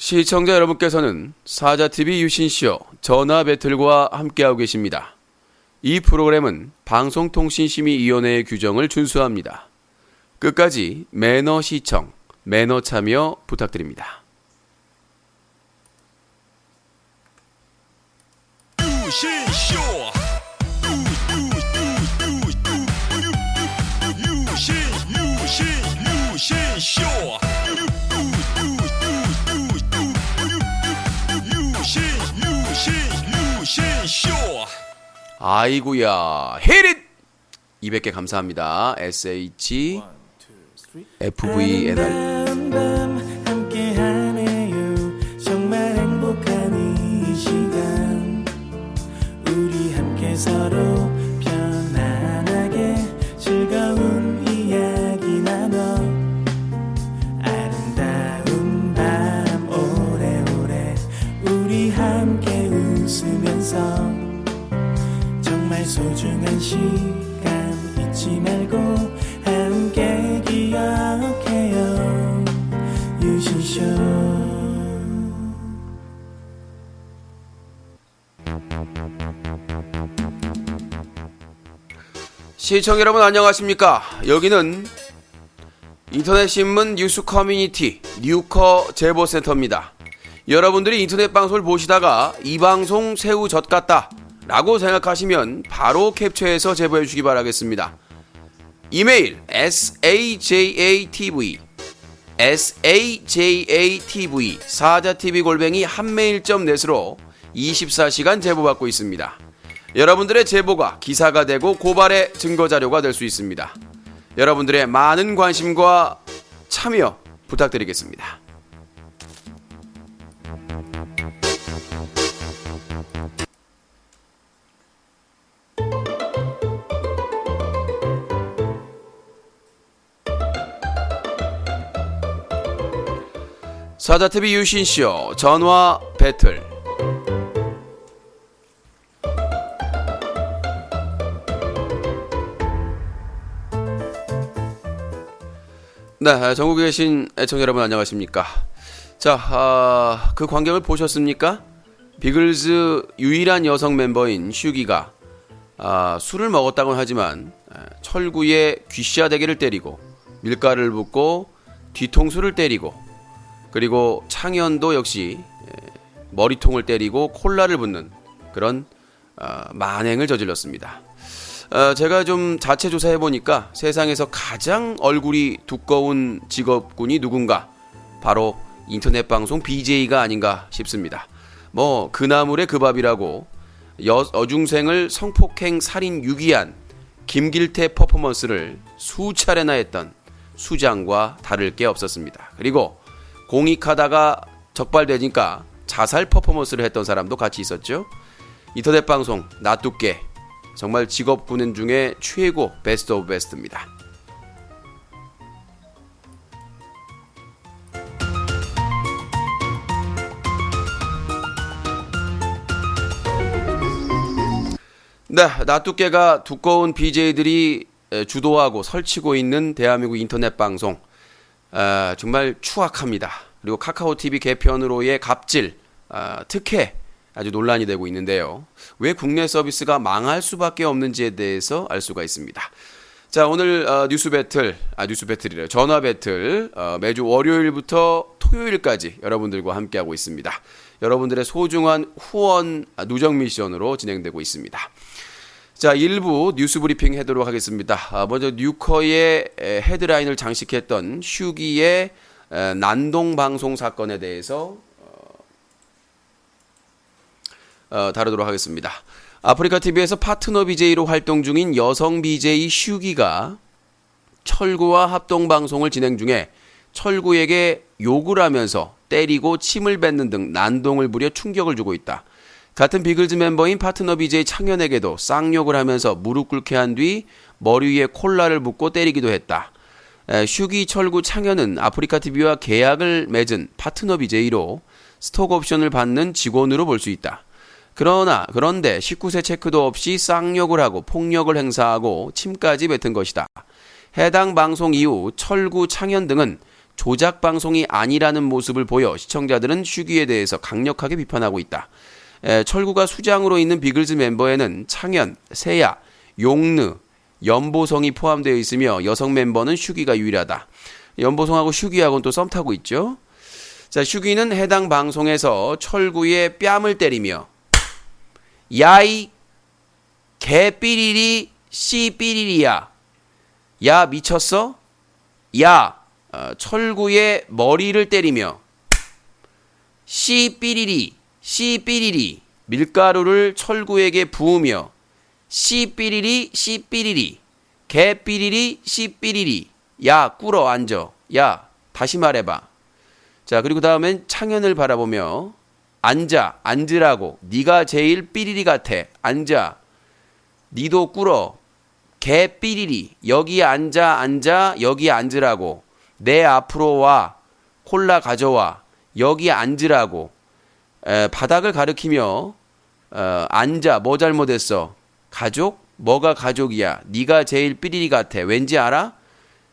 시청자 여러분께서는 사자TV 유신쇼 전화 배틀과 함께하고 계십니다. 이 프로그램은 방송통신심의위원회의 규정을 준수합니다. 끝까지 매너 시청, 매너 참여 부탁드립니다. 유신쇼 유신쇼 유신쇼 아이구야 히릿 200개 감사합니다. SH FVNR 함께하네요. 정말 행복한 이 시간 우리 함께 서로 편안하게 즐거운 이야기 나눠 아름다운 밤 오래오래 우리 함께 웃으면서 정말 소중한 시간 잊지 말고 함께 기억해요. 유신쇼. 시청 여러분 안녕하십니까? 여기는 인터넷신문 뉴스 커뮤니티 뉴커 제보센터입니다. 여러분들이 인터넷 방송을 보시다가 이 방송 새우 젖 같다 라고 생각하시면 바로 캡처해서 제보해 주시기 바라겠습니다. 이메일 sajatv 사자TV@한메일.net으로 24시간 제보받고 있습니다. 여러분들의 제보가 기사가 되고 고발의 증거자료가 될 수 있습니다. 여러분들의 많은 관심과 참여 부탁드리겠습니다. 사자TV 유신쇼 전화 배틀. 네, 전국에 계신 애청자 여러분 안녕하십니까? 자, 그 광경을 보셨습니까? 비글즈 유일한 여성 멤버인 슈기가 술을 먹었다고는 하지만 철구의 귀시아대게를 때리고 밀가루를 붓고 뒤통수를 때리고 그리고 창현도 역시 머리통을 때리고 콜라를 붓는 그런 만행을 저질렀습니다. 제가 좀 자체 조사해보니까 세상에서 가장 얼굴이 두꺼운 직업군이 누군가? 바로 인터넷 방송 BJ가 아닌가 싶습니다. 뭐 그나물의 그 밥이라고 여중생을 성폭행 살인 유기한 김길태 퍼포먼스를 수차례나 했던 수장과 다를 게 없었습니다. 그리고 공익하다가 적발되니까 자살 퍼포먼스를 했던 사람도 같이 있었죠. 인터넷 방송 나뚜깨 정말 직업군인 중에 최고 베스트 오브 베스트입니다. 네, 나뚜깨가 두꺼운 BJ들이 주도하고 설치고 있는 대한민국 인터넷 방송 정말 추악합니다. 그리고 카카오TV 개편으로의 갑질, 특혜 아주 논란이 되고 있는데요. 왜 국내 서비스가 망할 수밖에 없는지에 대해서 알 수가 있습니다. 자, 오늘 뉴스 배틀이래요. 전화 배틀 매주 월요일부터 토요일까지 여러분들과 함께하고 있습니다. 여러분들의 소중한 후원 누적 미션으로 진행되고 있습니다. 자, 1부 뉴스 브리핑 해도록 하겠습니다. 먼저 뉴커의 헤드라인을 장식했던 슈기의 난동 방송 사건에 대해서 다루도록 하겠습니다. 아프리카TV에서 파트너 BJ로 활동 중인 여성 BJ 슈기가 철구와 합동방송을 진행 중에 철구에게 욕을 하면서 때리고 침을 뱉는 등 난동을 부려 충격을 주고 있다. 같은 비글즈 멤버인 파트너 BJ 창현에게도 쌍욕을 하면서 무릎 꿇게 한 뒤 머리 위에 콜라를 붓고 때리기도 했다. 슈기, 철구, 창현은 아프리카TV와 계약을 맺은 파트너 BJ로 스톡 옵션을 받는 직원으로 볼 수 있다. 그런데 19세 체크도 없이 쌍욕을 하고 폭력을 행사하고 침까지 뱉은 것이다. 해당 방송 이후 철구, 창현 등은 조작 방송이 아니라는 모습을 보여 시청자들은 슈기에 대해서 강력하게 비판하고 있다. 철구가 수장으로 있는 비글즈 멤버에는 창현, 세야, 용느, 연보성이 포함되어 있으며 여성 멤버는 슈기가 유일하다. 연보성하고 슈기하고는 또 썸 타고 있죠. 자, 슈기는 해당 방송에서 철구의 뺨을 때리며 야이 개삐리리 씨삐리리야. 야 미쳤어? 야 철구의 머리를 때리며 씨삐리리 씨삐리리 밀가루를 철구에게 부으며 씨삐리리 씨삐리리 개삐리리 씨삐리리 야 꿇어 앉아. 야 다시 말해봐. 자 그리고 다음엔 창현을 바라보며 앉으라고. 네가 제일 삐리리 같아. 앉아. 니도 꿇어. 개 삐리리. 여기 앉아. 여기 앉으라고. 내 앞으로 와. 콜라 가져와. 여기 앉으라고. 바닥을 가리키며 앉아. 뭐 잘못했어? 가족? 뭐가 가족이야? 네가 제일 삐리리 같아. 왠지 알아?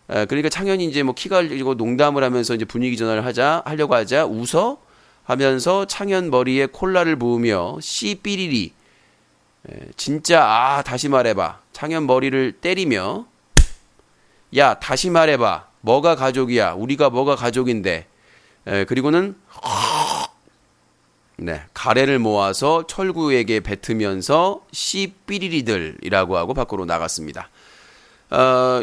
그러니까 창현이 이제 뭐 키가 이고 농담을 하면서 이제 분위기 전환을 하려고 하자 웃어 하면서 창현 머리에 콜라를 부으며 씨 삐리리. 진짜 다시 말해봐. 창현 머리를 때리며 야 다시 말해봐. 뭐가 가족이야? 우리가 뭐가 가족인데? 그리고는 네 가래를 모아서 철구에게 뱉으면서 씨 삐리리들이라고 하고 밖으로 나갔습니다.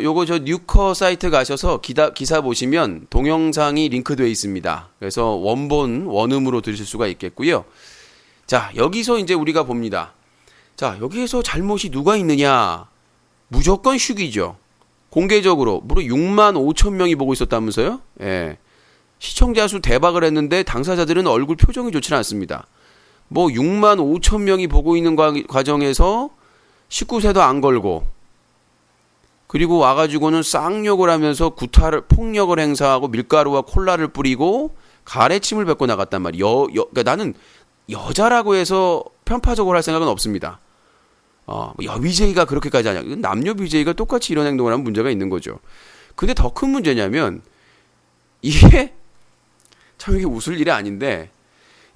요거 저 뉴커 사이트 가셔서 기사 보시면 동영상이 링크되어 있습니다. 그래서 원음으로 들으실 수가 있겠고요. 자, 여기서 이제 우리가 봅니다. 자, 여기에서 잘못이 누가 있느냐? 무조건 슈기죠. 공개적으로 무려 6만 5천 명이 보고 있었다면서요? 예. 시청자 수 대박을 했는데 당사자들은 얼굴 표정이 좋지는 않습니다. 뭐 6만 5천 명이 보고 있는 과정에서 19세도 안 걸고 그리고 와가지고는 쌍욕을 하면서 폭력을 행사하고 밀가루와 콜라를 뿌리고 가래침을 뱉고 나갔단 말이야. 그러니까 나는 여자라고 해서 편파적으로 할 생각은 없습니다. BJ가 그렇게까지 하냐. 남녀 BJ가 똑같이 이런 행동을 하면 문제가 있는 거죠. 근데 더 큰 문제냐면 이게 참 이게 웃을 일이 아닌데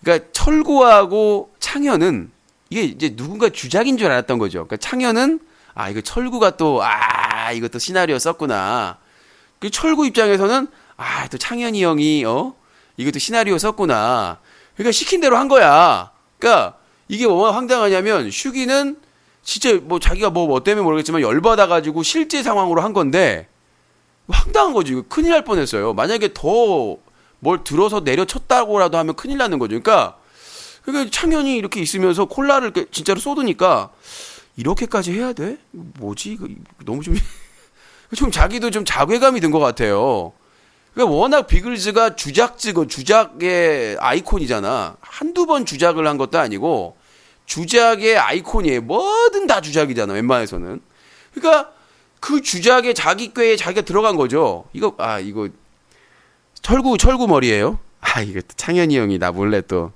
그러니까 철구하고 창현은 이게 이제 누군가 주작인 줄 알았던 거죠. 그러니까 창현은 이거 철구가 또 이것도 시나리오 썼구나. 그 철구 입장에서는 또 창현이 형이 이것도 시나리오 썼구나. 그러니까 시킨 대로 한 거야. 그러니까 이게 뭐가 황당하냐면 슈기는 진짜 뭐 자기가 뭐 때문에 모르겠지만 열받아 가지고 실제 상황으로 한 건데 황당한 거지. 이거 큰일 날 뻔했어요. 만약에 더 뭘 들어서 내려쳤다고라도 하면 큰일 나는 거죠. 그러니까 창현이 이렇게 있으면서 콜라를 진짜로 쏟으니까 이렇게까지 해야 돼? 뭐지? 이거 너무 좀 자기도 좀 자괴감이 든 것 같아요. 그러니까 워낙 비글즈가 주작의 아이콘이잖아. 한두 번 주작을 한 것도 아니고 주작의 아이콘이에요. 뭐든 다 주작이잖아. 웬만해서는. 그러니까 그 주작에 자기 꾀에 자기가 들어간 거죠. 이거 철구 머리예요. 이거 또 창현이 형이 나 몰래 또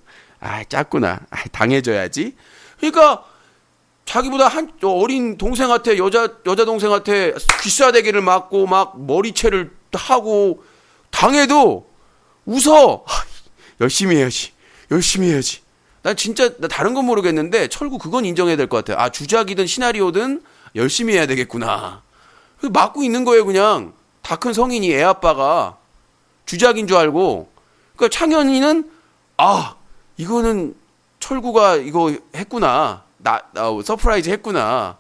짰구나. 당해줘야지. 그러니까 자기보다 어린 동생한테 여자 동생한테 귀싸대기를 맞고 막 머리채를 하고 당해도 웃어. 열심히 해야지. 난 진짜 다른 건 모르겠는데 철구 그건 인정해야 될 것 같아. 주작이든 시나리오든 열심히 해야 되겠구나. 맞고 있는 거예요. 그냥 다 큰 성인이 애 아빠가 주작인 줄 알고. 그러니까 창현이는 이거는 철구가 이거 했구나. 서프라이즈 했구나.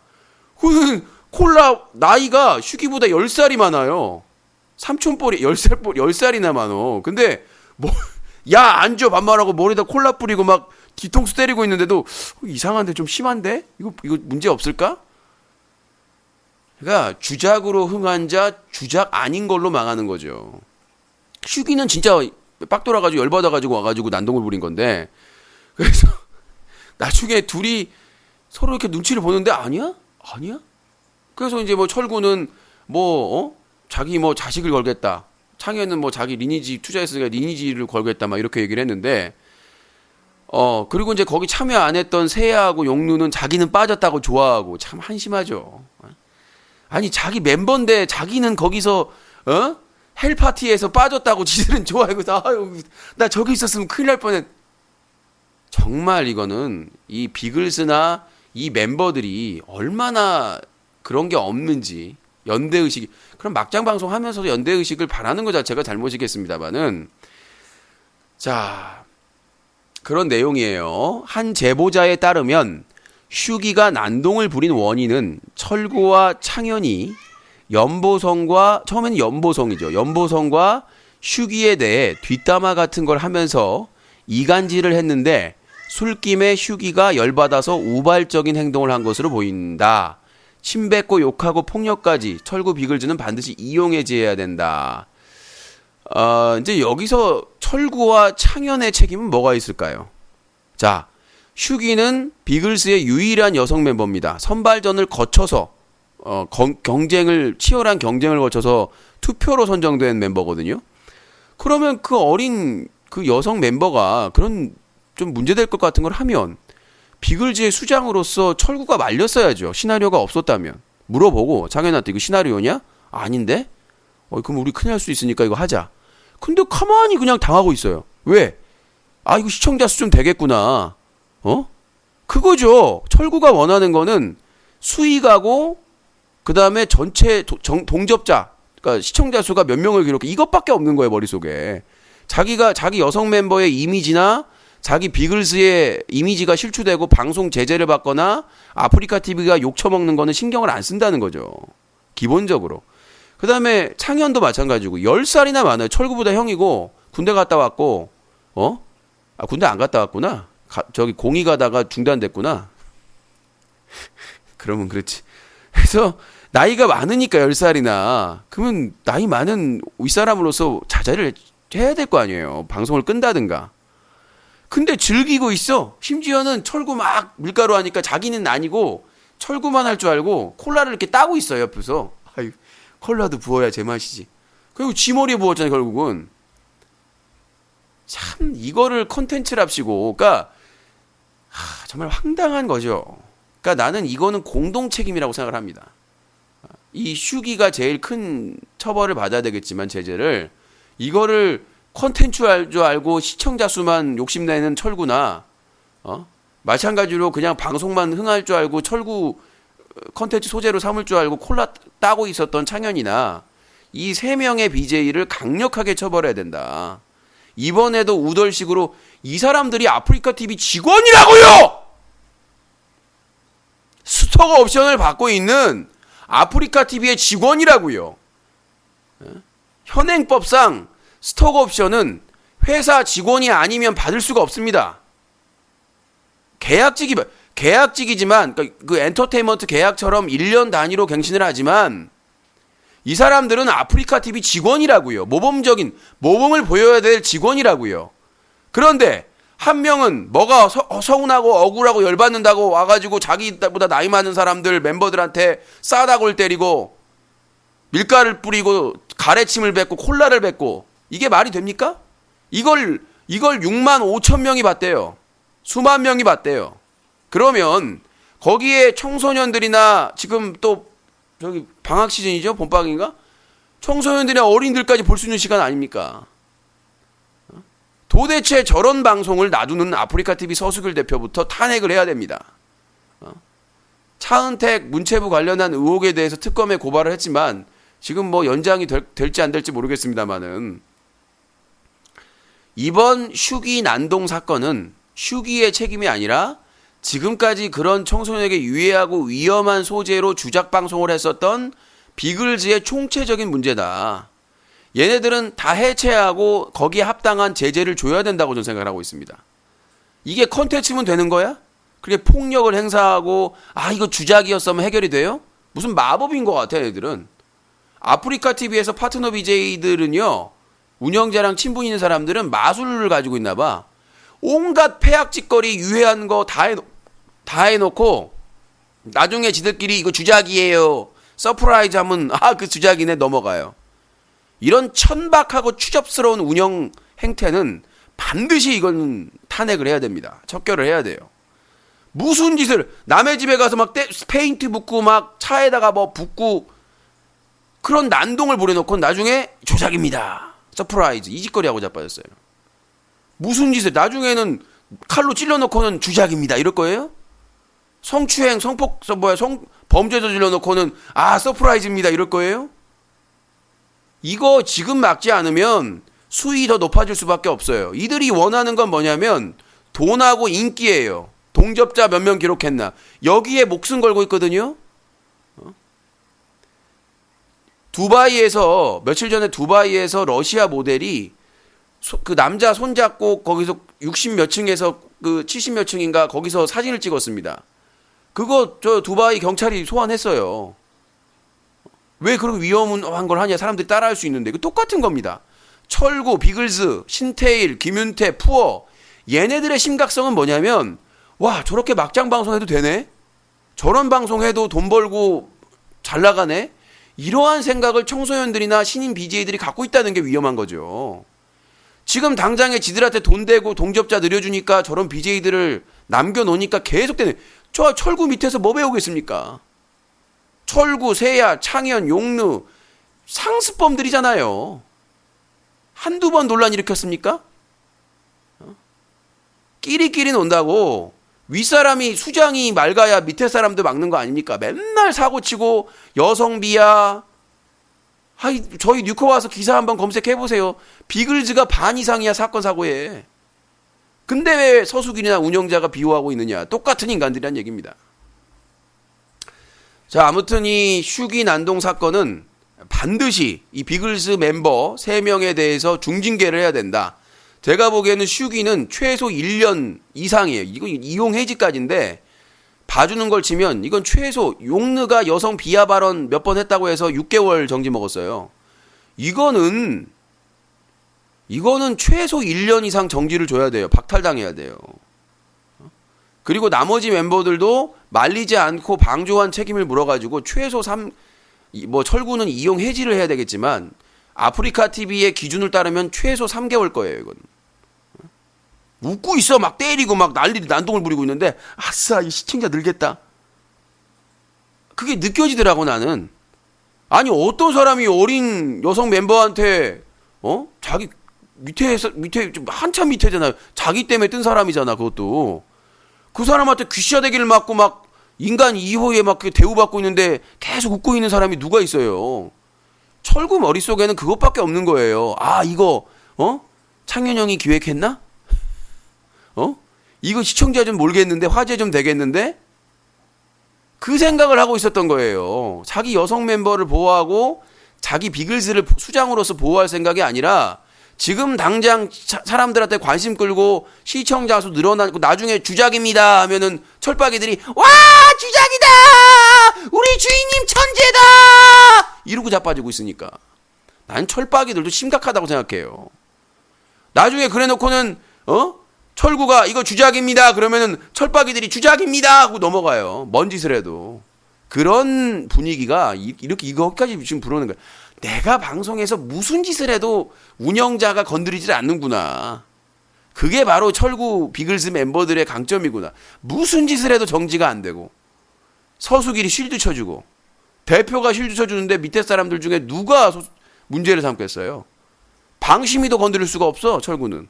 콜라 나이가 슈기보다 10살이 많아요. 삼촌뻘이 10살이나 많어. 근데 야 앉아 반말하고 머리에다 콜라 뿌리고 막 뒤통수 때리고 있는데도 이상한데 좀 심한데? 이거 문제 없을까? 그러니까 주작으로 흥한 자 주작 아닌 걸로 망하는 거죠. 슈기는 진짜 빡 돌아가지고 열받아가지고 와가지고 난동을 부린 건데 그래서 나중에 둘이 서로 이렇게 눈치를 보는데 아니야? 그래서 이제 뭐 철구는 자기 자식을 걸겠다. 창현은 자기 리니지 투자했으니까 리니지를 걸겠다 막 이렇게 얘기를 했는데 그리고 이제 거기 참여 안 했던 세야하고 용루는 자기는 빠졌다고 좋아하고 참 한심하죠. 아니 자기 멤버인데 자기는 거기서 헬파티에서 빠졌다고 지들은 좋아하고 아유 나 저기 있었으면 큰일 날 뻔했. 정말 이거는 이 비글스나 이 멤버들이 얼마나 그런 게 없는지 연대의식이 그럼 막장 방송하면서도 연대의식을 바라는 것 자체가 잘못이겠습니다만은 자 그런 내용이에요. 한 제보자에 따르면 슈기가 난동을 부린 원인은 철구와 창현이 연보성과 처음에는 연보성이죠. 연보성과 슈기에 대해 뒷담화 같은 걸 하면서 이간질을 했는데 술김에 슈기가 열받아서 우발적인 행동을 한 것으로 보인다. 침 뱉고 욕하고 폭력까지 철구 비글즈는 반드시 이용해제해야 된다. 이제 여기서 철구와 창현의 책임은 뭐가 있을까요? 자, 슈기는 비글스의 유일한 여성 멤버입니다. 선발전을 거쳐서 치열한 경쟁을 거쳐서 투표로 선정된 멤버거든요. 그러면 그 어린 그 여성 멤버가 그런 좀 문제될 것 같은 걸 하면 비글즈의 수장으로서 철구가 말렸어야죠. 시나리오가 없었다면 물어보고 장현한테 이거 시나리오냐? 아닌데? 그럼 우리 큰일 날 수 있으니까 이거 하자. 근데 가만히 그냥 당하고 있어요. 왜? 이거 시청자 수 좀 되겠구나. 그거죠. 철구가 원하는 거는 수익하고 그 다음에 전체 동접자, 그러니까 시청자 수가 몇 명을 기록해 이것밖에 없는 거예요 머릿속에. 자기 여성 멤버의 이미지나 자기 비글스의 이미지가 실추되고 방송 제재를 받거나 아프리카 TV가 욕 처먹는 거는 신경을 안 쓴다는 거죠. 기본적으로. 그 다음에 창현도 마찬가지고 10살이나 많아요. 철구보다 형이고 군대 갔다 왔고 군대 안 갔다 왔구나. 저기 공이 가다가 중단됐구나. 그러면 그렇지. 그래서 나이가 많으니까 10살이나 그러면 나이 많은 윗사람으로서 자제를 해야 될 거 아니에요. 방송을 끈다든가. 근데 즐기고 있어. 심지어는 철구 막 밀가루 하니까 자기는 아니고 철구만 할 줄 알고 콜라를 이렇게 따고 있어요 옆에서. 아유, 콜라도 부어야 제맛이지. 그리고 지 머리에 부었잖아요 결국은. 참 이거를 컨텐츠랍시고 그러니까 정말 황당한 거죠. 그러니까 나는 이거는 공동 책임이라고 생각을 합니다. 이 슈기가 제일 큰 처벌을 받아야 되겠지만 제재를 이거를 콘텐츠할 줄 알고 시청자 수만 욕심내는 철구나 마찬가지로 그냥 방송만 흥할 줄 알고 철구 콘텐츠 소재로 삼을 줄 알고 콜라 따고 있었던 창현이나 이 세 명의 BJ를 강력하게 처벌해야 된다. 이번에도 우덜식으로 이 사람들이 아프리카 TV 직원이라고요. 스톡 옵션을 받고 있는 아프리카 TV의 직원이라고요. 현행법상 스톡 옵션은 회사 직원이 아니면 받을 수가 없습니다. 계약직이지만 그 엔터테인먼트 계약처럼 1년 단위로 갱신을 하지만 이 사람들은 아프리카 TV 직원이라고요. 모범을 보여야 될 직원이라고요. 그런데 한 명은 뭐가 서운하고 억울하고 열받는다고 와가지고 자기보다 나이 많은 사람들 멤버들한테 싸다골 때리고 밀가루를 뿌리고 가래침을 뱉고 콜라를 뱉고 이게 말이 됩니까? 이걸 6만 5천 명이 봤대요. 수만 명이 봤대요. 그러면 거기에 청소년들이나 지금 또 저기 방학 시즌이죠? 봄방인가? 청소년들이나 어린들까지 볼 수 있는 시간 아닙니까? 도대체 저런 방송을 놔두는 아프리카 TV 서수길 대표부터 탄핵을 해야 됩니다. 차은택 문체부 관련한 의혹에 대해서 특검에 고발을 했지만 지금 뭐 연장이 될지 안 될지 모르겠습니다만은 이번 슈기 난동 사건은 슈기의 책임이 아니라 지금까지 그런 청소년에게 유해하고 위험한 소재로 주작 방송을 했었던 비글즈의 총체적인 문제다. 얘네들은 다 해체하고 거기에 합당한 제재를 줘야 된다고 저는 생각을 하고 있습니다. 이게 컨텐츠면 되는 거야? 그렇게 폭력을 행사하고 이거 주작이었으면 해결이 돼요? 무슨 마법인 것 같아 얘들은. 아프리카 TV에서 파트너 BJ들은요. 운영자랑 친분 있는 사람들은 마술을 가지고 있나 봐. 온갖 폐악짓거리 유해한 거 다 해놓고 나중에 지들끼리 이거 주작이에요. 서프라이즈 하면 그 주작이네 넘어가요. 이런 천박하고 추접스러운 운영 행태는 반드시 이건 탄핵을 해야 됩니다. 척결을 해야 돼요. 무슨 짓을 남의 집에 가서 막 페인트 붓고 막 차에다가 뭐 붓고 그런 난동을 부려놓고 나중에 조작입니다. 서프라이즈 이짓거리하고 자빠졌어요. 무슨 짓을 나중에는 칼로 찔러놓고는 주작입니다. 이럴 거예요? 성추행, 범죄 저질러놓고는 서프라이즈입니다. 이럴 거예요? 이거 지금 막지 않으면 수위 더 높아질 수밖에 없어요. 이들이 원하는 건 뭐냐면 돈하고 인기예요. 동접자 몇 명 기록했나. 여기에 목숨 걸고 있거든요. 두바이에서 며칠 전에 두바이에서 러시아 모델이 그 남자 손잡고 거기서 60 몇 층에서 그 70 몇 층인가 거기서 사진을 찍었습니다. 그거 저 두바이 경찰이 소환했어요. 왜 그렇게 위험한 걸 하냐. 사람들이 따라할 수 있는데. 그 똑같은 겁니다. 철구, 비글즈, 신태일, 김윤태, 푸어 얘네들의 심각성은 뭐냐면 와 저렇게 막장 방송해도 되네? 저런 방송해도 돈 벌고 잘 나가네? 이러한 생각을 청소년들이나 신인 BJ들이 갖고 있다는 게 위험한 거죠. 지금 당장에 지들한테 돈 대고 동접자 늘려주니까 저런 BJ들을 남겨놓으니까 계속 되네. 저 철구 밑에서 뭐 배우겠습니까? 철구, 세야, 창현, 용루 상습범들이잖아요. 한두 번 논란 일으켰습니까? 끼리끼리 논다고 윗사람이 수장이 맑아야 밑에 사람도 막는 거 아닙니까? 맨날 사고치고 여성비하. 저희 뉴코 와서 기사 한번 검색해보세요. 비글즈가 반 이상이야 사건 사고에. 근데 왜 서수길이나 운영자가 비호하고 있느냐. 똑같은 인간들이란 얘기입니다. 자, 아무튼 이 슈기 난동 사건은 반드시 이 비글즈 멤버 3명에 대해서 중징계를 해야 된다. 제가 보기에는 슈기는 최소 1년 이상이에요. 이거 이용 해지까지인데 봐주는 걸 치면 이건 최소 용르가 여성 비하 발언 몇 번 했다고 해서 6개월 정지 먹었어요. 이거는 최소 1년 이상 정지를 줘야 돼요. 박탈당해야 돼요. 그리고 나머지 멤버들도 말리지 않고 방조한 책임을 물어가지고 최소 철구는 이용 해지를 해야 되겠지만 아프리카 TV의 기준을 따르면 최소 3개월 거예요, 이건. 웃고 있어. 막 때리고 막 난동을 부리고 있는데 아싸, 이 시청자 늘겠다. 그게 느껴지더라고, 나는. 아니, 어떤 사람이 어린 여성 멤버한테 자기 밑에 좀 한참 밑에잖아요. 자기 때문에 뜬 사람이잖아, 그것도. 그 사람한테 귀시야대기를 맞고 막 인간 2호에 막 대우받고 있는데 계속 웃고 있는 사람이 누가 있어요. 철구 머릿속에는 그것밖에 없는 거예요. 이거 창현 형이 기획했나? 이거 시청자 좀 몰겠는데, 화제 좀 되겠는데? 그 생각을 하고 있었던 거예요. 자기 여성 멤버를 보호하고 자기 비글즈를 수장으로서 보호할 생각이 아니라 지금 당장 사람들한테 관심 끌고 시청자 수 늘어나고 나중에 주작입니다 하면은 철박이들이 와 주작이다 우리 주인님 천재다 이러고 자빠지고 있으니까 난 철박이들도 심각하다고 생각해요. 나중에 그래놓고는 철구가 이거 주작입니다 그러면은 철박이들이 주작입니다 하고 넘어가요. 뭔 짓을 해도. 그런 분위기가 이렇게 이거까지 지금 불어오는 거야. 내가 방송에서 무슨 짓을 해도 운영자가 건드리질 않는구나. 그게 바로 철구 비글즈 멤버들의 강점이구나. 무슨 짓을 해도 정지가 안 되고 서수길이 쉴드 쳐주고 대표가 쉴드 쳐주는데 밑에 사람들 중에 누가 문제를 삼겠어요. 방심이도 건드릴 수가 없어. 철구는.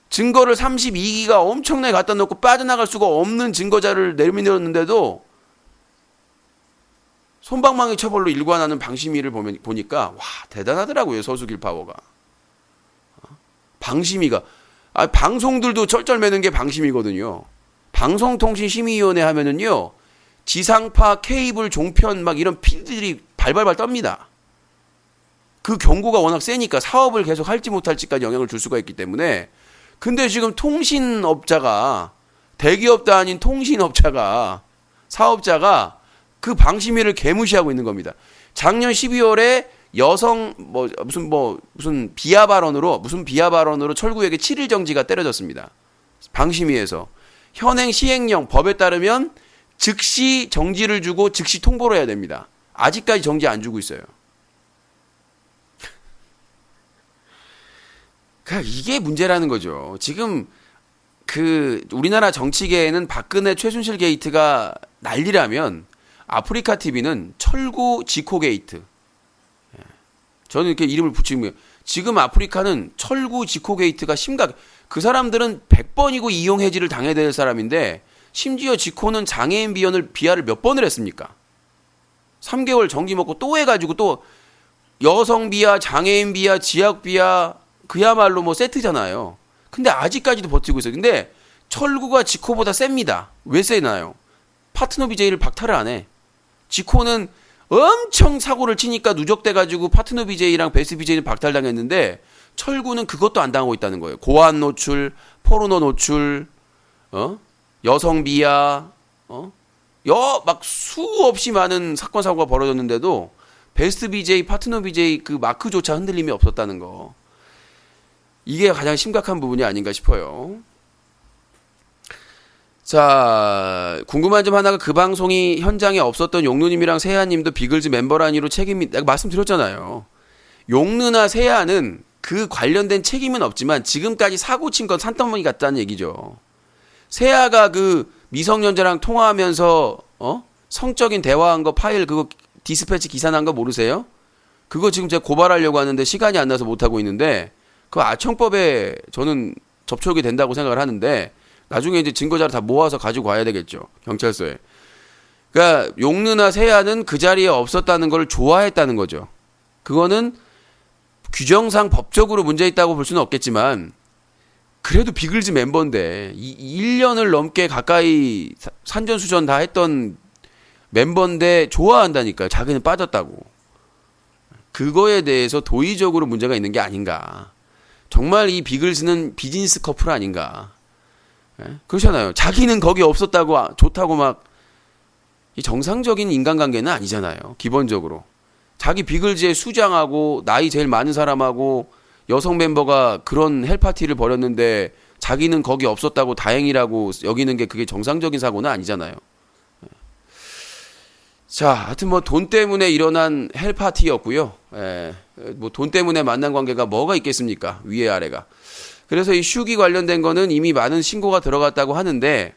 증거를 32기가 엄청나게 갖다 놓고 빠져나갈 수가 없는 증거자를 내밀었는데도 솜방망이 처벌로 일관하는 방심위를 보니까 와 대단하더라고요. 서수길 파워가. 방심위가 방송들도 쩔쩔매는 게 방심이거든요. 방송통신심의위원회 하면은요 지상파 케이블 종편 막 이런 피드들이 발발발 떱니다. 그 경고가 워낙 세니까 사업을 계속 할지 못할지까지 영향을 줄 수가 있기 때문에. 근데 지금 통신업자가 대기업도 아닌 통신업자가 사업자가 그 방심위를 개무시하고 있는 겁니다. 작년 12월에 여성 무슨 비하 발언으로 철구에게 7일 정지가 때려졌습니다. 방심위에서 현행 시행령 법에 따르면 즉시 정지를 주고 즉시 통보를 해야 됩니다. 아직까지 정지 안 주고 있어요. 그러니까 이게 문제라는 거죠. 지금 우리나라 정치계에는 박근혜 최순실 게이트가 난리라면 아프리카 TV는 철구 지코 게이트. 저는 이렇게 이름을 붙이면 지금 아프리카는 철구 지코 게이트가 심각. 그 사람들은 100번이고 이용 해지를 당해야 될 사람인데 심지어 지코는 장애인 비하를 몇 번을 했습니까? 3개월 정지 먹고 또 해가지고 또 여성 비하, 장애인 비하, 지역 비하 그야말로 뭐 세트잖아요. 근데 아직까지도 버티고 있어요. 근데 철구가 지코보다 셉니다. 왜 세나요? 파트너 BJ를 박탈을 안 해. 지코는 엄청 사고를 치니까 누적돼가지고 파트너 BJ랑 베스트 BJ는 박탈당했는데 철구는 그것도 안 당하고 있다는 거예요. 고안 노출, 포르노 노출, 여성 비하, 막 수없이 많은 사건 사고가 벌어졌는데도 베스트 BJ, 파트너 BJ 그 마크조차 흔들림이 없었다는 거. 이게 가장 심각한 부분이 아닌가 싶어요. 자, 궁금한 점 하나가 그 방송이 현장에 없었던 용누님이랑 세아님도 비글즈 멤버란 이유로 책임이, 내가 말씀드렸잖아요. 용누나 세아는 그 관련된 책임은 없지만 지금까지 사고 친 건 산더미 같다는 얘기죠. 세아가 그 미성년자랑 통화하면서 성적인 대화한 거 파일 그거 디스패치 기사 난 거 모르세요? 그거 지금 제가 고발하려고 하는데 시간이 안 나서 못 하고 있는데 그 아청법에 저는 접촉이 된다고 생각을 하는데 나중에 이제 증거자료 다 모아서 가지고 와야 되겠죠. 경찰서에. 그러니까 용누나 세아는 그 자리에 없었다는 걸 좋아했다는 거죠. 그거는 규정상 법적으로 문제 있다고 볼 수는 없겠지만 그래도 비글즈 멤버인데 1년을 넘게 가까이 산전수전 다 했던 멤버인데 좋아한다니까요. 자기는 빠졌다고. 그거에 대해서 도의적으로 문제가 있는 게 아닌가. 정말 이 비글즈는 비즈니스 커플 아닌가. 그렇잖아요. 자기는 거기 없었다고 좋다고 막 이 정상적인 인간관계는 아니잖아요. 기본적으로. 자기 비글즈의 수장하고 나이 제일 많은 사람하고 여성 멤버가 그런 헬파티를 벌였는데 자기는 거기 없었다고 다행이라고 여기는 게 그게 정상적인 사고는 아니잖아요. 자, 하여튼 뭐 돈 때문에 일어난 헬파티였고요. 뭐 돈 때문에 만난 관계가 뭐가 있겠습니까? 위에 아래가. 그래서 이 슈기 관련된 거는 이미 많은 신고가 들어갔다고 하는데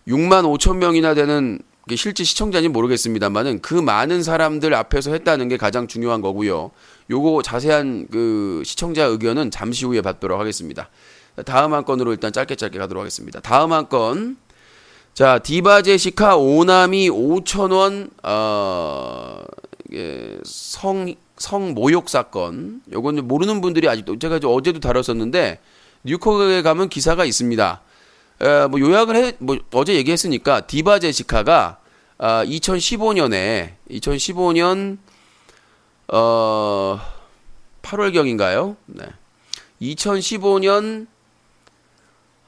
6만 5천 명이나 되는 실제 시청자인지 모르겠습니다만은 그 많은 사람들 앞에서 했다는 게 가장 중요한 거고요. 요거 자세한 그 시청자 의견은 잠시 후에 받도록 하겠습니다. 다음 한 건으로 일단 짧게 가도록 하겠습니다. 다음 한 건. 자, 디바 제시카 오남이 5,000원 성 모욕 사건. 요건 모르는 분들이 아직도 제가 어제도 다뤘었는데 뉴욕에 가면 기사가 있습니다. 뭐 요약을 어제 얘기했으니까 디바 제시카가 2015년 8월경인가요? 네. 2015년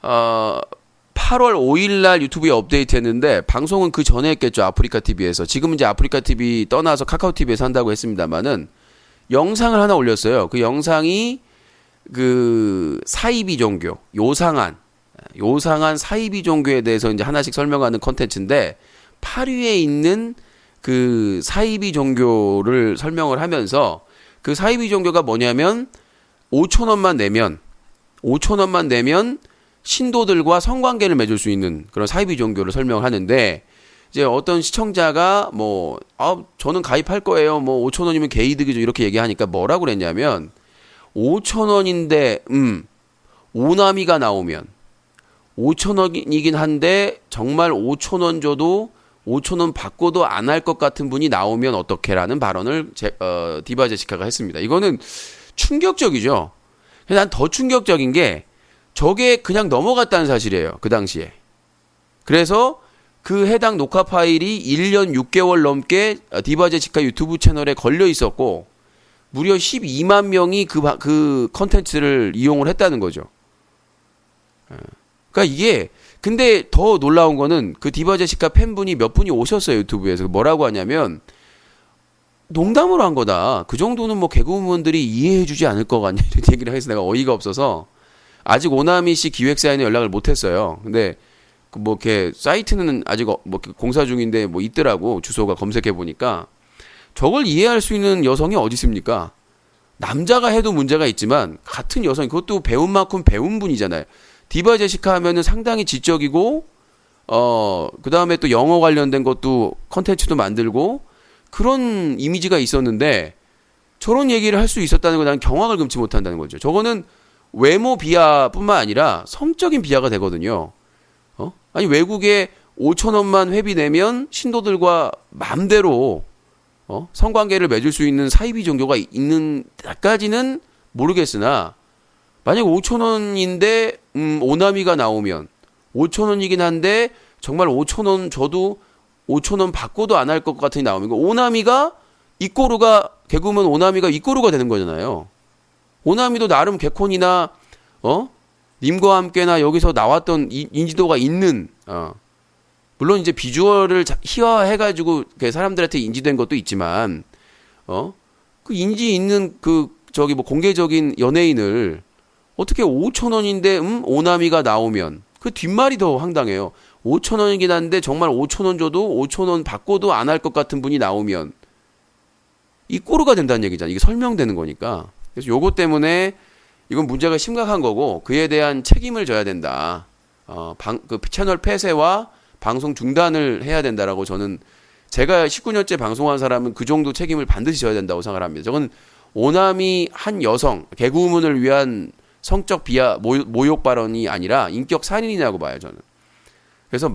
8월 5일 날 유튜브에 업데이트했는데 방송은 그 전에 했겠죠. 아프리카 TV에서. 지금은 이제 아프리카 TV 떠나서 카카오 TV에서 한다고 했습니다만은 영상을 하나 올렸어요. 그 영상이 그 사이비 종교 요상한 사이비 종교에 대해서 이제 하나씩 설명하는 컨텐츠인데 8위에 있는 그 사이비 종교를 설명을 하면서 그 사이비 종교가 뭐냐면 5,000원만 내면 신도들과 성관계를 맺을 수 있는 그런 사이비 종교를 설명을 하는데 이제 어떤 시청자가 저는 가입할 거예요. 5,000원이면 개이득이죠. 이렇게 얘기하니까 뭐라고 그랬냐면 5,000원인데 오나미가 나오면 5,000원이긴 한데 정말 5,000원 줘도 5,000원 받고도 안 할 것 같은 분이 나오면 어떡해라는 발언을 디바 제시카가 했습니다. 이거는 충격적이죠. 난 더 충격적인 게 저게 그냥 넘어갔다는 사실이에요. 그 당시에. 그래서 그 해당 녹화 파일이 1년 6개월 넘게 디바 제시카 유튜브 채널에 걸려 있었고 무려 12만 명이 그 컨텐츠를 이용을 했다는 거죠. 그러니까 이게 근데 더 놀라운 거는 그 디바 제시카 팬분이 몇 분이 오셨어요. 유튜브에서. 뭐라고 하냐면 농담으로 한 거다. 그 정도는 뭐 개그우먼들이 이해해 주지 않을 것 같냐 이런 얘기를 해서 내가 어이가 없어서 아직 오나미 씨 기획사에는 연락을 못 했어요. 근데 뭐 이렇게 사이트는 아직 뭐 공사 중인데 뭐 있더라고. 주소가 검색해 보니까 저걸 이해할 수 있는 여성이 어디 있습니까? 남자가 해도 문제가 있지만 같은 여성 그것도 배운 만큼 배운 분이잖아요. 디바 제시카 하면은 상당히 지적이고 그다음에 또 영어 관련된 것도 컨텐츠도 만들고 그런 이미지가 있었는데 저런 얘기를 할 수 있었다는 거 난 경악을 금치 못한다는 거죠. 저거는 외모 비하뿐만 아니라 성적인 비하가 되거든요. 아니 외국에 5,000원만 회비 내면 신도들과 맘대로 성관계를 맺을 수 있는 사이비 종교가 있는 데까지는 모르겠으나 만약 5,000원인데 오나미가 나오면 5,000원이긴 한데 정말 5,000원 줘도 5,000원 받고도 안 할 것 같으니 나오면 오나미가 이꼬루가 개그우먼 오나미가 이꼬루가 되는 거잖아요. 오나미도 나름 개콘이나 님과 함께나 여기서 나왔던 인지도가 있는 물론 이제 비주얼을 희화해가지고 사람들한테 인지된 것도 있지만 그 인지 있는 뭐 공개적인 연예인을 어떻게 5,000원인데 오나미가 나오면 그 뒷말이 더 황당해요. 5,000원이긴 한데 정말 5,000원 줘도 5,000원 받고도 안 할 것 같은 분이 나오면 이 꼬루가 된다는 얘기잖아. 이게 설명되는 거니까. 그래서 요거 때문에 이건 문제가 심각한 거고 그에 대한 책임을 져야 된다. 그 채널 폐쇄와 방송 중단을 해야 된다라고 저는 제가 19년째 방송한 사람은 그 정도 책임을 반드시 져야 된다고 생각을 합니다. 저건 오남이 한 여성 개그우먼을 위한 성적 비하 모욕 발언이 아니라 인격 살인이라고 봐요 저는. 그래서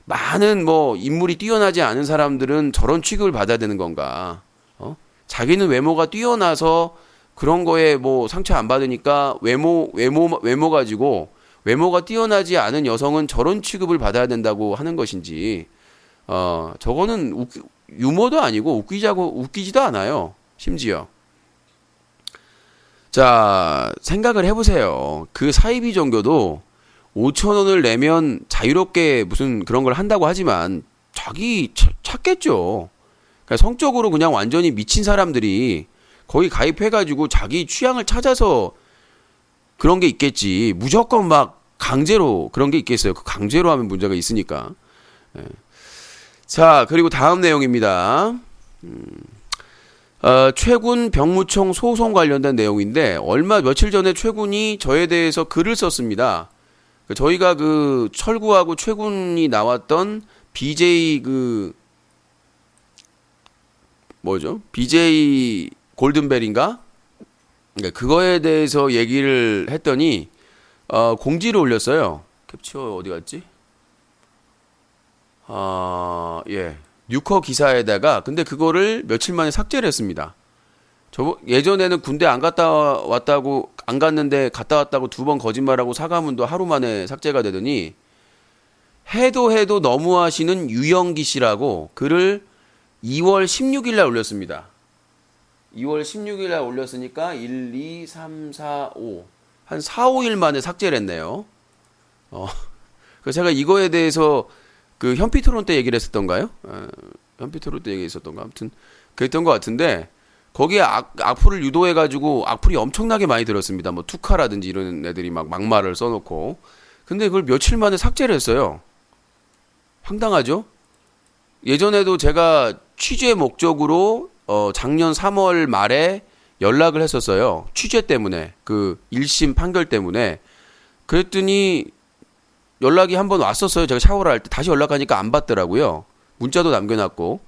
많은 뭐 인물이 뛰어나지 않은 사람들은 저런 취급을 받아야 되는 건가? 자기는 외모가 뛰어나서 그런 거에 뭐 상처 안 받으니까 외모 가지고 외모가 뛰어나지 않은 여성은 저런 취급을 받아야 된다고 하는 것인지 저거는 유머도 아니고 웃기지도 않아요. 심지어. 자, 생각을 해보세요. 그 사이비 종교도 5,000원을 내면 자유롭게 무슨 그런 걸 한다고 하지만 자기 찾겠죠. 그러니까 성적으로 그냥 완전히 미친 사람들이 거기 가입해가지고 자기 취향을 찾아서 그런 게 있겠지. 무조건 막 강제로 그런 게 있겠어요. 그 강제로 하면 문제가 있으니까. 예. 자, 그리고 다음 내용입니다. 최군 병무청 소송 관련된 내용인데 며칠 전에 최군이 저에 대해서 글을 썼습니다. 저희가 그 철구하고 최군이 나왔던 BJ BJ 골든벨인가? 그거에 대해서 얘기를 했더니 공지를 올렸어요. 캡처 어디 갔지? 예. 뉴커 기사에다가 근데 그거를 며칠 만에 삭제를 했습니다. 예전에는 군대 안 갔는데 갔다 왔다고 2번 거짓말하고 사과문도 하루 만에 삭제가 되더니 해도 너무하시는 유영기 씨라고 글을 2월 16일 날 올렸습니다. 2월 16일 날 올렸으니까 1, 2, 3, 4, 5 한 4, 5일 만에 삭제를 했네요. 그래서 제가 이거에 대해서 그 현피토론 때 얘기를 했었던가요? 현피토론 때 얘기했었던가? 아무튼 그랬던 것 같은데 거기에 악플을 유도해가지고 악플이 엄청나게 많이 들었습니다. 뭐 투카라든지 이런 애들이 막 막말을 써놓고 근데 그걸 며칠 만에 삭제를 했어요. 황당하죠? 예전에도 제가 취재 목적으로 작년 3월 말에 연락을 했었어요. 취재 때문에 그 1심 판결 때문에 그랬더니 연락이 한번 왔었어요. 제가 샤워를 할 때 다시 연락하니까 안 받더라고요. 문자도 남겨놨고.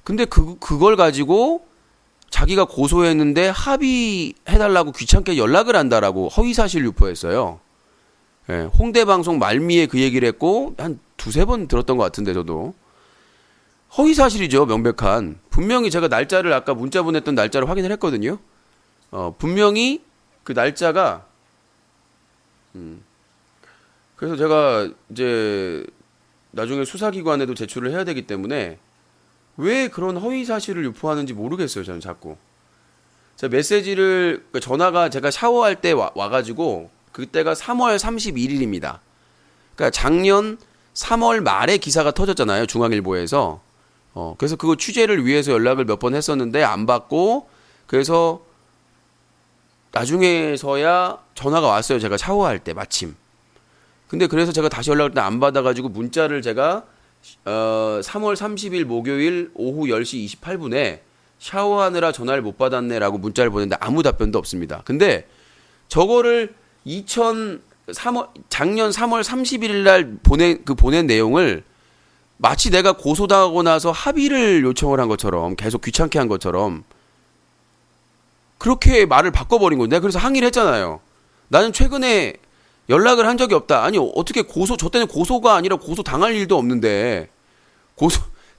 근데 그걸 가지고 자기가 고소했는데 합의해달라고 귀찮게 연락을 한다라고 허위사실 유포했어요. 예, 홍대 방송 말미에 그 얘기를 했고 한 2-3번 들었던 것 같은데 저도. 허위사실이죠. 명백한. 분명히 제가 날짜를 아까 문자 보냈던 날짜를 확인을 했거든요. 분명히 그 날짜가 그래서 제가 이제 나중에 수사기관에도 제출을 해야 되기 때문에 왜 그런 허위 사실을 유포하는지 모르겠어요. 저는 자꾸. 제가 메시지를 전화가 제가 샤워할 때 와가지고 그때가 3월 31일입니다. 그러니까 작년 3월 말에 기사가 터졌잖아요. 중앙일보에서. 그래서 그거 취재를 위해서 연락을 몇 번 했었는데 안 받고 그래서 나중에서야 전화가 왔어요. 제가 샤워할 때 마침. 근데 그래서 제가 다시 연락을 안 받아가지고 문자를 제가 3월 30일 목요일 오후 10시 28분에 샤워하느라 전화를 못 받았네라고 문자를 보냈는데 아무 답변도 없습니다. 근데 저거를 작년 3월 31일 날 보낸 내용을 마치 내가 고소당하고 나서 합의를 요청을 한 것처럼 계속 귀찮게 한 것처럼 그렇게 말을 바꿔버린 거예요. 내가 그래서 항의를 했잖아요. 나는 최근에 연락을 한 적이 없다. 아니 어떻게 저 때는 고소가 아니라 고소 당할 일도 없는데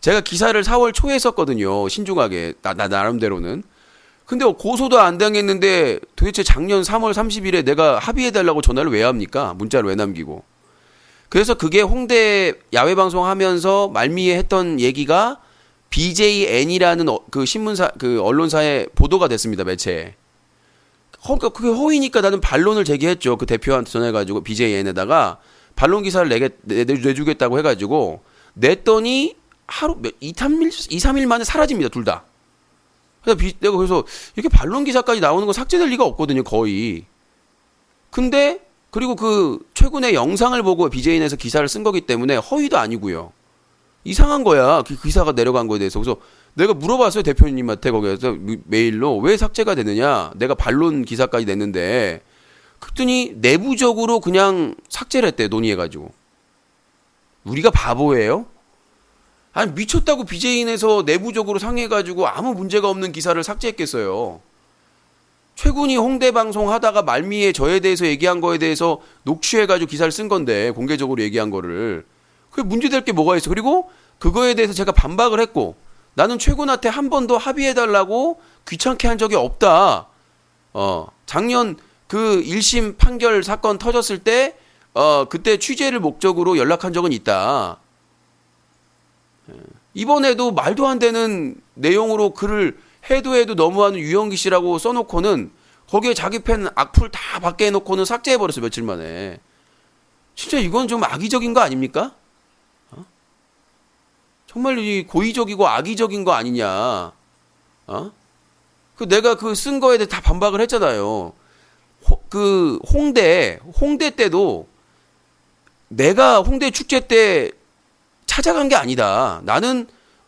제가 기사를 4월 초에 썼거든요. 신중하게 나름대로는. 근데 고소도 안 당했는데 도대체 작년 3월 30일에 내가 합의해달라고 전화를 왜 합니까? 문자를 왜 남기고. 그래서 그게 홍대 야외 방송하면서 말미에 했던 얘기가 BJN이라는 그 신문사 그 언론사에 보도가 됐습니다. 매체에. 그러니까 그게 허위니까 나는 반론을 제기했죠. 그 대표한테 전화해가지고 BJN에다가 반론 기사를 내주겠다고 해가지고 냈더니 하루 2, 3일 만에 사라집니다. 둘 다. 내가 그래서 이렇게 반론 기사까지 나오는 거 삭제될 리가 없거든요. 거의. 근데 그리고 그 최근에 영상을 보고 BJN에서 기사를 쓴 거기 때문에 허위도 아니고요. 이상한 거야. 그 기사가 내려간 거에 대해서. 그래서 내가 물어봤어요. 대표님한테 거기에서 메일로 왜 삭제가 되느냐. 내가 반론 기사까지 냈는데 그랬더니 내부적으로 그냥 삭제를 했대. 논의해가지고. 우리가 바보예요? 아니 미쳤다고 BJN에서 내부적으로 상의해가지고 아무 문제가 없는 기사를 삭제했겠어요. 최군이 홍대 방송 하다가 말미에 저에 대해서 얘기한 거에 대해서 녹취해가지고 기사를 쓴 건데 공개적으로 얘기한 거를 그게 문제될 게 뭐가 있어. 그리고 그거에 대해서 제가 반박을 했고 나는 최군한테 한 번도 합의해달라고 귀찮게 한 적이 없다. 작년 그 1심 판결 사건 터졌을 때 그때 취재를 목적으로 연락한 적은 있다. 이번에도 말도 안 되는 내용으로 글을 해도 너무하는 유영기 씨라고 써놓고는 거기에 자기 팬 악플 다 받게 해놓고는 삭제해버렸어. 며칠 만에. 진짜 이건 좀 악의적인 거 아닙니까? 정말 이 고의적이고 악의적인 거 아니냐. 내가 그 쓴 거에 대해 다 반박을 했잖아요. 홍대 때도 내가 홍대 축제 때 찾아간 게 아니다. 나는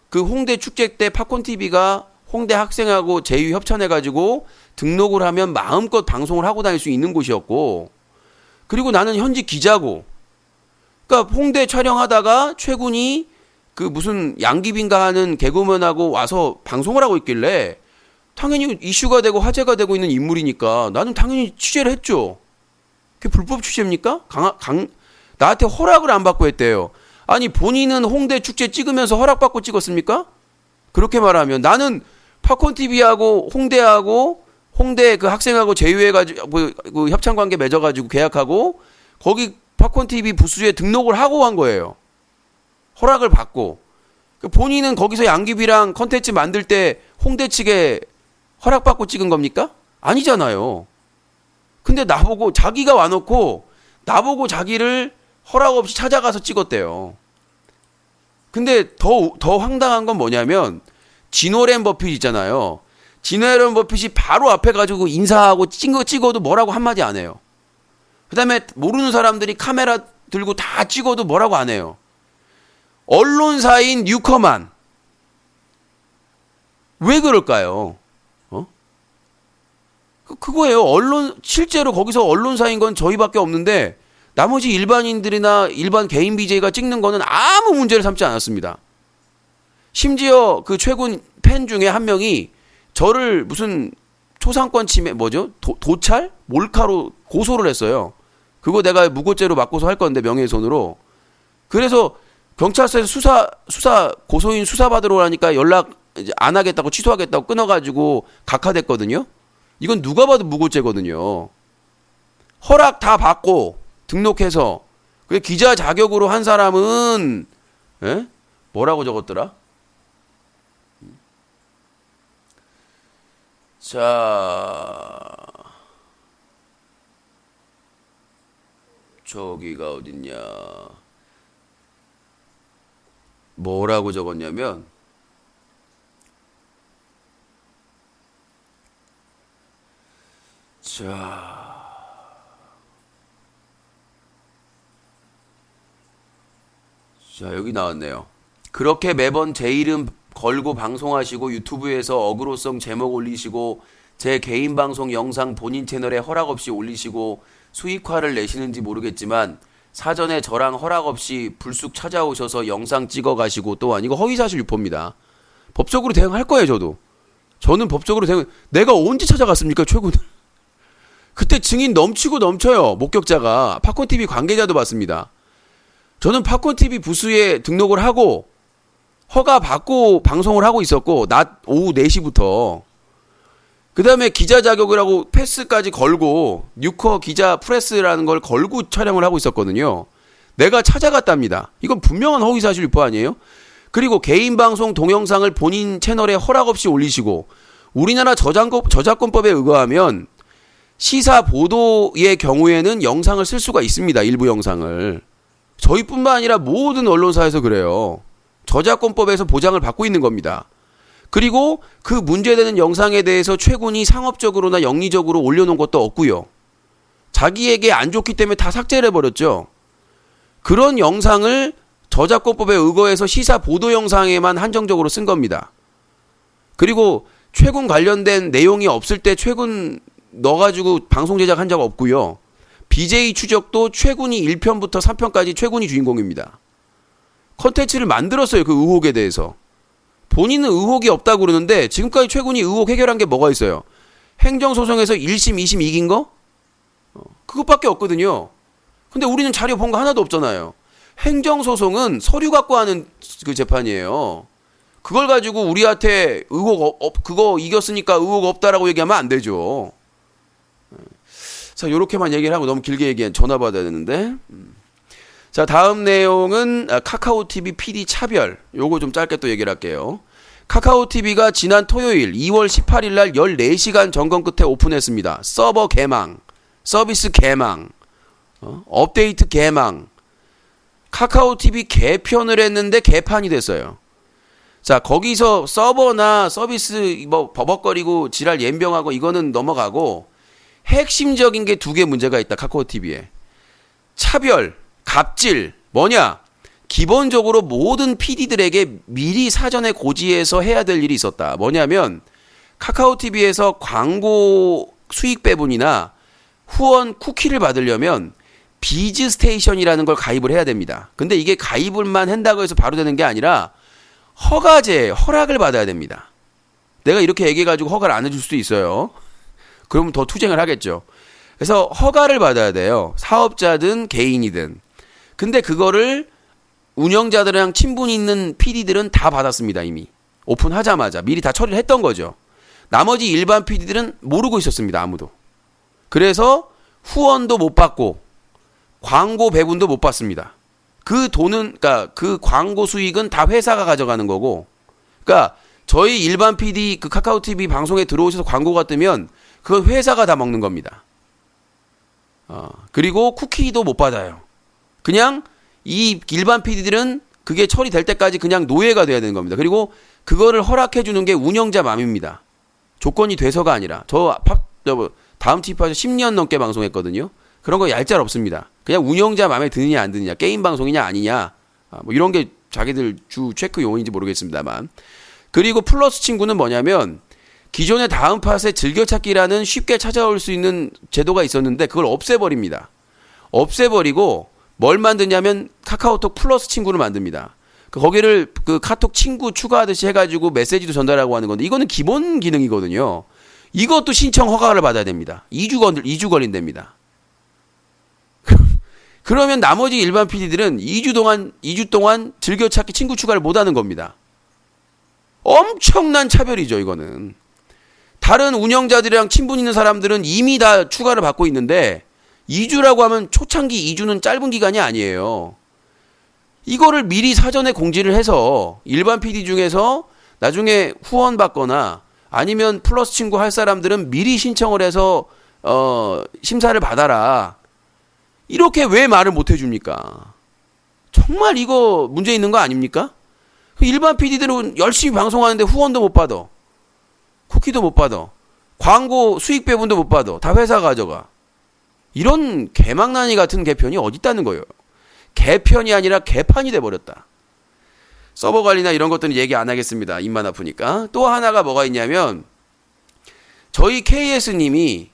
그 홍대 축제 때 팝콘TV가 홍대 학생하고 제휴 협찬해가지고 등록을 하면 마음껏 방송을 하고 다닐 수 있는 곳이었고, 그리고 나는 현직 기자고, 그러니까 홍대 촬영하다가 최군이 그 무슨 양귀빈가 하는 개그맨하고 와서 방송을 하고 있길래 당연히 이슈가 되고 화제가 되고 있는 인물이니까 나는 당연히 취재를 했죠. 그게 불법 취재입니까? 나한테 허락을 안 받고 했대요. 아니 본인은 홍대 축제 찍으면서 허락받고 찍었습니까? 그렇게 말하면 나는 팝콘TV하고 홍대 그 학생하고 제휴해가지고 그 협찬관계 맺어가지고 계약하고 거기 팝콘TV 부스에 등록을 하고 한 거예요. 허락을 받고. 본인은 거기서 양귀비랑 컨텐츠 만들 때 홍대 측에 허락받고 찍은 겁니까? 아니잖아요. 근데 나보고 자기가 와놓고 나보고 자기를 허락 없이 찾아가서 찍었대요. 근데 더 황당한 건 뭐냐면 진오렌 버핏 있잖아요. 진오렌 버핏이 바로 앞에 가지고 인사하고 찍어도 뭐라고 한마디 안 해요. 그 다음에 모르는 사람들이 카메라 들고 다 찍어도 뭐라고 안 해요. 언론사인 뉴커만. 왜 그럴까요? 그거예요. 실제로 거기서 언론사인 건 저희밖에 없는데 나머지 일반인들이나 일반 개인 BJ가 찍는 거는 아무 문제를 삼지 않았습니다. 심지어 그 최군 팬 중에 한 명이 저를 무슨 초상권 침해 도찰? 몰카로 고소를 했어요. 그거 내가 무고죄로 맞고서 할 건데 명예훼손으로. 그래서 경찰서에서 수사 고소인 수사 받으러 오라니까 연락 이제 안 하겠다고 취소하겠다고 끊어가지고 각하됐거든요. 이건 누가 봐도 무고죄거든요. 허락 다 받고 등록해서 그 기자 자격으로 한 사람은 뭐라고 적었더라? 자, 저기가 어딨냐? 뭐라고 적었냐면 자, 여기 나왔네요. 그렇게 매번 제 이름 걸고 방송하시고 유튜브에서 어그로성 제목 올리시고 제 개인 방송 영상 본인 채널에 허락 없이 올리시고 수익화를 내시는지 모르겠지만 사전에 저랑 허락 없이 불쑥 찾아오셔서 영상 찍어 가시고 또한 이거 허위사실 유포입니다. 법적으로 대응할 거예요, 저도. 저는 법적으로 대응, 내가 언제 찾아갔습니까, 최고는? 그때 증인 넘치고 넘쳐요, 목격자가. 팝콘TV 관계자도 봤습니다. 저는 팝콘TV 부스에 등록을 하고 허가 받고 방송을 하고 있었고, 낮 오후 4시부터. 그 다음에 기자 자격을 하고 패스까지 걸고, 뉴커 기자 프레스라는 걸 걸고 촬영을 하고 있었거든요. 내가 찾아갔답니다. 이건 분명한 허위사실 유포 아니에요? 그리고 개인 방송 동영상을 본인 채널에 허락 없이 올리시고, 우리나라 저작권법에 의거하면 시사 보도의 경우에는 영상을 쓸 수가 있습니다. 일부 영상을. 저희뿐만 아니라 모든 언론사에서 그래요. 저작권법에서 보장을 받고 있는 겁니다. 그리고 그 문제되는 영상에 대해서 최군이 상업적으로나 영리적으로 올려놓은 것도 없고요. 자기에게 안 좋기 때문에 다 삭제를 해버렸죠. 그런 영상을 저작권법에 의거해서 시사 보도 영상에만 한정적으로 쓴 겁니다. 그리고 최군 관련된 내용이 없을 때 최군 넣어가지고 방송 제작한 적 없고요. BJ 추적도 최군이 1편부터 3편까지 최군이 주인공입니다. 컨텐츠를 만들었어요. 그 의혹에 대해서. 본인은 의혹이 없다고 그러는데 지금까지 최군이 의혹 해결한 게 뭐가 있어요? 행정소송에서 1심, 2심 이긴 거? 그것밖에 없거든요. 근데 우리는 자료 본 거 하나도 없잖아요. 행정소송은 서류 갖고 하는 그 재판이에요. 그걸 가지고 우리한테 그거 이겼으니까 의혹 없다라고 얘기하면 안 되죠. 자, 요렇게만 얘기를 하고 너무 길게 얘기한 전화 받아야 되는데. 자, 다음 내용은 카카오TV PD 차별. 요거 좀 짧게 또 얘기를 할게요. 카카오TV가 지난 토요일 2월 18일 날 14시간 점검 끝에 오픈했습니다. 서버 개망, 서비스 개망, 업데이트 개망. 카카오TV 개편을 했는데 개판이 됐어요. 자, 거기서 서버나 서비스 뭐 버벅거리고 지랄 연병하고 이거는 넘어가고 핵심적인 게 두 개 문제가 있다. 카카오TV에. 차별, 갑질. 뭐냐? 기본적으로 모든 PD들에게 미리 사전에 고지해서 해야 될 일이 있었다. 뭐냐면 카카오TV에서 광고 수익 배분이나 후원 쿠키를 받으려면 비즈스테이션이라는 걸 가입을 해야 됩니다. 근데 이게 가입을만 한다고 해서 바로 되는 게 아니라 허락을 받아야 됩니다. 내가 이렇게 얘기해가지고 허가를 안 해줄 수도 있어요. 그러면 더 투쟁을 하겠죠. 그래서 허가를 받아야 돼요. 사업자든 개인이든. 근데 그거를 운영자들이랑 친분이 있는 PD들은 다 받았습니다. 이미. 오픈하자마자. 미리 다 처리를 했던 거죠. 나머지 일반 PD들은 모르고 있었습니다. 아무도. 그래서 후원도 못 받고 광고 배분도 못 받습니다. 그 돈은, 그러니까 그 광고 수익은 다 회사가 가져가는 거고, 그러니까 저희 일반 PD 그 카카오TV 방송에 들어오셔서 광고가 뜨면 그건 회사가 다 먹는 겁니다. 그리고 쿠키도 못 받아요. 그냥 이 일반 PD들은 그게 처리될 때까지 그냥 노예가 돼야 되는 겁니다. 그리고 그거를 허락해 주는 게 운영자 맘입니다. 조건이 돼서가 아니라. 다음 TV에서 10년 넘게 방송했거든요. 그런 거 얄짤 없습니다. 그냥 운영자 마음에 드느냐 안 드느냐, 게임 방송이냐 아니냐, 뭐 이런 게 자기들 주 체크 요인인지 모르겠습니다만. 그리고 플러스 친구는 뭐냐면 기존의 다음 팟의 즐겨찾기라는 쉽게 찾아올 수 있는 제도가 있었는데 그걸 없애버립니다. 없애버리고 뭘 만드냐면 카카오톡 플러스 친구를 만듭니다. 거기를 그 카톡 친구 추가하듯이 해가지고 메시지도 전달하고 하는 건데 이거는 기본 기능이거든요. 이것도 신청 허가를 받아야 됩니다. 2주 걸린답니다. 그러면 나머지 일반 PD들은 2주 동안 즐겨찾기 친구 추가를 못 하는 겁니다. 엄청난 차별이죠, 이거는. 다른 운영자들이랑 친분 있는 사람들은 이미 다 추가를 받고 있는데 2주라고 하면 초창기 2주는 짧은 기간이 아니에요. 이거를 미리 사전에 공지를 해서 일반 PD 중에서 나중에 후원 받거나 아니면 플러스 친구 할 사람들은 미리 신청을 해서 심사를 받아라. 이렇게 왜 말을 못 해줍니까? 정말 이거 문제 있는 거 아닙니까? 일반 PD들은 열심히 방송하는데 후원도 못 받아. 쿠키도 못 받아. 광고 수익 배분도 못 받아. 다 회사 가져가. 이런 개망나니 같은 개편이 어디 있다는 거예요. 개편이 아니라 개판이 돼버렸다. 서버 관리나 이런 것들은 얘기 안 하겠습니다. 입만 아프니까. 또 하나가 뭐가 있냐면 저희 KS님이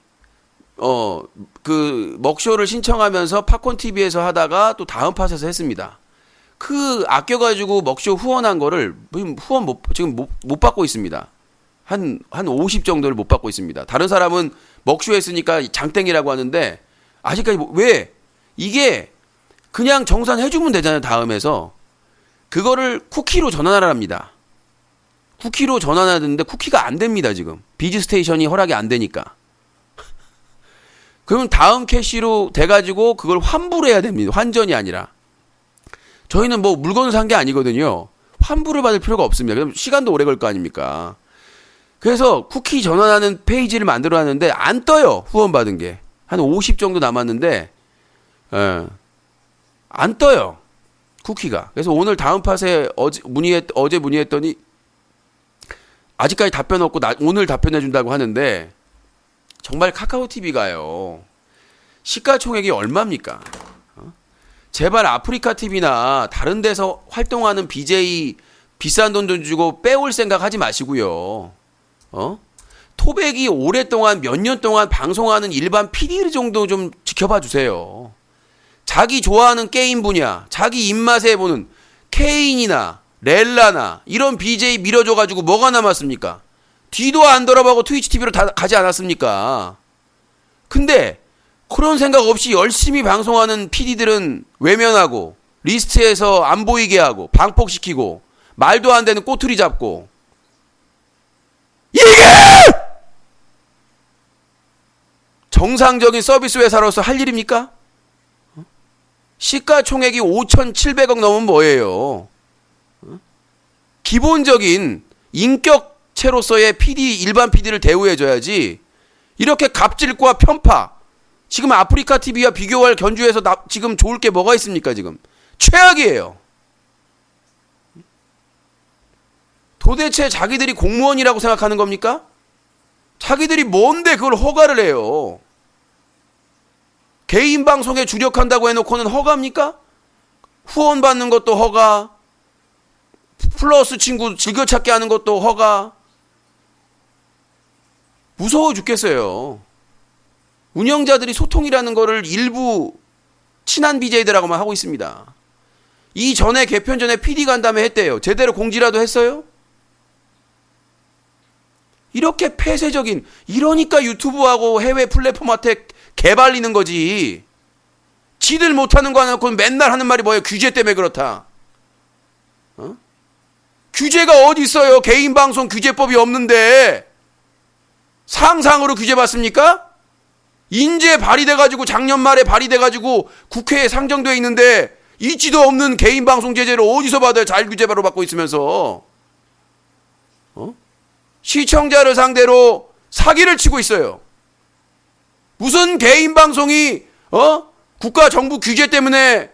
그 먹쇼를 신청하면서 팝콘 TV에서 하다가 또 다음 팟에서 했습니다. 그 아껴가지고 먹쇼 후원한 거를 지금 못 받고 있습니다. 한 50 정도를 못 받고 있습니다. 다른 사람은 먹쇼 했으니까 장땡이라고 하는데 아직까지 왜 이게 그냥 정산해주면 되잖아요. 다음에서 그거를 쿠키로 전환하랍니다. 쿠키로 전환하는데 쿠키가 안 됩니다. 지금 비즈스테이션이 허락이 안 되니까. 그러면 다음 캐시로 돼가지고 그걸 환불을 해야 됩니다. 환전이 아니라. 저희는 뭐 물건을 산 게 아니거든요. 환불을 받을 필요가 없습니다. 그럼 시간도 오래 걸 거 아닙니까? 그래서 쿠키 전환하는 페이지를 만들어 놨는데 안 떠요. 후원 받은 게. 한 50 정도 남았는데 안 떠요. 쿠키가. 그래서 오늘 다음 팟에 어제 문의했더니 아직까지 답변 없고 오늘 답변해 준다고 하는데 정말 카카오 TV가요. 시가총액이 얼마입니까? 제발 아프리카 TV나 다른 데서 활동하는 BJ 비싼 돈 주고 빼올 생각 하지 마시고요. 토백이 오랫동안 몇 년 동안 방송하는 일반 PD 정도 좀 지켜봐 주세요. 자기 좋아하는 게임 분야, 자기 입맛에 보는 케인이나 렐라나 이런 BJ 밀어줘가지고 뭐가 남았습니까? 뒤도 안 돌아보고 트위치 TV로 다 가지 않았습니까? 근데 그런 생각 없이 열심히 방송하는 PD들은 외면하고 리스트에서 안 보이게 하고 방폭시키고 말도 안 되는 꼬투리 잡고 이게 정상적인 서비스 회사로서 할 일입니까? 시가총액이 5,700억 넘으면 뭐예요? 기본적인 인격체로서의 일반 PD를 대우해줘야지 이렇게 갑질과 편파 지금 아프리카 TV와 비교할 견주에서 지금 좋을 게 뭐가 있습니까? 지금 최악이에요. 도대체 자기들이 공무원이라고 생각하는 겁니까? 자기들이 뭔데 그걸 허가를 해요? 개인 방송에 주력한다고 해놓고는 허가입니까? 후원 받는 것도 허가, 플러스 친구 즐겨찾기 하는 것도 허가. 무서워 죽겠어요. 운영자들이 소통이라는 거를 일부 친한 BJ들하고만 하고 있습니다. 이전에 개편 전에 PD 간담회 했대요. 제대로 공지라도 했어요? 이렇게 폐쇄적인, 이러니까 유튜브하고 해외 플랫폼한테 개발리는 거지. 지들 못하는 거 하나놓고 맨날 하는 말이 뭐예요? 규제 때문에 그렇다. 규제가 어디 있어요? 개인 방송 규제법이 없는데 상상으로 규제 받습니까? 인제 발의돼가지고 작년 말에 발의돼가지고 국회에 상정돼 있는데 있지도 없는 개인 방송 제재를 어디서 받아요? 자율규제로 받고 있으면서 시청자를 상대로 사기를 치고 있어요. 무슨 개인 방송이 국가 정부 규제 때문에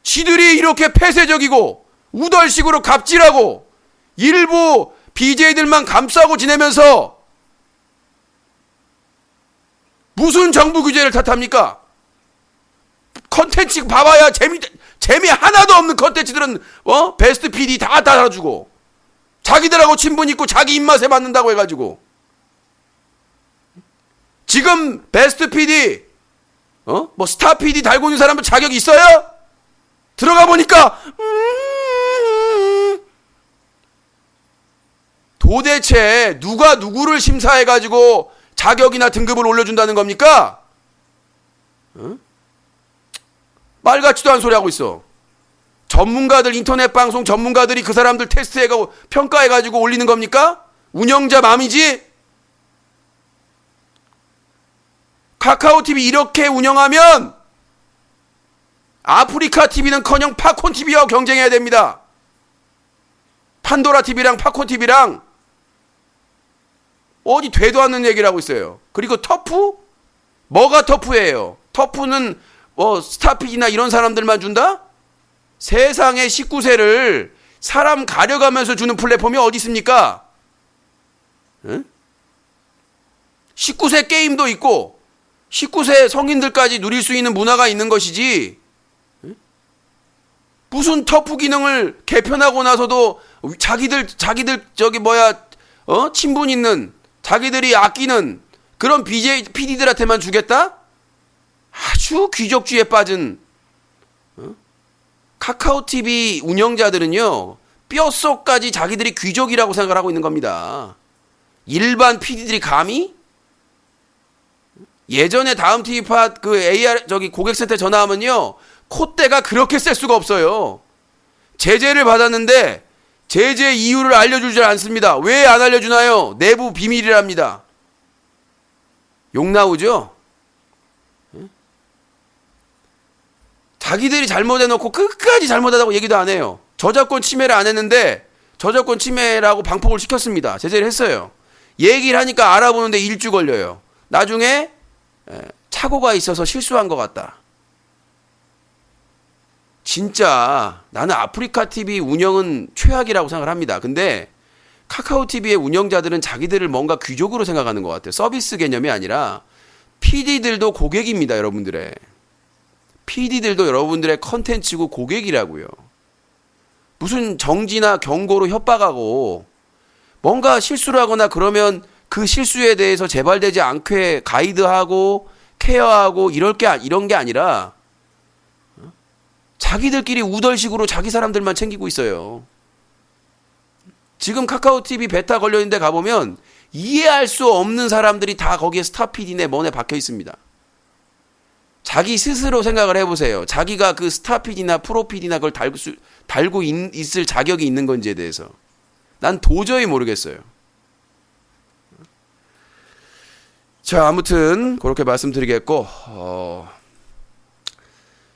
지들이 이렇게 폐쇄적이고 우덜식으로 갑질하고 일부 BJ들만 감싸고 지내면서 무슨 정부 규제를 탓합니까? 컨텐츠 봐봐야 재미 하나도 없는 컨텐츠들은 베스트 PD 다 달아주고 자기들하고 친분 있고 자기 입맛에 맞는다고 해가지고 지금 베스트 PD 뭐 스타 PD 달고 있는 사람은 자격 있어요? 들어가 보니까 도대체 누가 누구를 심사해가지고 자격이나 등급을 올려준다는 겁니까? 말 같지도 않은 소리 하고 있어. 전문가들, 인터넷 방송 전문가들이 그 사람들 테스트해가고 평가해가지고 올리는 겁니까? 운영자 맘이지? 카카오 TV 이렇게 운영하면 아프리카 TV는커녕 팝콘 TV와 경쟁해야 됩니다. 판도라 TV랑 팝콘 TV랑 어디 되도 않는 얘기를 하고 있어요. 그리고 터프? 뭐가 터프예요? 터프는 스타피디나 이런 사람들만 준다? 세상에 19세를 사람 가려가면서 주는 플랫폼이 어디 있습니까? 응? 19세 게임도 있고 19세 성인들까지 누릴 수 있는 문화가 있는 것이지 응? 무슨 터프 기능을 개편하고 나서도 자기들 친분 있는 자기들이 아끼는 그런 PD들한테만 주겠다? 아주 귀족주의에 빠진 카카오 TV 운영자들은요, 뼛속까지 자기들이 귀족이라고 생각을 하고 있는 겁니다. 일반 PD들이 감히? 예전에 다음 TV팟 그 AR 고객센터 전화하면요, 콧대가 그렇게 셀 수가 없어요. 제재를 받았는데 제재 이유를 알려주질 않습니다. 왜 안 알려주나요? 내부 비밀이랍니다. 욕 나오죠? 자기들이 잘못해놓고 끝까지 잘못하다고 얘기도 안 해요. 저작권 침해를 안 했는데 저작권 침해라고 방폭을 시켰습니다. 제재를 했어요. 얘기를 하니까 알아보는데 일주 걸려요. 나중에 착오가 있어서 실수한 것 같다. 진짜 나는 아프리카 TV 운영은 최악이라고 생각을 합니다. 근데 카카오 TV의 운영자들은 자기들을 뭔가 귀족으로 생각하는 것 같아요. 서비스 개념이 아니라 PD들도 고객입니다. 여러분들의 PD들도 여러분들의 컨텐츠고 고객이라고요. 무슨 정지나 경고로 협박하고 뭔가 실수를 하거나 그러면 그 실수에 대해서 재발되지 않게 가이드하고 케어하고 이런 게 아니라 자기들끼리 우덜식으로 자기 사람들만 챙기고 있어요. 지금 카카오 TV 베타 걸려있는데 가보면 이해할 수 없는 사람들이 다 거기에 스타 PD네 뭐네 박혀 있습니다. 자기 스스로 생각을 해보세요. 자기가 그 스타 PD나 프로 PD나 그걸 달고 있을 자격이 있는 건지에 대해서 난 도저히 모르겠어요. 자, 아무튼 그렇게 말씀드리겠고,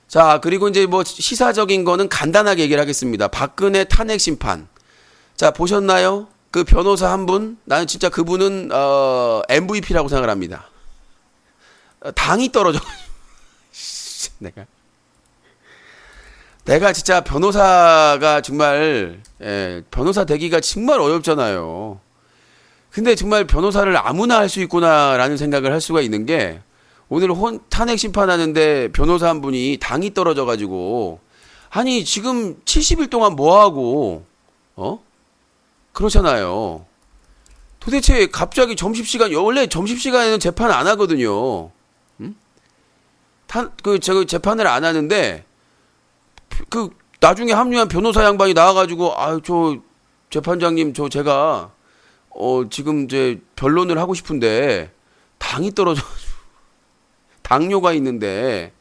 자, 그리고 이제 뭐 시사적인 거는 간단하게 얘기를 하겠습니다. 박근혜 탄핵 심판. 자, 보셨나요? 그 변호사 한 분? 나는 진짜 그분은 MVP라고 생각을 합니다. 당이 떨어져가지고 내가 진짜 변호사가 정말 변호사 되기가 정말 어렵잖아요. 근데 정말 변호사를 아무나 할 수 있구나라는 생각을 할 수가 있는 게, 오늘 탄핵 심판하는데 변호사 한 분이 당이 떨어져가지고, 아니 지금 70일 동안 뭐하고 그렇잖아요. 도대체 갑자기 점심시간, 원래 점심시간에는 재판 안 하거든요. 재판을 안 하는데 나중에 합류한 변호사 양반이 나와가지고, 저 재판장님, 제가 지금 이제 변론을 하고 싶은데 당이 떨어져가지고 당뇨가 있는데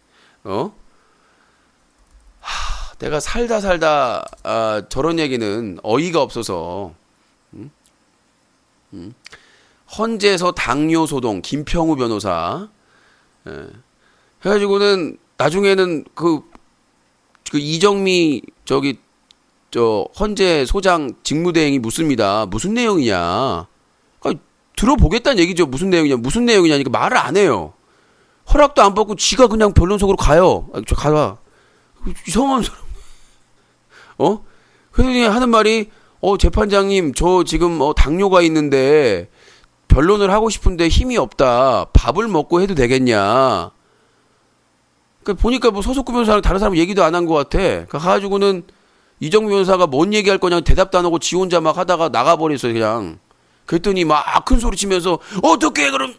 내가 살다 저런 얘기는 어이가 없어서. 헌재에서 당뇨 소동 김평우 변호사 해가지고는 나중에는 그 이정미 헌재 소장 직무대행이 묻습니다. 무슨 내용이냐? 들어보겠다는 얘기죠. 무슨 내용이냐니까 말을 안 해요. 허락도 안 받고 지가 그냥 변론석으로 가요. 가봐. 이상한 사람. 그러더니 하는 말이, 재판장님, 저 지금 당뇨가 있는데 변론을 하고 싶은데 힘이 없다. 밥을 먹고 해도 되겠냐? 보니까 뭐 소속구 변호사랑 다른 사람 얘기도 안 한 것 같아. 가가지고는 이정미 변호사가 뭔 얘기할 거냐 대답도 안 하고 지 혼자 막 하다가 나가버렸어요, 그냥. 그랬더니 막 큰 소리 치면서, 어떻게 그럼.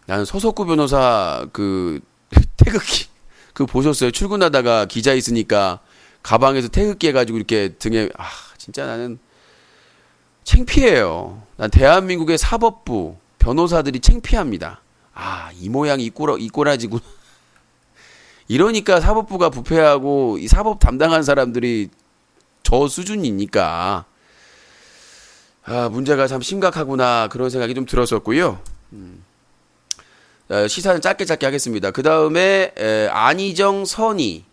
나는 소속구 변호사 태극기, 보셨어요? 출근하다가 기자 있으니까 가방에서 태극기 해가지고 이렇게 등에, 진짜 나는 창피해요. 난 대한민국의 사법부, 변호사들이 창피합니다. 이 모양이 이 꼬라지구나. 이러니까 사법부가 부패하고 이 사법 담당한 사람들이 저 수준이니까 문제가 참 심각하구나, 그런 생각이 좀 들었었고요. 시사는 짧게 하겠습니다. 그 다음에 안희정 선의.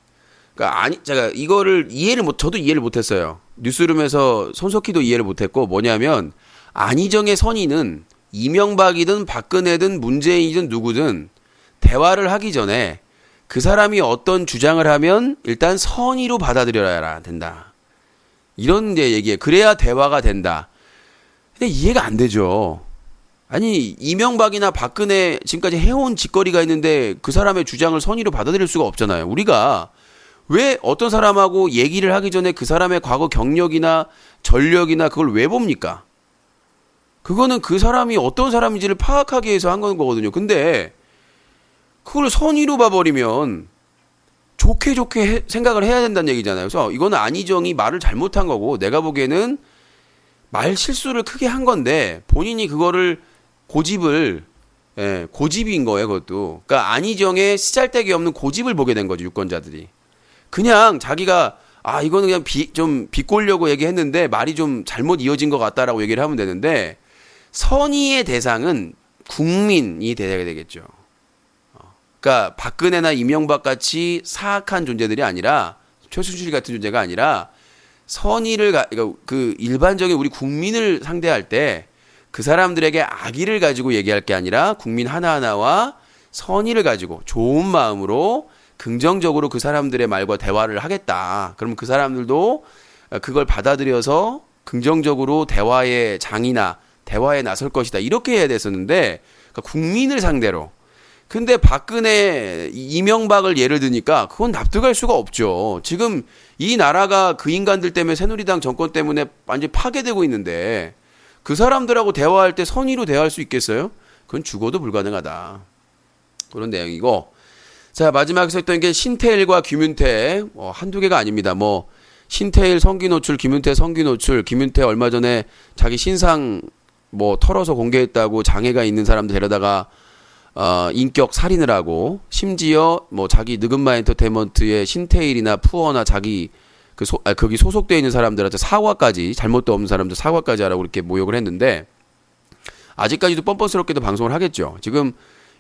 제가 이거를 저도 이해를 못했어요. 뉴스룸에서 손석희도 이해를 못했고, 뭐냐면 안희정의 선의는 이명박이든 박근혜든 문재인이든 누구든 대화를 하기 전에 그 사람이 어떤 주장을 하면 일단 선의로 받아들여야 된다. 이런 이제 얘기예요. 그래야 대화가 된다. 근데 이해가 안 되죠. 아니, 이명박이나 박근혜 지금까지 해온 짓거리가 있는데 그 사람의 주장을 선의로 받아들일 수가 없잖아요. 우리가 왜 어떤 사람하고 얘기를 하기 전에 그 사람의 과거 경력이나 전력이나 그걸 왜 봅니까? 그거는 그 사람이 어떤 사람인지를 파악하기 위해서 한 거거든요. 근데 그걸 선의로 봐버리면 좋게 생각을 해야 된다는 얘기잖아요. 그래서 이거는 안희정이 말을 잘못한 거고 내가 보기에는 말 실수를 크게 한 건데 본인이 그거를 고집인 거예요. 그것도. 그러니까 안희정의 쓰잘데기 없는 고집을 보게 된 거죠. 유권자들이. 그냥 자기가 이거는 그냥 좀 비꼬려고 얘기했는데 말이 좀 잘못 이어진 것 같다라고 얘기를 하면 되는데 선의의 대상은 국민이 돼야 되겠죠. 그러니까 박근혜나 이명박 같이 사악한 존재들이 아니라 최순실 같은 존재가 아니라 선의를 그러니까 그 일반적인 우리 국민을 상대할 때 그 사람들에게 악의를 가지고 얘기할 게 아니라 국민 하나하나와 선의를 가지고 좋은 마음으로 긍정적으로 그 사람들의 말과 대화를 하겠다. 그러면 그 사람들도 그걸 받아들여서 긍정적으로 대화의 장이나 대화에 나설 것이다. 이렇게 해야 됐었는데 그러니까 국민을 상대로. 근데 박근혜, 이명박을 예를 드니까 그건 납득할 수가 없죠. 지금 이 나라가 그 인간들 때문에 새누리당 정권 때문에 완전히 파괴되고 있는데 그 사람들하고 대화할 때 선의로 대화할 수 있겠어요? 그건 죽어도 불가능하다. 그런 내용이고. 자, 마지막에 썼던 게 신태일과 김윤태. 한두 개가 아닙니다. 신태일 성기 노출, 김윤태 성기 노출, 김윤태 얼마 전에 자기 신상 털어서 공개했다고 장애가 있는 사람들 데려다가 인격 살인을 하고 심지어 자기 느금마 엔터테인먼트의 신태일이나 푸어나 자기 거기 소속되어 있는 사람들한테 사과까지 잘못도 없는 사람들 사과까지 하라고 이렇게 모욕을 했는데 아직까지도 뻔뻔스럽게도 방송을 하겠죠. 지금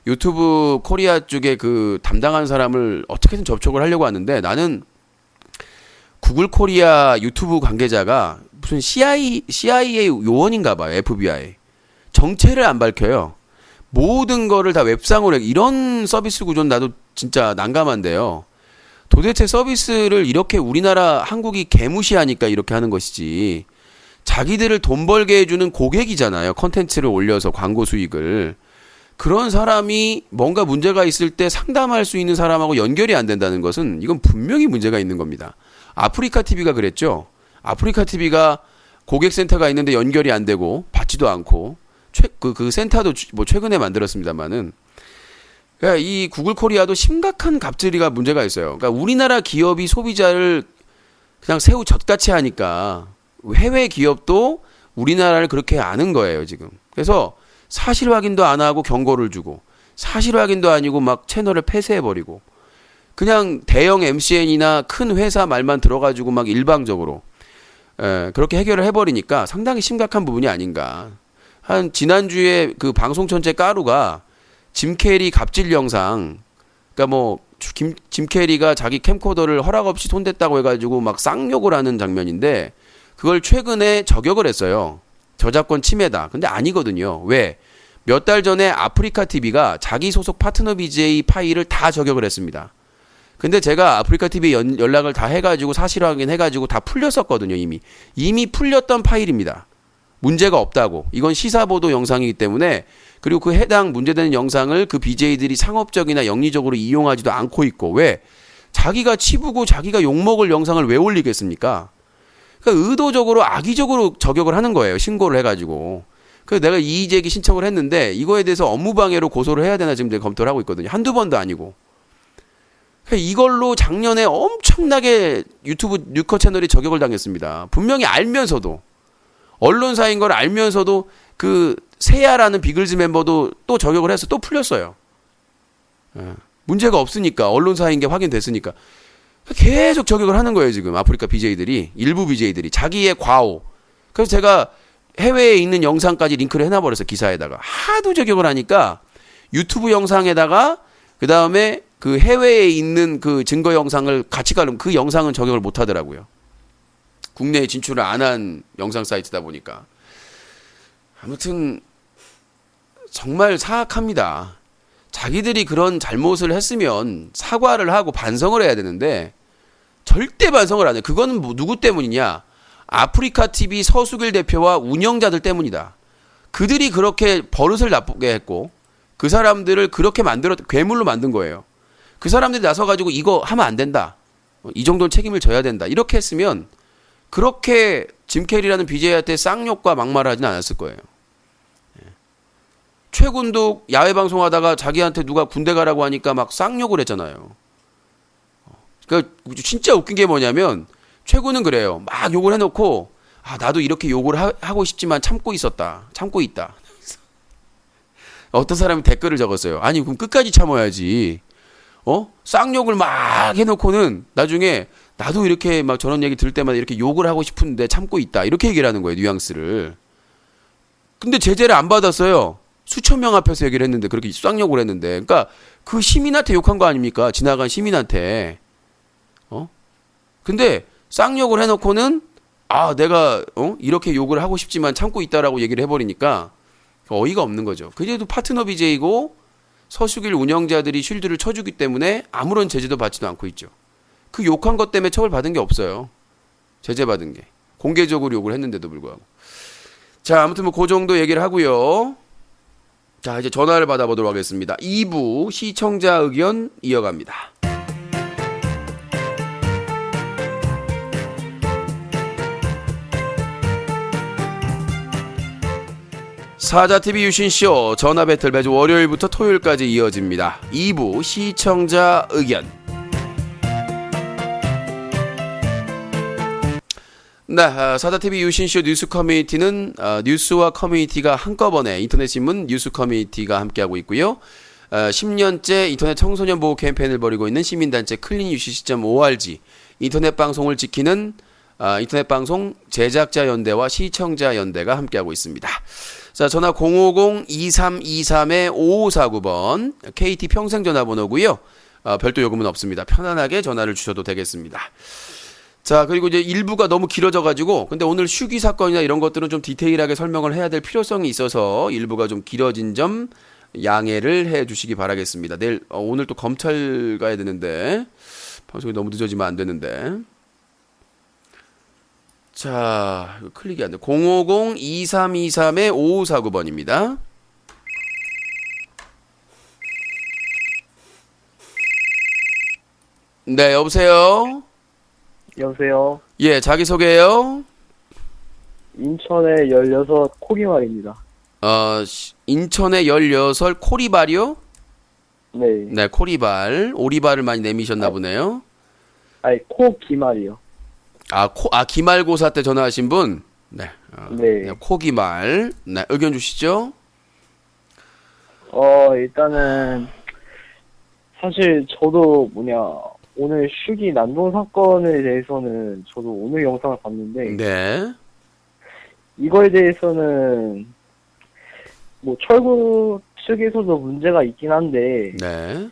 유튜브 코리아 쪽에 그 담당한 사람을 어떻게든 접촉을 하려고 하는데 나는 구글 코리아 유튜브 관계자가 무슨 CIA 요원인가 봐요. FBI. 정체를 안 밝혀요. 모든 거를 다 웹상으로 이런 서비스 구조는 나도 진짜 난감한데요. 도대체 서비스를 이렇게 우리나라 한국이 개무시하니까 이렇게 하는 것이지 자기들을 돈 벌게 해주는 고객이잖아요. 컨텐츠를 올려서 광고 수익을. 그런 사람이 뭔가 문제가 있을 때 상담할 수 있는 사람하고 연결이 안 된다는 것은 이건 분명히 문제가 있는 겁니다. 아프리카 TV가 그랬죠. 아프리카 TV가 고객센터가 있는데 연결이 안 되고 받지도 않고 그 센터도 최근에 만들었습니다만은 그러니까 이 구글 코리아도 심각한 갑질이가 문제가 있어요. 그러니까 우리나라 기업이 소비자를 그냥 새우 젓같이 하니까 해외 기업도 우리나라를 그렇게 아는 거예요, 지금. 그래서 사실 확인도 안 하고 경고를 주고 사실 확인도 아니고 막 채널을 폐쇄해버리고 그냥 대형 MCN이나 큰 회사 말만 들어가지고 막 일방적으로 그렇게 해결을 해버리니까 상당히 심각한 부분이 아닌가. 지난주에 그 방송 천재 까루가 짐 캐리 갑질 영상, 그러니까 짐 캐리가 자기 캠코더를 허락 없이 손댔다고 해가지고 막 쌍욕을 하는 장면인데 그걸 최근에 저격을 했어요. 저작권 침해다. 근데 아니거든요. 왜? 몇 달 전에 아프리카 TV가 자기 소속 파트너 BJ 파일을 다 저격을 했습니다. 근데 제가 아프리카 TV 연락을 다 해가지고 사실 확인해가지고 다 풀렸었거든요. 이미 풀렸던 파일입니다. 문제가 없다고. 이건 시사보도 영상이기 때문에 그리고 그 해당 문제되는 영상을 그 BJ들이 상업적이나 영리적으로 이용하지도 않고 있고 왜? 자기가 치부고 자기가 욕먹을 영상을 왜 올리겠습니까? 그러니까 의도적으로 악의적으로 저격을 하는 거예요. 신고를 해가지고. 그래서 내가 이의제기 신청을 했는데 이거에 대해서 업무방해로 고소를 해야 되나 지금 검토를 하고 있거든요. 한두 번도 아니고. 그러니까 이걸로 작년에 엄청나게 유튜브 뉴커 채널이 저격을 당했습니다. 분명히 알면서도. 언론사인 걸 알면서도 그 세야라는 비글즈 멤버도 또 저격을 해서 또 풀렸어요. 문제가 없으니까 언론사인 게 확인됐으니까 계속 저격을 하는 거예요. 지금 아프리카 BJ들이 일부 BJ들이 자기의 과오. 그래서 제가 해외에 있는 영상까지 링크를 해놔버려서 기사에다가 하도 저격을 하니까 유튜브 영상에다가 그 다음에 그 해외에 있는 그 증거 영상을 같이 가르면 그 영상은 저격을 못 하더라고요. 국내에 진출을 안 한 영상 사이트다 보니까. 아무튼 정말 사악합니다. 자기들이 그런 잘못을 했으면 사과를 하고 반성을 해야 되는데 절대 반성을 안 해요. 그거는 누구 때문이냐? 아프리카 TV 서수길 대표와 운영자들 때문이다. 그들이 그렇게 버릇을 나쁘게 했고 그 사람들을 그렇게 괴물로 만든 거예요. 그 사람들이 나서가지고 이거 하면 안 된다. 이 정도는 책임을 져야 된다. 이렇게 했으면 그렇게 짐 캐리라는 BJ한테 쌍욕과 막말을 하진 않았을 거예요. 최군도 야외 방송하다가 자기한테 누가 군대 가라고 하니까 막 쌍욕을 했잖아요. 그러니까 진짜 웃긴 게 뭐냐면 최군은 그래요. 막 욕을 해놓고 나도 이렇게 욕을 하고 싶지만 참고 있다. 어떤 사람이 댓글을 적었어요. 아니 그럼 끝까지 참아야지. 쌍욕을 막 해놓고는 나중에 나도 이렇게 막 저런 얘기 들을 때마다 이렇게 욕을 하고 싶은데 참고 있다. 이렇게 얘기를 하는 거예요. 뉘앙스를. 근데 제재를 안 받았어요. 수천 명 앞에서 얘기를 했는데 그렇게 쌍욕을 했는데. 그러니까 그 시민한테 욕한 거 아닙니까? 지나간 시민한테. 근데 쌍욕을 해놓고는 내가 이렇게 욕을 하고 싶지만 참고 있다라고 얘기를 해버리니까 어이가 없는 거죠. 그래도 파트너 BJ고 서수길 운영자들이 쉴드를 쳐주기 때문에 아무런 제재도 받지도 않고 있죠. 그 욕한 것 때문에 처벌받은 게 없어요. 제재받은 게. 공개적으로 욕을 했는데도 불구하고. 자, 아무튼 뭐 그 정도 얘기를 하고요. 자, 이제 전화를 받아보도록 하겠습니다. 2부 시청자 의견 이어갑니다. 사자TV 유신쇼 전화 배틀 매주 월요일부터 토요일까지 이어집니다. 2부 시청자 의견. 네, 사자TV 유신쇼 뉴스 커뮤니티는 뉴스와 커뮤니티가 한꺼번에 인터넷신문 뉴스 커뮤니티가 함께하고 있고요. 10년째 인터넷 청소년 보호 캠페인을 벌이고 있는 시민단체 클린UCC.org 인터넷 방송을 지키는 인터넷 방송 제작자 연대와 시청자 연대가 함께하고 있습니다. 자, 전화 050-2323-5549번 KT 평생 전화번호고요. 별도 요금은 없습니다. 편안하게 전화를 주셔도 되겠습니다. 자, 그리고 이제 일부가 너무 길어져가지고 근데 오늘 슈기 사건이나 이런 것들은 좀 디테일하게 설명을 해야 될 필요성이 있어서 일부가 좀 길어진 점 양해를 해주시기 바라겠습니다. 내일 오늘 또 검찰 가야 되는데 방송이 너무 늦어지면 안 되는데. 자, 클릭이 안 돼. 050-2323-5549번입니다. 네, 여보세요? 여보세요. 예, 자기소개요? 인천의 16 코기말입니다. 인천의 16 코리발이요? 네. 네, 코리발. 오리발을 많이 내미셨나 보네요. 아니, 코기말이요. 기말고사 때 전화하신 분? 네. 네. 코기말. 네, 의견 주시죠? 일단은, 사실 저도 오늘 슈기 난동 사건에 대해서는 저도 오늘 영상을 봤는데, 네. 이거에 대해서는, 철구 측에서도 문제가 있긴 한데, 네.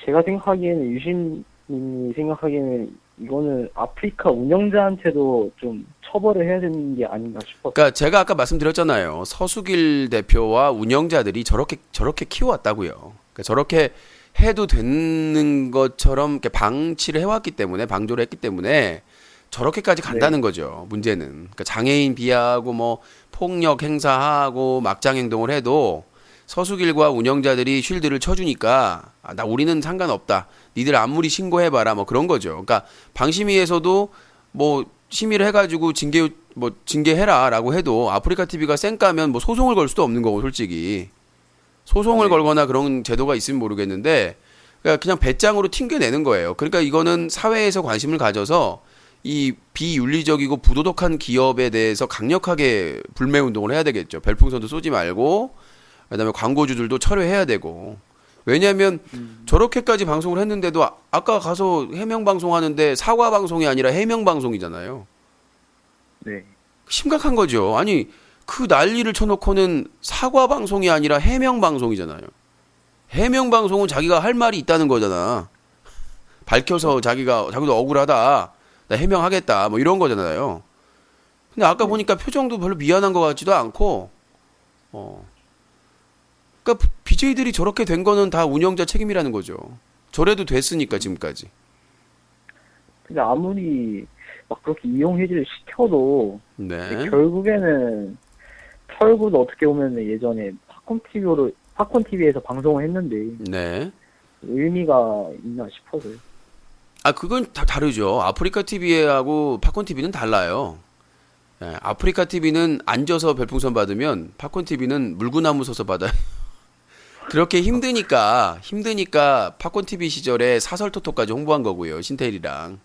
제가 생각하기에는, 유신님이 생각하기에는, 이거는 아프리카 운영자한테도 좀 처벌을 해야 되는 게 아닌가 싶었어요. 그러니까 제가 아까 말씀드렸잖아요. 서수길 대표와 운영자들이 저렇게 키워왔다고요. 그러니까 저렇게 해도 되는 것처럼 이렇게 방치를 해왔기 때문에 방조를 했기 때문에 저렇게까지 간다는 거죠. 문제는. 그러니까 장애인 비하하고 뭐 폭력 행사하고 막장 행동을 해도 서수길과 운영자들이 쉴드를 쳐주니까 우리는 상관없다. 니들 아무리 신고해봐라. 뭐 그런 거죠. 그러니까 방심위에서도 뭐 심의를 해가지고 징계해라라고 해도 아프리카 TV가 쌩까면 뭐 소송을 걸 수도 없는 거고 솔직히 소송을 걸거나 그런 제도가 있으면 모르겠는데 그냥 배짱으로 튕겨내는 거예요. 그러니까 이거는 사회에서 관심을 가져서 이 비윤리적이고 부도덕한 기업에 대해서 강력하게 불매 운동을 해야 되겠죠. 별풍선도 쏘지 말고 그다음에 광고주들도 철회해야 되고. 왜냐하면 저렇게까지 방송을 했는데도 아까 가서 해명 방송하는데 사과 방송이 아니라 해명 방송이잖아요. 네. 심각한 거죠. 아니 그 난리를 쳐놓고는 사과 방송이 아니라 해명 방송이잖아요. 해명 방송은 자기가 할 말이 있다는 거잖아. 밝혀서 자기도 억울하다. 나 해명하겠다. 뭐 이런 거잖아요. 근데 아까 보니까 표정도 별로 미안한 것 같지도 않고, 그러니까 BJ들이 저렇게 된 거는 다 운영자 책임이라는 거죠. 저래도 됐으니까 지금까지. 근데 아무리 막 그렇게 이용 해지를 시켜도 네. 결국에는 철구도 어떻게 보면 예전에 팝콘 TV에서 방송을 했는데 네. 의미가 있나 싶어서요. 그건 다 다르죠. 아프리카 TV하고 팝콘 TV는 달라요. 네, 아프리카 TV는 앉아서 별풍선 받으면 팝콘 TV는 물구나무 서서 받아요. 그렇게 힘드니까 팝콘 TV 시절에 사설 토토까지 홍보한 거고요. 신태일이랑.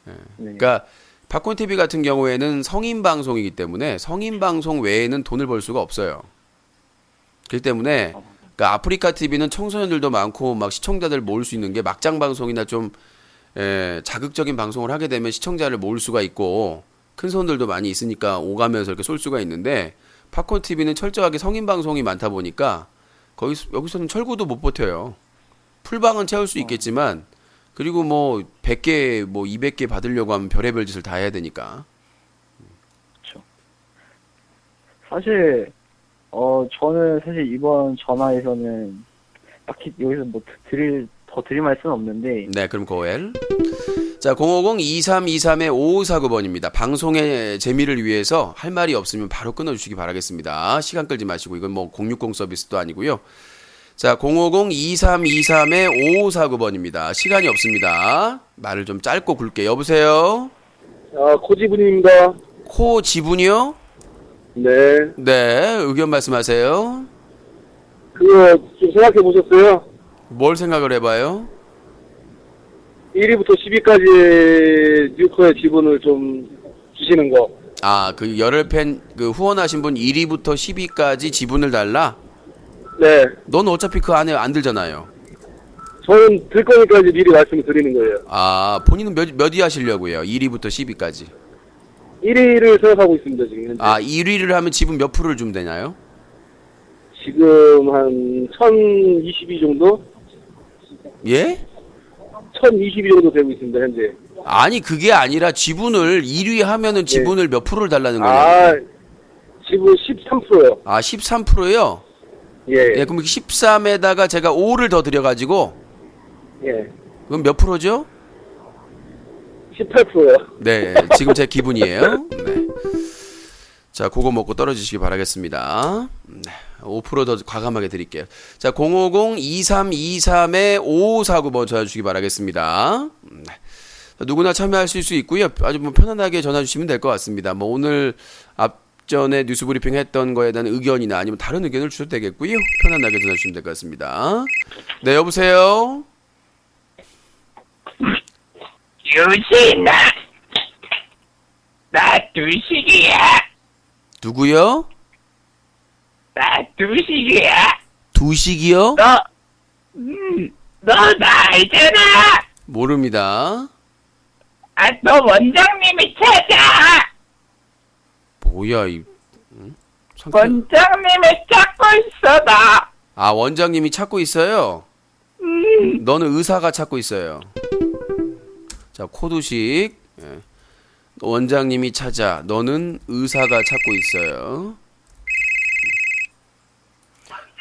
네. 그러니까 팝콘 TV 같은 경우에는 성인 방송이기 때문에 성인 방송 외에는 돈을 벌 수가 없어요. 그렇기 때문에 그러니까 아프리카 TV는 청소년들도 많고 막 시청자들 모을 수 있는 게 막장 방송이나 좀 자극적인 방송을 하게 되면 시청자를 모을 수가 있고 큰 손들도 많이 있으니까 오가면서 이렇게 쏠 수가 있는데 팝콘 TV는 철저하게 성인 방송이 많다 보니까 여기서는 철구도 못 버텨요. 풀방은 채울 수 있겠지만 그리고 뭐 100개 뭐 200개 받으려고 하면 별의별 짓을 다 해야 되니까. 사실 저는 사실 이번 전화에서는 딱히 여기서 뭐 더 드릴 말씀은 없는데 네, 그럼 고엘. 자, 050-2323-5549번입니다. 방송의 재미를 위해서 할 말이 없으면 바로 끊어주시기 바라겠습니다. 시간 끌지 마시고 이건 뭐 060 서비스도 아니고요. 자, 050-2323-5549번입니다. 시간이 없습니다. 말을 좀 짧고 굵게. 여보세요? 코지분입니다. 코 지분이요? 네. 네, 의견 말씀하세요. 그거 좀 생각해 보셨어요? 뭘 생각을 해봐요? 1위부터 10위까지 뉴커의 지분을 좀 주시는 거. 아, 그 열혈팬 그 후원하신 분 1위부터 10위까지 지분을 달라? 네. 넌 어차피 그 안에 안 들잖아요. 저는 들 거니까 이제 미리 말씀을 드리는 거예요. 아, 본인은 몇 위 하시려고요? 1위부터 10위까지. 1위를 생각하고 있습니다, 지금. 현재. 아, 1위를 하면 지분 몇 프로를 주면 되나요? 지금 한 1022 정도? 예? 1022 정도 되고 있습니다, 현재. 아니, 그게 아니라 지분을 1위 하면은 지분을 몇 프로를 달라는 거예요? 아, 지분 13%요. 아, 13%요? 예. 예, 그럼 13에다가 제가 5를 더 드려가지고, 예. 그럼 몇 프로죠? 18%요. 네, 지금 제 기분이에요. 네. 자, 그거 먹고 떨어지시기 바라겠습니다. 네, 5%더 과감하게 드릴게요. 자, 050-2323-5549번 전화 주시기 바라겠습니다. 네. 누구나 참여하실 수 있고요. 아주 뭐 편안하게 전화 주시면 될 것 같습니다. 뭐 오늘 앞전에 뉴스 브리핑 했던 거에 대한 의견이나 아니면 다른 의견을 주셔도 되겠고요. 편안하게 전화 주시면 될 것 같습니다. 네, 여보세요? 유신아, 나 두식이야. 누구요? 나 두식이야. 두식이요? 너 나 알잖아. 모릅니다. 아, 너 원장님이 찾아. 뭐야, 이, 상태... 원장님이 찾고 있어, 나. 아, 원장님이 찾고 있어요? 너는 의사가 찾고 있어요. 자, 코두식. 예. 원장님이 찾아. 너는 의사가 찾고 있어요.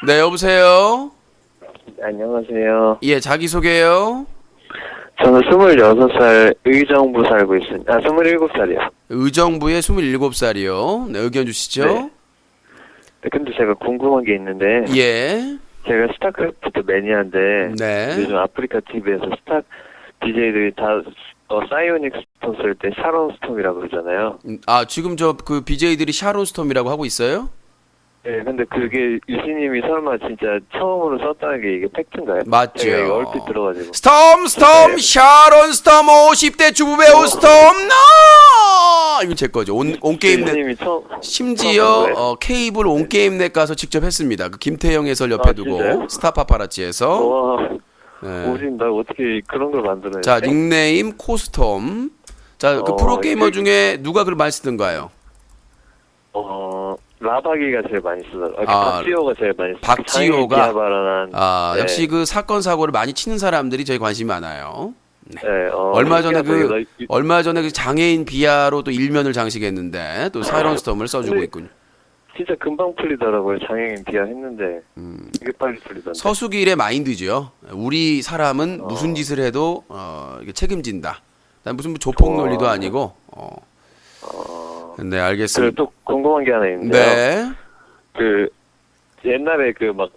네, 여보세요? 안녕하세요. 예, 자기소개요. 저는 26살 의정부 살고 있습니다. 아, 27살이요. 의정부에 27살이요. 네, 의견 주시죠. 네. 근데 제가 궁금한 게 있는데, 예. 제가 스타크래프트 매니아인데, 네. 요즘 아프리카 TV에서 스타 DJ들이 다 사이오닉 스톰 쓸 때 샤론 스톰이라고 그러잖아요. 아, 지금 그 BJ들이 샤론 스톰이라고 하고 있어요? 네, 근데 그게 유시님이 설마 진짜 처음으로 썼다는 게 이게 팩트인가요? 맞죠. 제가 이거 얼핏 들어가지고. 스톰, 네. 샤론 스톰, 50대 주부 배우 스톰, 나! 이거 제 거죠. 온게임넷. 유시님이 처음 심지어 처음 한 케이블 온게임넷 가서 직접 했습니다. 그 김태형 해설 옆에 아, 두고 진짜요? 스타 파파라치에서. 와, 네. 오신 나 어떻게 그런 걸 만들어요? 자, 닉네임 코스톰. 자, 그 프로게이머 중에 누가 그걸 많이 쓰던가요? 라바기가 제일 많이 쓰더라고요. 아, 박지호가 제일 많이 쓰더라고요. 박지호가? 발언한. 아, 네. 역시 그 사건 사고를 많이 치는 사람들이 저희 관심이 많아요. 네, 얼마 전에 신기하다. 얼마 전에 그 장애인 비하로 또 일면을 장식했는데 또 사이런 스톰을 써주고 네. 있군요. 진짜 금방 풀리더라고요. 장애인 비하 했는데 이게 빨리 풀리던데. 서수길의 마인드죠. 우리 사람은 무슨 짓을 해도 이게 책임진다. 난 무슨 뭐 조폭 논리도 아니고. 네, 알겠습니다. 그리고 또 궁금한 게 하나 있는데요. 네. 그 옛날에 그 막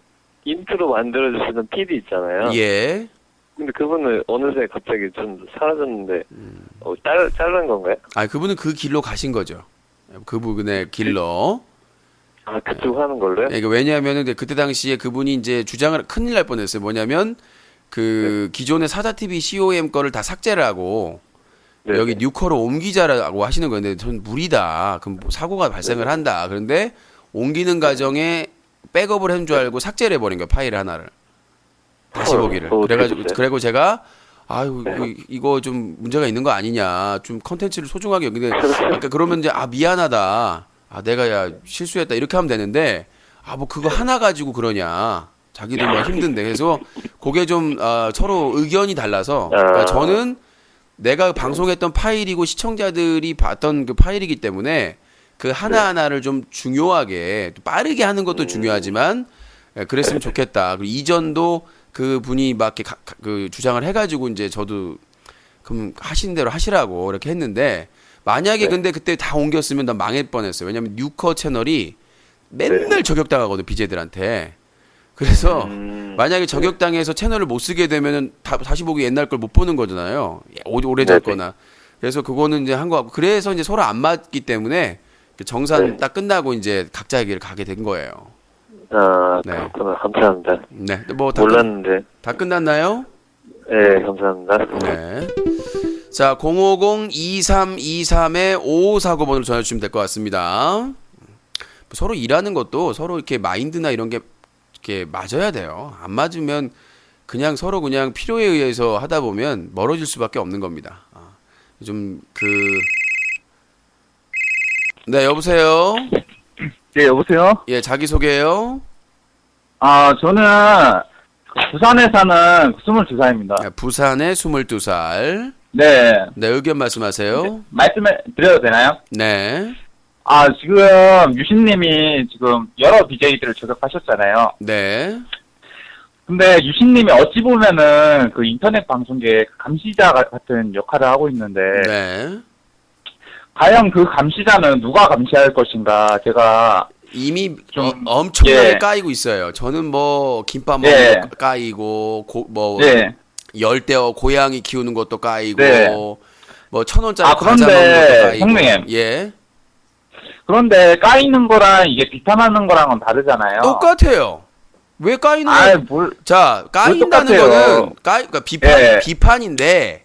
인트로 만들어주시던 PD 있잖아요. 예. 근데 그분은 어느새 갑자기 좀 사라졌는데 자른 건가요? 아, 그분은 그 길로 가신 거죠. 그 부분의 길로. 아, 그쪽 하는 걸로요? 예, 왜냐하면은 그때 당시에 그분이 이제 주장을 큰일 날 뻔했어요. 뭐냐면 기존의 사자 TV COM 거를 다 삭제를 하고 네. 여기 뉴커로 옮기자라고 하시는 건데 전 무리다. 그럼 뭐 사고가 발생을 한다. 그런데 옮기는 과정에 백업을 한 줄 알고 삭제를 해버린 거예요. 파일 하나를 다시 보기를. 그래가지고 제가 아유 이거 좀 문제가 있는 거 아니냐. 좀 컨텐츠를 소중하게 여기는데 그러니까 그러면 이제 내가하다. 내가 실수했다 이렇게 하면 되는데 뭐 그거 하나 가지고 그러냐. 자기도 막 힘든데 그래서 그게 좀 서로 의견이 달라서 그러니까 저는 내가 방송했던 파일이고 시청자들이 봤던 그 파일이기 때문에 그 하나하나를 좀 중요하게 빠르게 하는 것도 중요하지만 그랬으면 좋겠다. 그리고 이전도 그 분이 막 이렇게 그 주장을 해가지고 이제 저도 그럼 하시는 대로 하시라고 이렇게 했는데 만약에 근데 그때 다 옮겼으면 난 망할 뻔했어요. 왜냐면 뉴커 채널이 맨날 저격당하거든 BJ들한테. 그래서 만약에 저격당해서 채널을 못 쓰게 되면은 다시 보기 옛날 걸 못 보는 거잖아요. 오래전 거나. 그래서 그거는 이제 한 거 같고 그래서 이제 서로 안 맞기 때문에 정산 딱 끝나고 이제 각자의 길을 가게 된 거예요. 네. 그렇구나. 감사합니다. 네. 뭐 몰랐는데. 다 끝났나요? 네, 감사합니다. 네. 자, 050-2323-5549번으로 전화 주시면 될 것 같습니다. 서로 일하는 것도 서로 이렇게 마인드나 이런 게 이렇게 맞아야 돼요. 안 맞으면 그냥 서로 그냥 필요에 의해서 하다 보면 멀어질 수밖에 없는 겁니다. 네, 여보세요? 예, 여보세요? 예, 자기소개요? 저는 부산에 사는 22살입니다. 부산에 22살. 네. 네, 의견 말씀하세요. 말씀을 드려도 되나요? 네. 지금 유신님이 지금 여러 BJ들을 저격하셨잖아요. 네. 근데 유신님이 어찌 보면은 그 인터넷 방송계 감시자 같은 역할을 하고 있는데, 네. 과연 그 감시자는 누가 감시할 것인가, 제가. 이미 좀, 엄청나게 까이고 있어요. 저는 뭐 김밥 먹는 것도 까이고 열대어 고양이 키우는 것도 까이고 뭐 1,000원짜리 과자 먹는 것도 까이고. 형님. 예. 그런데 까이는 거랑 이게 비판하는 거랑은 다르잖아요. 똑같아요. 왜 까이는 거예요? 자, 까인다는 거는 그러니까 비판인데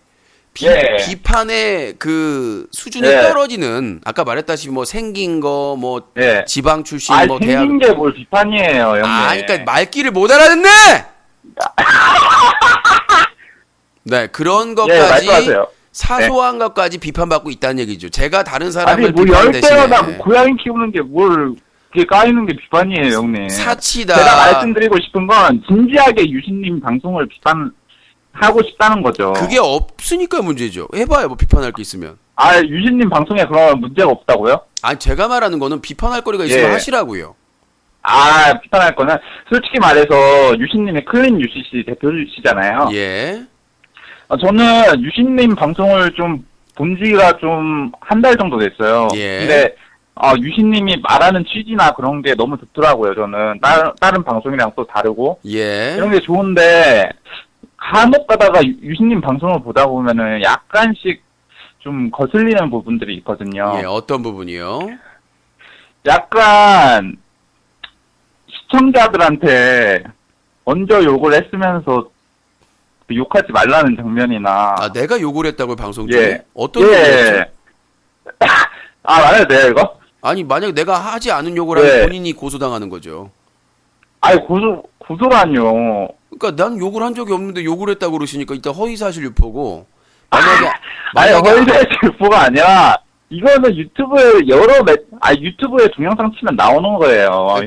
비판의 그 수준이 떨어지는 아까 말했다시피 뭐 생긴 거 뭐 지방 출신 뭐 대학 생긴 게 뭘 비판이에요, 형님. 그러니까 말귀를 못 알아듣네. 네, 그런 것까지 사소한 것까지 비판받고 있다는 얘기죠. 제가 다른 사람을 비판 대신에 열대어나 뭐 고양이 키우는 게 뭘 그게 까이는 게 비판이에요, 형님. 사치다. 제가 말씀드리고 싶은 건 진지하게 유신님 방송을 비판하고 싶다는 거죠. 그게 없으니까 문제죠. 해봐요, 뭐 비판할 게 있으면. 유신님 방송에 그런 문제가 없다고요? 제가 말하는 거는 비판할 거리가 있으면 하시라고요. 비판할 거는 솔직히 말해서 유신님이 클린 UCC 대표시잖아요. 예. 저는 유신님 방송을 좀 본 지가 좀 한 달 정도 됐어요. 예. 근데 유신님이 말하는 취지나 그런 게 너무 좋더라고요. 저는 다른 방송이랑 또 다르고 예. 이런 게 좋은데 간혹 가다가 유신님 방송을 보다 보면은 약간씩 좀 거슬리는 부분들이 있거든요. 예, 어떤 부분이요? 약간 시청자들한테 먼저 욕을 했으면서 욕하지 말라는 장면이나. 내가 욕을 했다고요, 방송 중에? 예. 어떤 욕을 했죠? 말해도 돼요, 이거? 아니, 만약에 내가 하지 않은 욕을 하면 본인이 고소당하는 거죠. 고소라뇨. 그러니까 난 욕을 한 적이 없는데 욕을 했다고 그러시니까 일단 허위사실 유포고. 만약에 허위사실 유포가 아니라 이거는 유튜브에 유튜브에 동영상 치면 나오는 거예요.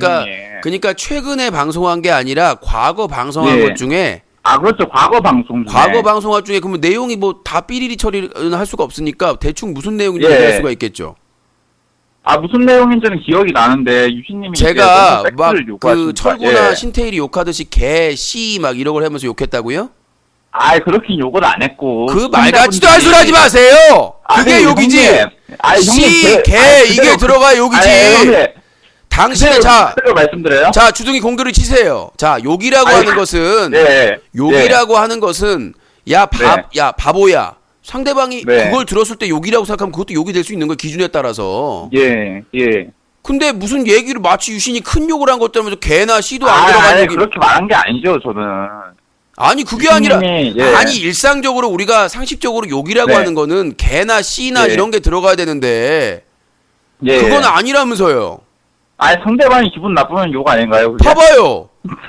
그러니까 최근에 방송한 게 아니라 과거 방송한 것 중에 그렇죠. 과거 방송 중에. 과거 방송할 중에 그러면 내용이 뭐 다 삐리리 처리는 할 수가 없으니까 대충 무슨 내용인지 얘기할 수가 있겠죠. 무슨 내용인지는 기억이 나는데 유신님이 제가 막 그 철구나 신태일이 욕하듯이 개, 씨 막 이런 걸 하면서 욕했다고요? 그렇게 욕을 안 했고. 그 말 같지도 않은 소리 하지 마세요. 그게 욕이지. 씨, 개 이게 들어가 욕이지. 당신의 말씀드려요? 자, 주둥이 공들을 치세요. 자, 욕이라고 하는 것은 욕이라고 하는 것은 야 바보야. 상대방이 그걸 들었을 때 욕이라고 생각하면 그것도 욕이 될 수 있는 거예요. 기준에 따라서. 근데 무슨 얘기를 마치 유신이 큰 욕을 한 것 때문에 개나 씨도 안 들어간 아니, 얘기. 그렇게 말한 게 아니죠, 저는. 아니 그게 아니라 예. 아니 일상적으로 우리가 상식적으로 욕이라고 네. 하는 거는 개나 씨나 예. 이런 게 들어가야 되는데 예. 그건 아니라면서요. 아니, 상대방이 기분 나쁘면 욕 아닌가요, 그게? 봐봐요.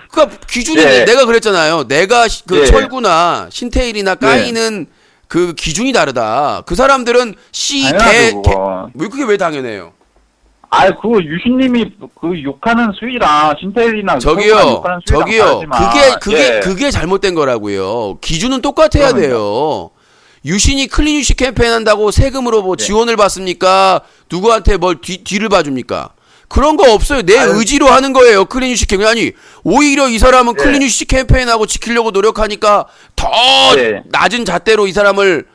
그니까 기준이 예. 내가 그랬잖아요. 내가 그 예. 철구나 신테일이나 까이는 그 기준이 다르다. 그 사람들은 씨, 당연하죠, 그거. 왜 그게 왜 당연해요? 아니, 그 유신님이 그 욕하는 수위랑 신태일이랑 저기요, 욕하는 수위랑 저기요. 다르지만, 그게 잘못된 거라고요. 기준은 똑같아야 그러면요. 돼요. 유신이 클린 유시 캠페인 한다고 세금으로 뭐 네. 지원을 받습니까? 누구한테 뭘 뒤를 봐줍니까? 그런 거 없어요. 내 아유. 의지로 하는 거예요. 클린 유시 캠페인. 아니, 오히려 이 사람은 네. 클린 유시 캠페인하고 지키려고 노력하니까 더 네. 낮은 잣대로 이 사람을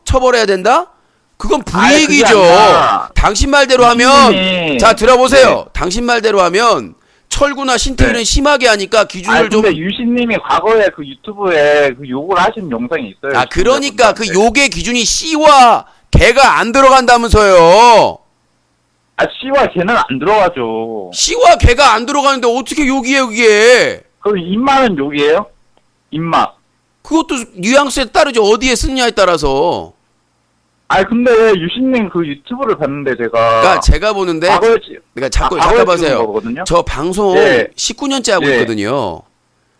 처벌해야 된다? 그건 아니, 그게 불이익이죠. 아니라 당신 말대로 하면 유신님이- 자 들어보세요. 네. 당신 말대로 하면 철구나 신태일은 네. 심하게 하니까 기준을 아니, 좀 근데 유신님이 과거에 그 유튜브에 그 욕을 하신 영상이 있어요. 아 그러니까 그 시청자분들한테. 욕의 기준이 씨와 개가 안 들어간다면서요. 아, 씨와 걔는 안 들어가죠. 씨와 개가 안 들어가는데 어떻게 욕이에요 그게? 그럼 입마는 욕이에요? 입마. 그것도 뉘앙스에 따르죠. 어디에 쓰느냐에 따라서. 아니, 근데 유신님 그 유튜브를 봤는데 제가. 그러니까 제가 보는데 과거에 그러니까 자꾸 과거에 잠깐 찍은 보세요. 거거든요? 저 방송 예. 19년째 하고 예. 있거든요.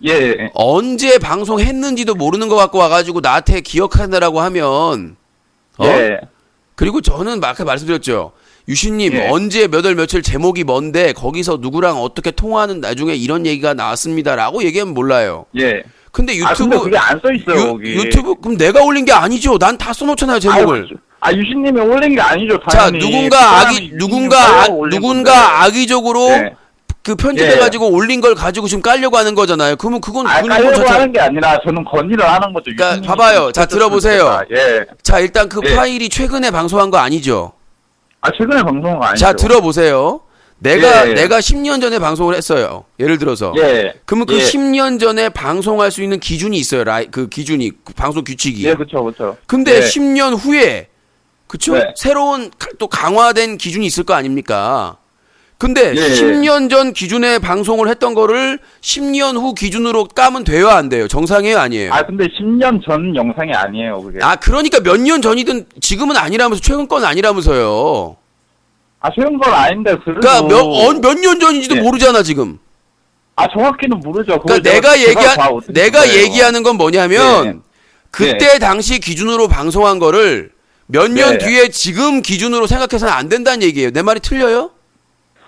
예. 언제 방송했는지도 모르는 거 갖고 와가지고 나한테 기억한다라고 하면 예. 그리고 저는 아까 말씀드렸죠. 유신님 예. 언제 몇 월 며칠 제목이 뭔데 거기서 누구랑 어떻게 통화하는 나중에 이런 얘기가 나왔습니다라고 얘기하면 몰라요. 예. 근데 아, 근데 유튜브 그게 안 써 있어요, 거기. 유튜브 그럼 내가 올린 게 아니죠. 난 다 써놓잖아요 제목을. 유신님이 올린 게 아니죠, 자 당연히. 누군가 누군가 악의적으로 예. 그 편집해가지고 올린 걸 가지고 지금 깔려고 하는 거잖아요. 그러면 그건 아, 그건 깔려고 자체- 하는 게 아니라 저는 건의를 하는 거죠. 그러니까 유신님이 봐봐요. 자, 들어보세요. 예. 자 일단 그 예. 파일이 최근에 방송한 거 아니죠. 아, 최근에 방송한 거 아니죠? 자 들어보세요. 내가 예. 10년 전에 방송을 했어요. 예를 들어서. 예. 그러면 그 예. 10년 전에 방송할 수 있는 기준이 있어요. 그 기준이 그 방송 규칙이. 예, 그쵸. 근데 예. 10년 후에 그쵸? 네. 새로운 또 강화된 기준이 있을 거 아닙니까? 근데 예. 10년 전 기준에 방송을 했던 거를 10년 후 기준으로 까면 돼요, 안 돼요? 정상이에요, 아니에요? 아, 근데 10년 전 영상이 아니에요, 그게. 아, 그러니까 몇 년 전이든 지금은 아니라면서 최근 건 아니라면서요. 아, 최근 건 아닌데, 그래도. 그러니까 몇 년 전인지도 예. 모르잖아, 지금. 아, 정확히는 모르죠. 그걸 그러니까 내가 거예요. 얘기하는 건 뭐냐면 예. 그때 당시 기준으로 방송한 거를 몇 년 네. 뒤에 지금 기준으로 생각해서는 안 된다는 얘기예요. 내 말이 틀려요?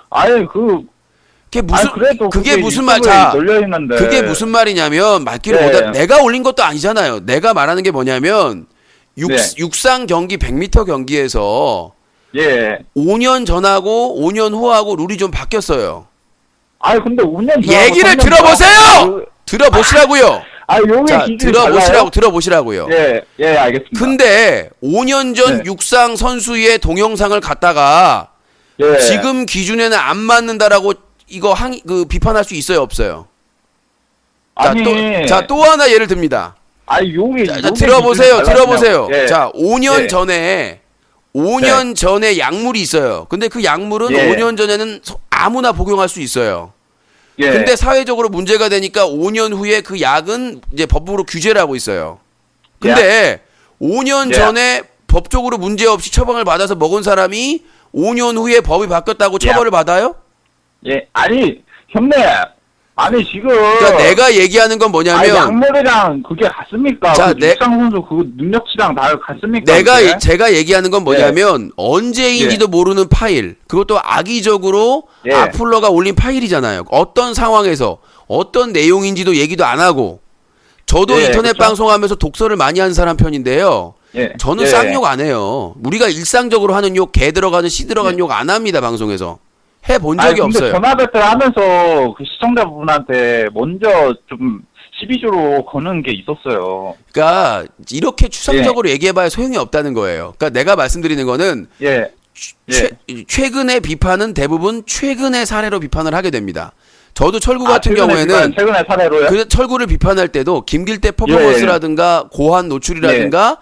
아니, 그래도 그게 무슨 말? 유튜브에 자, 널려 있는데. 그게 무슨 말이냐면 맞기를 네. 못해. 내가 올린 것도 아니잖아요. 내가 말하는 게 뭐냐면 네. 육상 경기 100m 경기에서 예. 5년 전하고 5년 후하고 룰이 좀 바뀌었어요. 아니, 근데 5년 전. 얘기를 들어보세요. 들어보시라고요. 아, 요게 자, 기준이 달라요? 들어보시라고요. 예, 알겠습니다. 근데 5년 전 네. 육상 선수의 동영상을 갖다가 예. 지금 기준에는 안 맞는다라고 이거 비판할 수 있어요, 없어요? 아니. 또 하나 예를 듭니다. 아니, 요게 들어보세요. 기준이 달라지냐고. 예. 자, 5년 예. 전에 5년 전에 약물이 있어요. 근데 그 약물은 예. 5년 전에는 아무나 복용할 수 있어요. 예. 근데 사회적으로 문제가 되니까 5년 후에 그 약은 이제 법으로 규제를 하고 있어요. 근데 5년 예. 전에 법적으로 문제 없이 처방을 받아서 먹은 사람이 5년 후에 법이 바뀌었다고 처벌을 받아요? 예. 아니, 형님. 아니, 지금. 그러니까 내가 얘기하는 건 뭐냐면 약물이랑 그게 같습니까? 자, 그 육상 선수 그 능력치랑 다 같습니까? 제가 얘기하는 건 뭐냐면 언제인지도 모르는 파일, 그것도 악의적으로 예. 악플러가 올린 파일이잖아요. 어떤 상황에서 어떤 내용인지도 얘기도 안 하고. 저도 예, 인터넷 그쵸. 방송하면서 독서를 많이 하는 사람 편인데요. 예. 저는 예. 쌍욕 안 해요. 우리가 일상적으로 하는 욕, 개 들어가는 씨 들어가는 예. 욕 안 합니다, 방송에서. 해본 아니, 적이 근데 없어요. 전화 배틀 하면서 그 시청자분한테 먼저 좀 시비주로 거는 게 있었어요. 그러니까 이렇게 예. 추상적으로 얘기해봐야 소용이 없다는 거예요. 그러니까 내가 말씀드리는 거는 예. 최근의 비판은 대부분 최근의 사례로 비판을 하게 됩니다. 저도 철구 같은 경우에는 최근에 사례로요? 그 철구를 비판할 때도 김길대 퍼포먼스라든가 고환 노출이라든가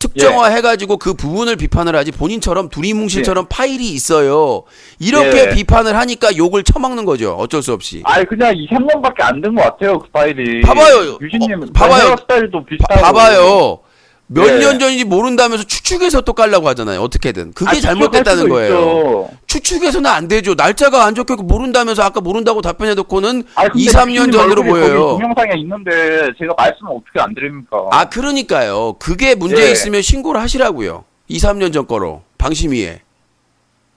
특정화 해가지고 그 부분을 비판을 하지 본인처럼 두리뭉실처럼 파일이 있어요. 이렇게 예. 비판을 하니까 욕을 처먹는 거죠. 어쩔 수 없이. 아니 그냥 2, 3년밖에 안 된 것 같아요 그 파일이. 봐봐요. 유신님 봐봐요. 헤어스타일도 비슷하고. 봐봐요. 몇 예. 년 전인지 모른다면서 추측해서 또 깔라고 하잖아요. 어떻게든. 그게 잘못됐다는 거예요. 추측해서는 안 되죠. 날짜가 안 적혀서 모른다면서 아까 모른다고 답변해놓고는 2, 3년 전으로 보여요. 동영상에 있는데 제가 말씀을 어떻게 안 드립니까? 아, 그러니까요. 그게 문제 예. 있으면 신고를 하시라고요. 2, 3년 전 거로. 방심위에.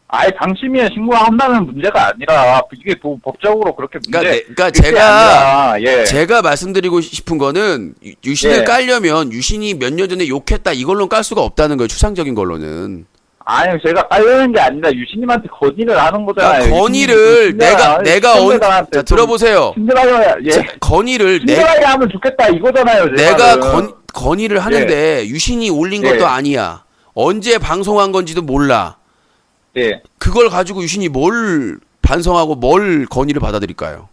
아예 방심위에 신고한다는 문제가 아니라 이게 뭐 법적으로 그렇게 문제. 그러니까 그게 제가 아니라, 예. 제가 말씀드리고 싶은 거는 유신을 예. 깔려면 유신이 몇 년 전에 욕했다 이걸로 깔 수가 없다는 거예요. 추상적인 걸로는. 아니 제가 깔려는 게 아니라 유신님한테 건의를 하는 거잖아요. 그러니까 건의를 자 들어보세요. 친절하게 예. 건의를 친절하게 하면 좋겠다 이거잖아요. 제 내가 말은. 건의를 하는데 유신이 올린 예. 것도 아니야. 언제 방송한 건지도 몰라. 예. 그걸 가지고 유신이 뭘 반성하고 뭘 건의를 받아들일까요?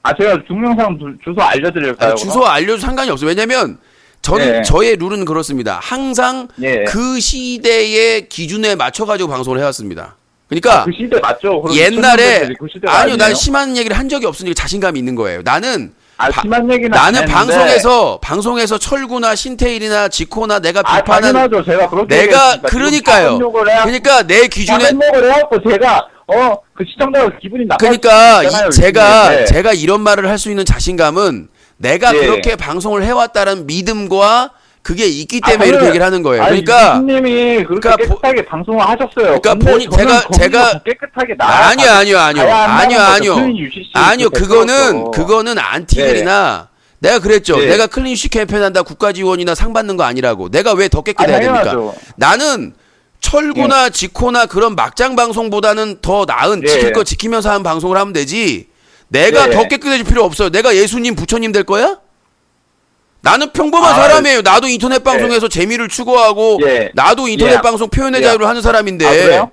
아 제가 동영상 주소 알려드릴까요? 아니, 주소 알려도 상관이 없어요. 왜냐면 저는 예. 저의 룰은 그렇습니다. 항상 예. 그 시대의 기준에 맞춰가지고 방송을 해왔습니다. 그러니까 그 시대 맞죠? 그럼 옛날에 2000년대들이 그 시대가 아니요, 아니에요? 난 심한 얘기를 한 적이 없으니까 자신감이 있는 거예요. 나는 심한 얘기는 나는 안 했는데. 방송에서 철구나 신태일이나 지코나 내가 아 비판한 당연하죠. 제가 그렇게 내가 얘기했으니까. 그러니까요. 지금 욕을 해갖고 그러니까 내 기준에 욕을 해갖고 제가 그 시청자가 기분이 나빠. 그러니까 제가 이런 말을 할 수 있는 자신감은 내가 예. 그렇게 방송을 해왔다는 믿음과 그게 있기 때문에 당연히- 이렇게 얘기를 하는 거예요. 그러니까 님이 그렇게 그러니까 깨끗하게 방송을 하셨어요. 그러니까 근데 본인- 저는 제가 거기서 깨끗하게 나와야 아니요. 그거는 안티들이나 내가 그랬죠. 예. 내가 클린슈 캠페인 한다 국가지원이나 상 받는 거 아니라고. 내가 왜 더 깨끗해야 됩니까? 당연하죠. 나는 철구나 지코나 그런 막장 방송보다는 더 나은 예. 지킬 거 지키면서 하는 방송을 하면 되지. 내가 예. 더 깨끗해질 필요 없어요. 내가 예수님 부처님 될 거야? 나는 평범한 아, 사람이에요. 나도 인터넷 방송에서 재미를 추구하고 예. 나도 인터넷 예. 방송 표현의 예. 자유를 하는 사람인데. 아, 그래요?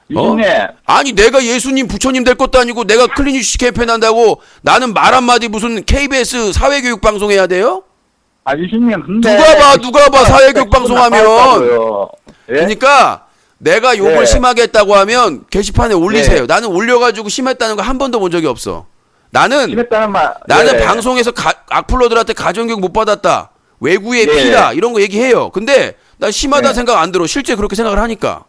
유진님. 아니 내가 예수님 부처님 될 것도 아니고 내가 클린슈 캠페인 한다고 나는 말 한마디 무슨 KBS 사회교육 방송 해야 돼요? 아 유진님 근데 누가 봐 사회교육 방송하면. 예? 그러니까 내가 욕을 예. 심하게 했다고 하면 게시판에 올리세요. 예. 나는 올려가지고 심했다는 거 한 번도 본 적이 없어. 나는 심했다는 말. 나는 예. 방송에서 악플러들한테 가정교육 못 받았다. 외구의 예. 피다 이런 거 얘기해요. 근데 나 심하다는 예. 생각 안 들어. 실제 그렇게 생각을 하니까.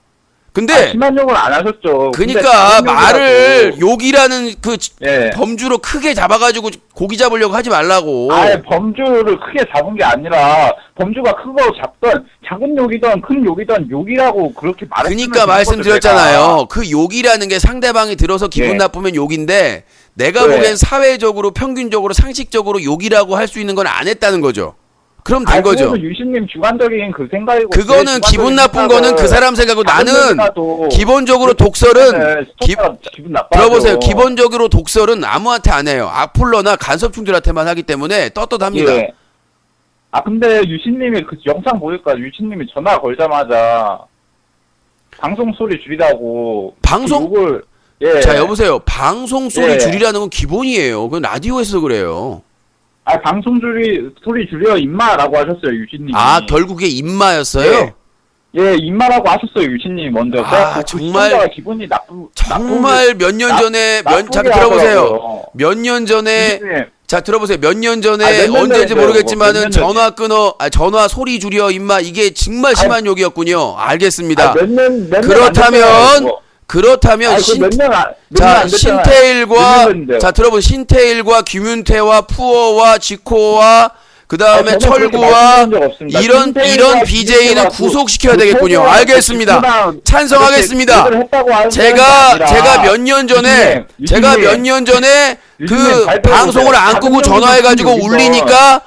근데 아, 심한 욕을 안 하셨죠. 근데 그러니까 작은 말을 욕이라도- 욕이라는 그 예. 범주로 크게 잡아가지고 고기 잡으려고 하지 말라고. 아예 범주를 크게 잡은 게 아니라 범주가 큰 거 잡던 작은 욕이던 큰 욕이던 욕이라고 그렇게 말했으면 그러니까 말씀드렸잖아요. 그 욕이라는 게 상대방이 들어서 기분 예. 나쁘면 욕인데 내가 네. 보기엔 사회적으로 평균적으로 상식적으로 욕이라고 할 수 있는 건 안 했다는 거죠. 그럼 된 거죠. 그거는 유신님 주관적인 그 생각이고. 그거는 기분 나쁜 거는 그 사람 생각이고 나는 기본적으로 독설은 기분 나빠. 들어보세요. 기본적으로 독설은 아무한테 안 해요. 악플러나 간섭충들한테만 하기 때문에 떳떳합니다. 예. 아 근데 유신님이 그 영상 보니까 유신님이 전화 걸자마자 방송 소리 줄이라고 방송- 그 욕을 예. 자 여보세요. 방송 소리 예. 줄이라는 건 기본이에요. 그건 라디오에서 그래요. 아 방송 소리 줄여 임마라고 하셨어요 유신님이. 아 결국에 입마였어요? 예 임마라고 하셨어요 유신님이 먼저. 아, 정말- 시청자가 기분이 정말 몇 년 전에 자 들어보세요. 몇 년 전에 유신님. 자 들어보세요. 몇 년 전에 아, 몇년 언제인지 전에 모르겠지만은 몇 년 전화 끊어 전화 소리 줄여 임마 이게 정말 심한 욕이었군요. 알겠습니다. 그렇다면 자 신태일과 자 들어보세요. 신태일과 김윤태와 푸어와 지코와 그 다음에 철구와 이런 BJ는 구속시켜야 되겠군요. 알겠습니다. 찬성하겠습니다. 제가 몇 년 전에 그 방송을 안 끄고 전화해가지고 울리니까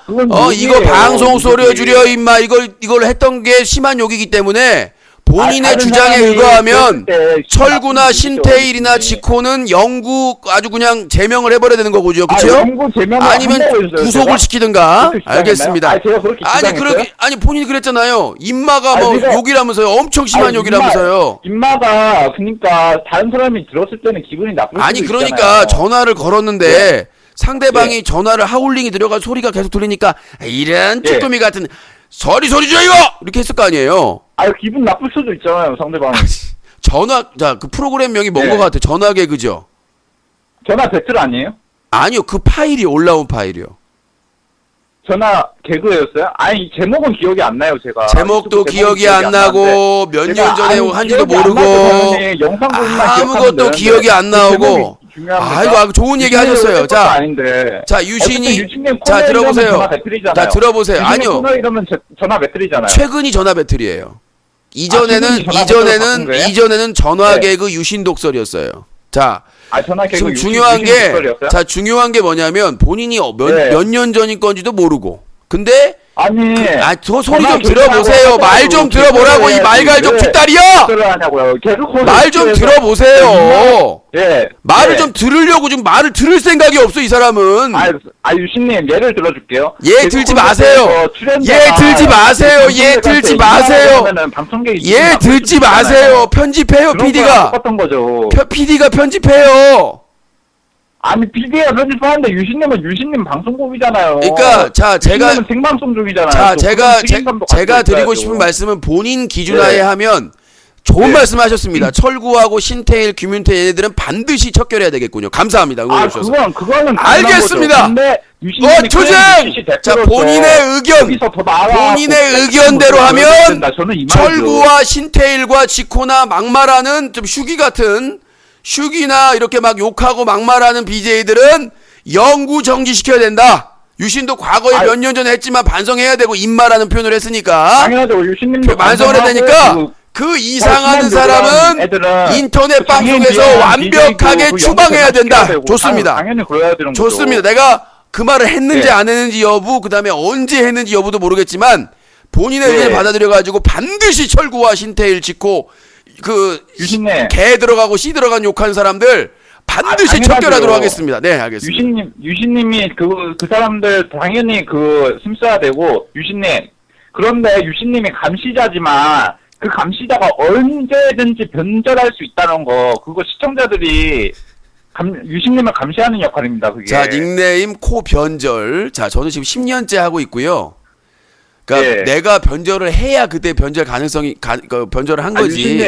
이거 방송 소리 줄여 임마 이걸 했던 게 심한 욕이기 때문에 본인의 주장에 의거하면 철구나 신태일이나 지코는 영구 아주 그냥 제명을 해버려야 되는 거고요. 그렇죠? 아니면 구속을 시키든가. 알겠습니다. 아니 본인이 그랬잖아요. 임마가 뭐 욕이라면서요. 엄청 심한 욕이라면서요. 임마가 그러니까 다른 사람이 들었을 때는 기분이 나쁠 수도 아니 그러니까 있잖아요. 전화를 걸었는데 상대방이 전화를 하울링이 들어가 소리가 계속 들리니까 이런 쭈꾸미 같은 소리 줘 이거 이렇게 했을 거 아니에요. 아 기분 나쁠 수도 있잖아요 상대방. 자, 그 프로그램명이 뭔 네. 것 같아? 전화 개그죠? 전화 배틀 아니에요? 아니요, 그 파일이 올라온 파일이요. 전화 개그였어요? 아니 제목은 기억이 안 나요 제가. 제목도 유튜브 기억이 제목은 안 나고 몇 년 전에 한지도 모르고 아무것도 기억이 안 나오고. 아이고 좋은 얘기 하셨어요. 자, 유신이 자 들어보세요. 전화 배틀이잖아요. 자 들어보세요. 아니요, 코너 이러면 전화 배틀이잖아요. 최근이 전화 배틀이에요. 최근이 전화 배틀로 바꾼 거예요? 이전에는 전화 네. 개그 유신 독설이었어요. 자, 전화 개그 지금 중요한 게 뭐냐면 본인이 네. 몇 년 전인 건지도 모르고. 근데 아니 저 소리 전화 좀 들어보세요. 결제하고 말 좀 들어보라고 이 말갈정 왜 뒷다리야. 하냐고요. 개그 말 좀 들어보세요. 예. 말을 좀 들으려고 지금 말을 들을 생각이 없어 이 사람은. 유신님 예를 들어줄게요. 예 들지 마세요. 예 들지 마세요. 예 들지 마세요. 예 들지 마세요. 편집해요 PD가. 똑같은 거죠. PD가 편집해요. 아니 PD가 편집하는데 유신님은 유신님 방송국이잖아요. 그러니까 자 제가 유신님은 생방송 중이잖아요. 자 제가 책임감도 제가 갖고 드리고 있어야죠. 싶은 말씀은 본인 기준하에 네. 하면 좋은 네. 말씀하셨습니다. 철구하고 신태일, 김윤태 얘네들은 반드시 척결해야 되겠군요. 감사합니다. 응원해 주셔서. 그거는 알겠습니다. 투쟁! 자, 본인의 의견대로 하면 철구와 신태일과 지코나 막말하는 좀 슈기나 이렇게 막 욕하고 막말하는 BJ들은 영구 정지시켜야 된다. 유신도 과거에 몇 년 전에 했지만 반성해야 되고 입마라는 표현을 했으니까 당연하죠. 유신님도 반성을 해야 되니까 그 이상하는 사람은 인터넷 방송에서 완벽하게 추방해야 된다. 좋습니다. 당연히 그래야 되는 거죠. 좋습니다. 내가 그 말을 했는지 네. 안 했는지 여부, 그 다음에 언제 했는지 여부도 모르겠지만 본인의 네. 의견을 받아들여가지고 반드시 철구와 신태일 짓고 유신님. 개 들어가고 씨 들어간 욕하는 사람들 반드시 당연하죠. 척결하도록 하겠습니다. 네, 알겠습니다. 유신님이 그 사람들 당연히 힘써야 되고 유신님. 그런데 유신님이 감시자지만 그 감시자가 언제든지 변절할 수 있다는 거 그거 시청자들이 유신님을 감시하는 역할입니다. 그게. 자, 닉네임 코변절. 자, 저는 지금 10년째 하고 있고요. 그러니까 예. 내가 변절을 해야 그때 변절 가능성이 변절을 한 거지.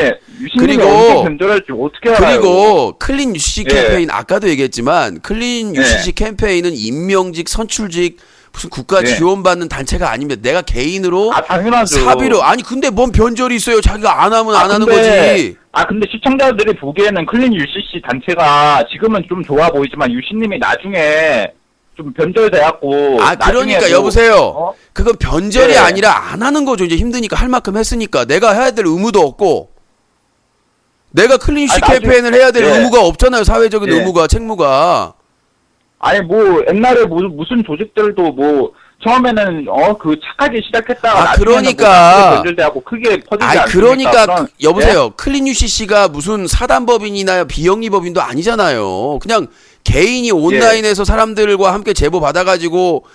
유신님이 언제 변절할지 어떻게 알아요? 그리고 클린 UCC 예. 캠페인 아까도 얘기했지만 클린 예. UCC 캠페인은 임명직 선출직 무슨 국가 예. 지원받는 단체가 아닙니다. 내가 개인으로 당연하죠. 사비로 근데 뭔 변절이 있어요. 자기가 안 하면 안 하는 거지. 근데 시청자들이 보기에는 클린 UCC 단체가 지금은 좀 좋아 보이지만 유신님이 나중에 좀 변절돼갖고 그러니까 여보세요. 그건 변절이 예. 아니라 안 하는 거죠. 이제 힘드니까 할 만큼 했으니까 내가 해야 될 의무도 없고 내가 클린 UCC 캠페인을 해야 될 예. 의무가 없잖아요. 사회적인 예. 의무가 책무가. 옛날에 무슨 조직들도 처음에는 착하게 시작했다가 그러니까 변절돼갖고 크게 퍼지지 않습니까? 그러니까 여보세요. 클린 UCC가 무슨 사단법인이나 비영리법인도 아니잖아요. 그냥 개인이 온라인에서 사람들과 함께 제보 받아가지고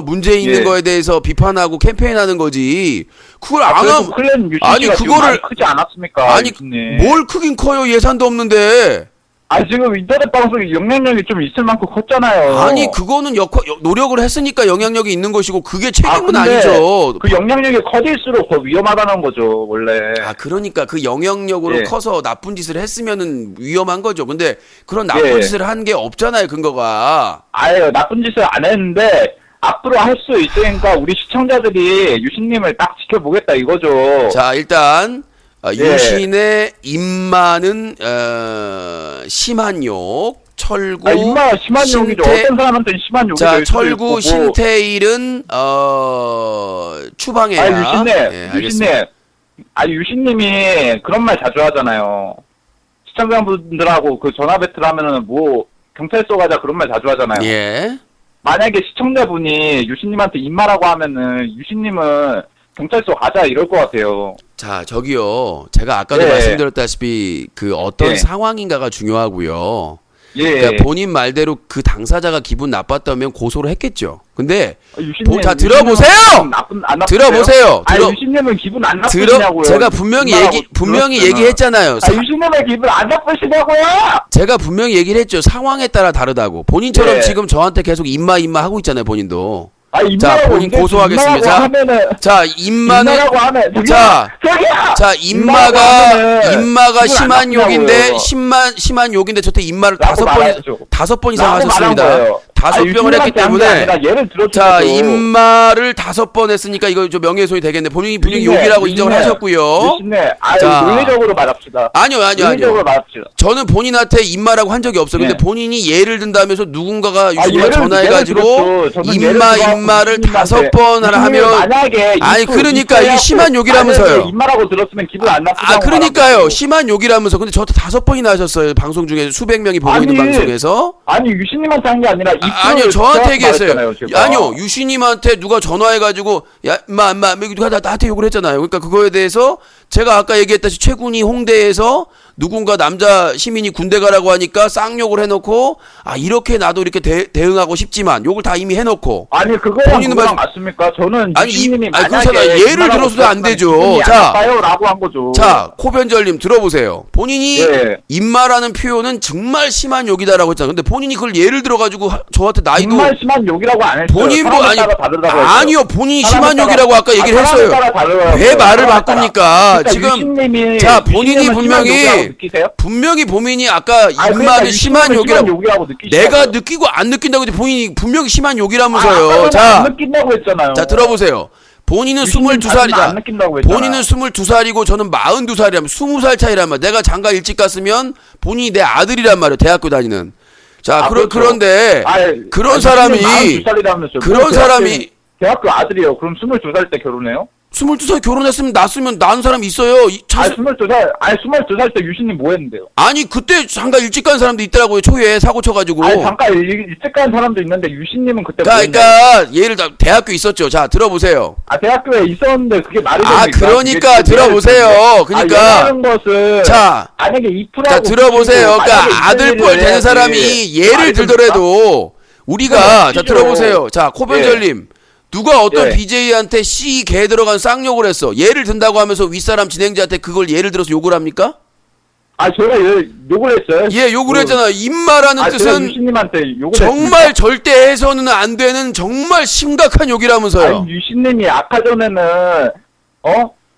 문제 있는 거에 대해서 비판하고 캠페인하는 거지. 그걸 안 하면 클린 UCC가 그거를 크지 않았습니까? 유신님. 뭘 크긴 커요. 예산도 없는데. 지금 인터넷 방송이 영향력이 좀 있을 만큼 컸잖아요. 그거는 노력을 했으니까 영향력이 있는 것이고 그게 책임은 근데 아니죠. 그 영향력이 커질수록 더 위험하다는 거죠, 원래. 그러니까 그 영향력으로 예. 커서 나쁜 짓을 했으면은 위험한 거죠. 근데 그런 나쁜 짓을 한 게 없잖아요, 근거가. 나쁜 짓을 안 했는데 앞으로 할 수 있으니까 우리 시청자들이 유신님을 딱 지켜보겠다 이거죠. 자, 일단 유신의 입마는 심한 욕, 철구 입마 심한 욕이죠. 어떤 사람한테는 심한 욕이 자, 될 수도 철구 있고. 신태일은 추방해야. 유신님. 유신님이 그런 말 자주 하잖아요. 시청자분들하고 전화 배틀 하면은 경찰서 가자 그런 말 자주 하잖아요. 예. 만약에 시청자분이 유신님한테 입마라고 하면은 유신님은 경찰서 가자 이럴 것 같아요. 자, 저기요. 제가 아까도 말씀드렸다시피 어떤 상황인가가 중요하고요. 그러니까 본인 말대로 그 당사자가 기분 나빴다면 고소를 했겠죠. 근데 다 들어보세요. 들어보세요. 유신님은 기분 안 나쁘시냐고요. 제가 분명히 얘기했잖아요. 유신님의 기분 안 나쁘시냐고요. 제가 분명히 얘기를 했죠. 상황에 따라 다르다고. 본인처럼 지금 저한테 계속 입마 하고 있잖아요. 본인도. 아, 자, 임마라고 본인 이제 고소하겠습니다. 임마라고 하면은 자, 임마는 임마라고 하면 자, 저기야. 자, 임마라고 하면은 임마가 기분 안 심한 나쁘냐고요. 욕인데 심한 욕인데 저때 임마를 라고 말하죠. 다섯 번 이상 라고 말한 하셨습니다. 거예요. 다섯 아니, 병을 했기 유신님한테 한게 때문에 아니라 예를 들어주는 자, 거죠. 임마를 5번 했으니까 이거 좀 명예훼손이 되겠네. 본인이 분명히 유신님, 욕이라고 인정을 유신님, 하셨고요. 유신님, 자. 논리적으로 말합시다. 아니요. 논리적으로 말합시다. 저는 본인한테 임마라고 한 적이 없어요. 근데 네. 본인이 예를 든다면서 누군가가 유신님한테 예를 전화해가지고 들었죠. 저는 예를 들어서 임마를 유신님한테 5번 하라 유신님이 하면 만약에 아니, 입구, 그러니까 입구에 이게 심한 욕이라면서요. 만약에 임마라고 들었으면 기분 안 나쁘다고 아, 그러니까요. 말하고. 심한 욕이라면서. 근데 저한테 5번이나 하셨어요. 방송 중에 수백 명이 보고 아니, 있는 방송에서. 아니 유신님한테 한 게 아니라 아니요, 저한테 얘기했어요. 제가. 아니요, 유신님한테 누가 전화해가지고, 야, 임마, 누가 나한테 욕을 했잖아요. 그러니까 그거에 대해서 제가 아까 얘기했다시피 최군이 홍대에서 누군가 남자 시민이 군대 가라고 하니까 쌍욕을 해놓고, 아, 이렇게 나도 이렇게 대응하고 싶지만, 욕을 다 이미 해놓고. 아니 그거랑 본인은 그거랑 맞습니까? 저는 아니, 유신님이 아니, 만약에 그렇잖아. 예를 임마라고 들어서도 안 들었으면 되죠. 기분이 자. 안 나빠요라고 한 거죠. 자, 코변절님 들어보세요. 본인이 예. 임마라는 표현은 정말 심한 욕이다라고 했잖아요. 근데 본인이 그걸 예를 들어가지고 저한테 나이도 정말 심한 욕이라고 안 했어요. 본인 뭐 사람에 아니 따라 다르다고 했어요. 아니요 본인이 사람에 심한 따라- 욕이라고 아까 얘기를 사람에 했어요. 따라 다르다고요. 왜 말을 사람에 바꿉니까? 그러니까 지금 유신님이 자 본인이 유신님은 심한 욕이라고 분명히 느끼세요? 분명히 본인이 아까 아니, 그러니까 임마는 심한 유신님은 욕이라고 느끼시라고요. 내가 느끼고 안 느낀다고 했는데 본인이 분명히 심한 욕이라면서요. 안 자, 느낀다고 했잖아요. 자 들어보세요. 본인은 유신님 자신은 안 22살이다. 느낀다고 했잖아요. 본인은 22살이고 저는 42살이라면 20살 차이란 말이야. 내가 장가 일찍 갔으면 본인이 내 아들이란 말이야. 대학교 다니는. 자, 그렇죠. 그런데 아니, 그런 사람이 42살이라면서요. 그런 사람이 대학교 아들이에요. 그럼 22살 때 결혼해요? 22살 결혼했으면 낳았으면 낳은 사람 있어요. 아니 22살 때 유신님 뭐 했는데요? 아니 그때 장가 일찍 간 사람도 있더라고요. 초에 사고 쳐가지고. 아니 잠깐 일찍 간 사람도 있는데 유신님은 그때 뭐 했나요? 그러니까 예를 들어 대학교 있었죠. 자 들어보세요. 대학교에 있었는데 그게 말이 아 됩니까? 그러니까 그게 들어보세요. 그러니까 하는 것은 자, 만약에 이프라고 자 들어보세요. 그러니까 아들뻘 되는 사람이 예를 들더라도 우리가 자 들어보세요. 자 코변절님 누가 어떤 예. BJ한테 C 개 들어간 쌍욕을 했어. 예를 든다고 하면서 윗사람 진행자한테 그걸 예를 들어서 욕을 합니까? 제가 욕을 했어요. 예, 욕을 했잖아요. 임마라는 제가 뜻은 유신님한테 욕을 정말 했습니다. 절대 해서는 안 되는 정말 심각한 욕이라면서요. 아니 유신님이 아까 전에는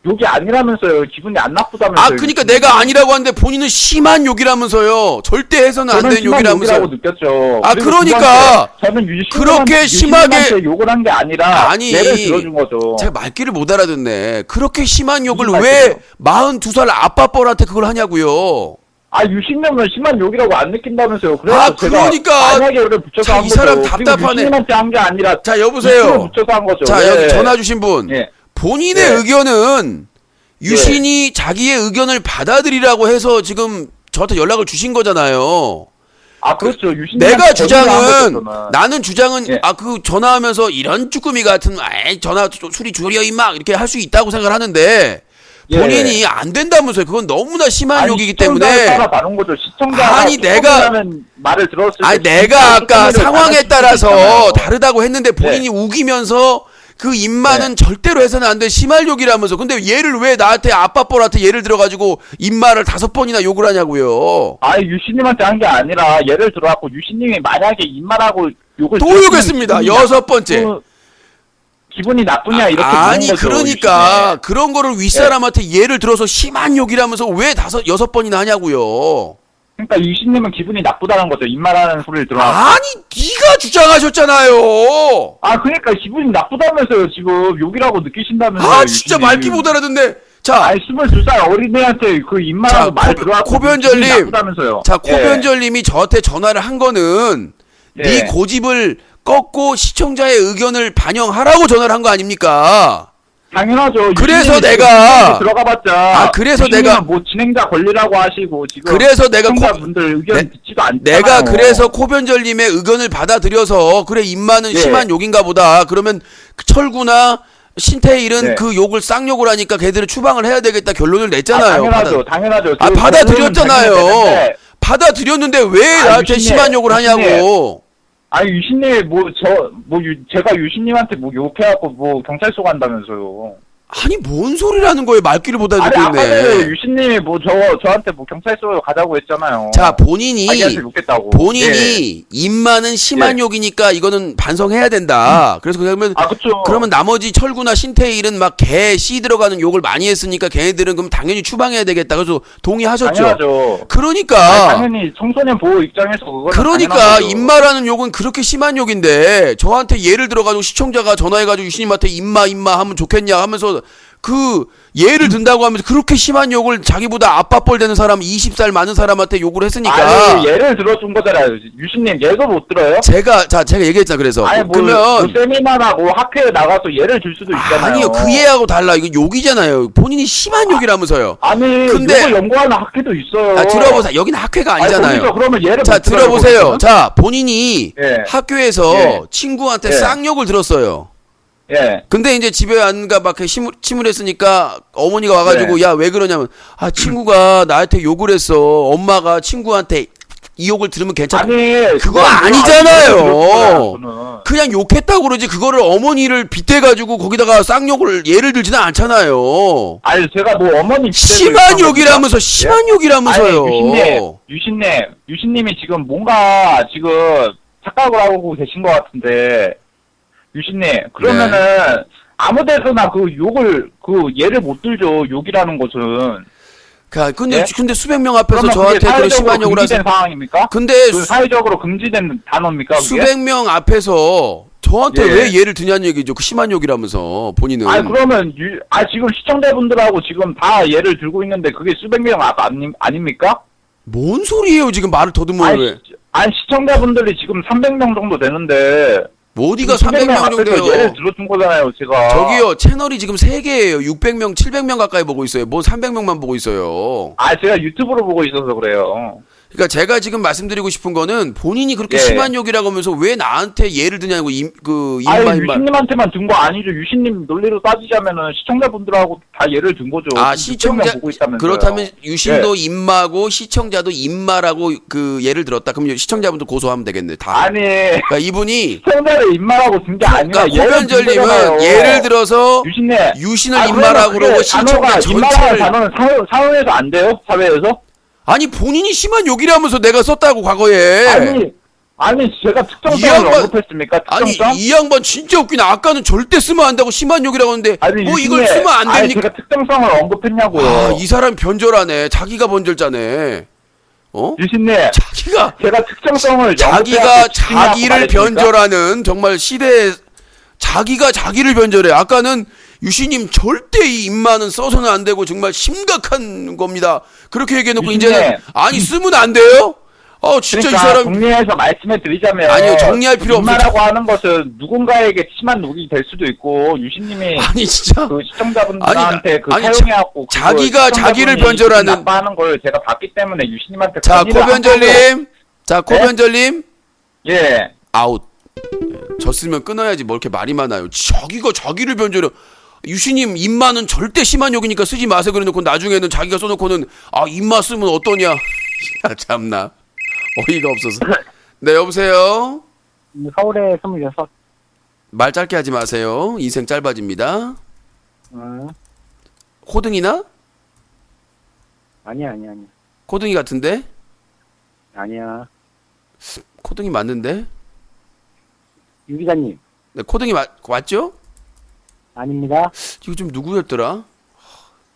욕이 아니라면서요. 기분이 안 나쁘다면서요. 그러니까 내가 아니라고 하는데 본인은 심한 욕이라면서요. 절대 해서는 안 저는 되는 심한 욕이라면서요. 욕이라고 느꼈죠. 아, 그리고 그러니까 두 번째, 저는 그렇게 심하게 욕을 한 게 아니라 아니, 예를 들어준 거죠. 제가 말귀를 못 알아듣네. 그렇게 심한 욕을 무슨 왜 말이에요? 42살 아빠뻘한테 그걸 하냐고요. 유신님은 심한 욕이라고 안 느낀다면서요. 그래서 제가 그러니까 만약에 여기를 붙여서 자, 한 이 거죠. 사람 그리고 답답하네. 유신님한테 한 게 아니라 자, 여보세요. 붙여서 한 거죠. 자, 예. 여기 전화 주신 분. 예. 본인의 예. 의견은 유신이 자기의 의견을 받아들이라고 해서 지금 저한테 연락을 주신 거잖아요. 그렇죠. 유신님 내가 주장은 나는 예. 그 전화하면서 이런 쭈꾸미 같은 전화 술이 줄여 임마 이렇게 할 수 있다고 생각을 하는데 예. 본인이 안 된다면서요. 그건 너무나 심한 욕이기 시청자에 때문에 따라 다른 거죠. 시청자가 아니, 내가- 말을 들었을 때 내가 아까 시청자를 상황에 받아줄 수 따라서 있잖아요. 다르다고 했는데 본인이 우기면서 그 임마는 절대로 해서는 안 돼 심할 욕이라면서. 근데 얘를 왜 나한테 아빠뻘한테 예를 들어가지고 임마를 5번이나 욕을 하냐고요. 유신님한테 한 게 아니라 예를 들어갖고 유신님이 만약에 입말하고 욕을 또 들었으면 욕했습니다. 기분이 6번째. 기분이 나쁘냐 이렇게 아니 묻는 거죠, 그러니까 유신님. 그런 거를 윗사람한테 예를 들어서 심한 욕이라면서 왜 6번이나 하냐고요. 그러니까 유신님은 기분이 나쁘다는 거죠. 입말하는 소리를 들어. 아니 네가 주장하셨잖아요. 그러니까 기분이 나쁘다면서요. 지금 욕이라고 느끼신다면서요. 진짜 유신님. 말귀 못 알아듣네. 자, 22살 어린애한테 그 자, 입말하고 말 들어갖고 코변절님. 기분이 나쁘다면서요. 자, 코변절님이 저한테 전화를 한 거는 예. 네 고집을 꺾고 시청자의 의견을 반영하라고 전화를 한 거 아닙니까? 당연하죠. 그래서 유신님이 내가- 지금 들어가봤자. 그래서 유신님은 내가- 뭐 진행자 권리라고 하시고 지금. 그래서 내가 시청자분들 의견 내- 듣지도 않잖아요. 내가 그래서 코변절님의 의견을 받아들여서 그래 임마는 예. 심한 욕인가 보다. 그러면 철구나 신태일은 네. 그 욕을 쌍욕을 하니까 걔들을 추방을 해야 되겠다 결론을 냈잖아요. 당연하죠. 받아들였잖아요. 받아들였는데 왜 나한테 유신님, 심한 욕을 하냐고. 유신님이 제가 유신님한테 욕해갖고 경찰서 간다면서요. 아니 뭔 소리라는 거예요? 말귀를 못 아니, 알아듣고 아까 전에 있네. 유신님이 저한테 경찰서로 가자고 했잖아요. 자, 본인이 자기한테 욕했다고. 본인이 입마는 심한 예. 욕이니까 이거는 반성해야 된다. 그래서 그러면 아, 그쵸. 그러면 나머지 철구나 신태일은 막 개 씨 들어가는 욕을 많이 했으니까 걔네들은 그럼 당연히 추방해야 되겠다. 그래서 동의하셨죠. 당연하죠. 그러니까 당연히 청소년 보호 입장에서 그거는 그러니까 당연한 거죠. 임마라는 욕은 그렇게 심한 욕인데 저한테 예를 들어가지고 시청자가 전화해가지고 유신님한테 임마 하면 좋겠냐 하면서 그 예를 든다고 하면서 그렇게 심한 욕을 자기보다 아빠뻘 되는 사람 20살 많은 사람한테 욕을 했으니까 아니, 예를 들어준 거잖아요. 유신님 예도 못 들어요? 제가 얘기했잖아. 그래서 아니, 뭐 그러면 세미나라고 학회에 나가서 예를 들 수도 있잖아요. 아니요 그 예하고 달라. 이거 욕이잖아요. 본인이 심한 욕이라면서요. 아니, 근데- 욕을 연구하는 학회도 있어요. 아, 들어보세요. 여기는 학회가 아니잖아요. 거기서 그러면 예를 자 못 들어요, 들어보세요. 거기서는? 자 본인이 예. 학교에서 예. 친구한테 예. 쌍욕을 들었어요. 예. 근데 이제 집에 안가 막 침울했으니까 어머니가 와가지고 네. 야 왜 그러냐면 아 친구가 나한테 욕을 했어. 엄마가 친구한테 이 욕을 들으면 괜찮아. 아니, 그거 그건 아니잖아요. 저는. 그냥 욕했다고 그러지 그거를 어머니를 빗대가지고 거기다가 쌍욕을 예를 들지는 않잖아요. 아니, 제가 뭐 어머님 심한 욕이라면서 심한 욕이라면서요. 아니, 유신님이 지금 뭔가 지금 착각을 하고 계신 것 같은데, 유신님, 그러면은 네. 아무 데서나 그 욕을, 예를 못 들죠, 욕이라는 것은. 근데 예? 근데 수백 명 앞에서 그러면 저한테 그게 그런 사회적으로 심한 욕을 금지된 하세요. 상황입니까? 근데 그 사회적으로 금지된 단어입니까? 그게? 수백 명 앞에서 저한테 예. 왜 예를 드냐는 얘기죠. 그 심한 욕이라면서 본인은. 아니, 그러면, 지금 시청자분들하고 지금 다 예를 들고 있는데 그게 수백 명 아닙니까? 뭔 소리예요 지금 말을 더듬어 왜. 아니, 시청자분들이 지금 300명 정도 되는데, 어디가 지금 300명 앞에서 예를 정도예요. 들어준 거잖아요, 제가. 저기요 채널이 지금 3개예요. 600명 700명 가까이 보고 있어요. 뭐 300명만 보고 있어요. 아, 제가 유튜브로 보고 있어서 그래요. 그러니까 제가 지금 말씀드리고 싶은 거는 본인이 그렇게 예. 심한 욕이라고 하면서 왜 나한테 예를 드냐고 아니, 유신님한테만 든 거 아니죠. 유신님 논리로 따지자면은 시청자분들하고 다 예를 든 거죠. 아, 지금 시청자 600명 보고 있다면서요. 그렇다면 유신도 임마고 시청자도 임마라고 그 예를 들었다. 그럼 시청자분들 고소하면 되겠네. 다. 아니, 그러니까 이분이 시청자를 입말하고 든 게 아니라 그러니까 고변절님은 예를 들어서 유신을 임마라고 그러고 시청자 임마라는 전체를 단어는 사회에서 안 돼요? 사회에서? 아니 본인이 심한 욕이라면서 내가 썼다고 과거에. 아니, 제가 이 특정성을 양반- 언급했습니까? 아니 특정성? 이 양반 진짜 웃기네. 아까는 절대 쓰면 안 되고 심한 욕이라고 하는데 아니, 뭐 이걸 유신님, 쓰면 안 아니, 됩니까? 제가 특정성을 언급했냐고요. 아, 이 사람 변절하네. 자기가 변절자네. 어? 유신님, 자기가 제가 특정성을 자기가 언급해갖고 자기를 말했습니까? 변절하는 정말 시대에 자기가 자기를 변절해. 아까는 유시님 절대 이 입만은 써서는 안 되고 정말 심각한 겁니다. 그렇게 얘기해놓고 유신님. 이제는 아니 쓰면 안 돼요? 진짜 그러니까 이 사람 정리해서 말씀해 드리자면 아니요, 정리할 필요 없어요. 입마라고 하는 것은 누군가에게 심한 녹이 될 수도 있고 유신님이 아니 진짜 그 시청자분들한테 아니, 해용해갖고 자기가 자기를 변절하는- 나빠하는 걸 제가 봤기 때문에 유신님한테 자 건의를 한 거고. 코변절님 자 네? 코변절님 예. 아웃. 졌으면 끊어야지 뭘 이렇게 말이 많아요. 자기가 자기를 변절해. 유신님 입마는 절대 심한 욕이니까 쓰지 마세요. 그래놓고 나중에는 자기가 써놓고는 입마 쓰면 어떠냐. 야 참나 어이가 없어서. 네 여보세요. 서울에 26. 말 짧게 하지 마세요. 인생 짧아집니다. 호등이나? 아니야. 코등이 같은데? 아니야. 코등이 맞는데? 유 기자님, 네, 코등이 맞죠? 아닙니다. 이거 좀 누구였더라?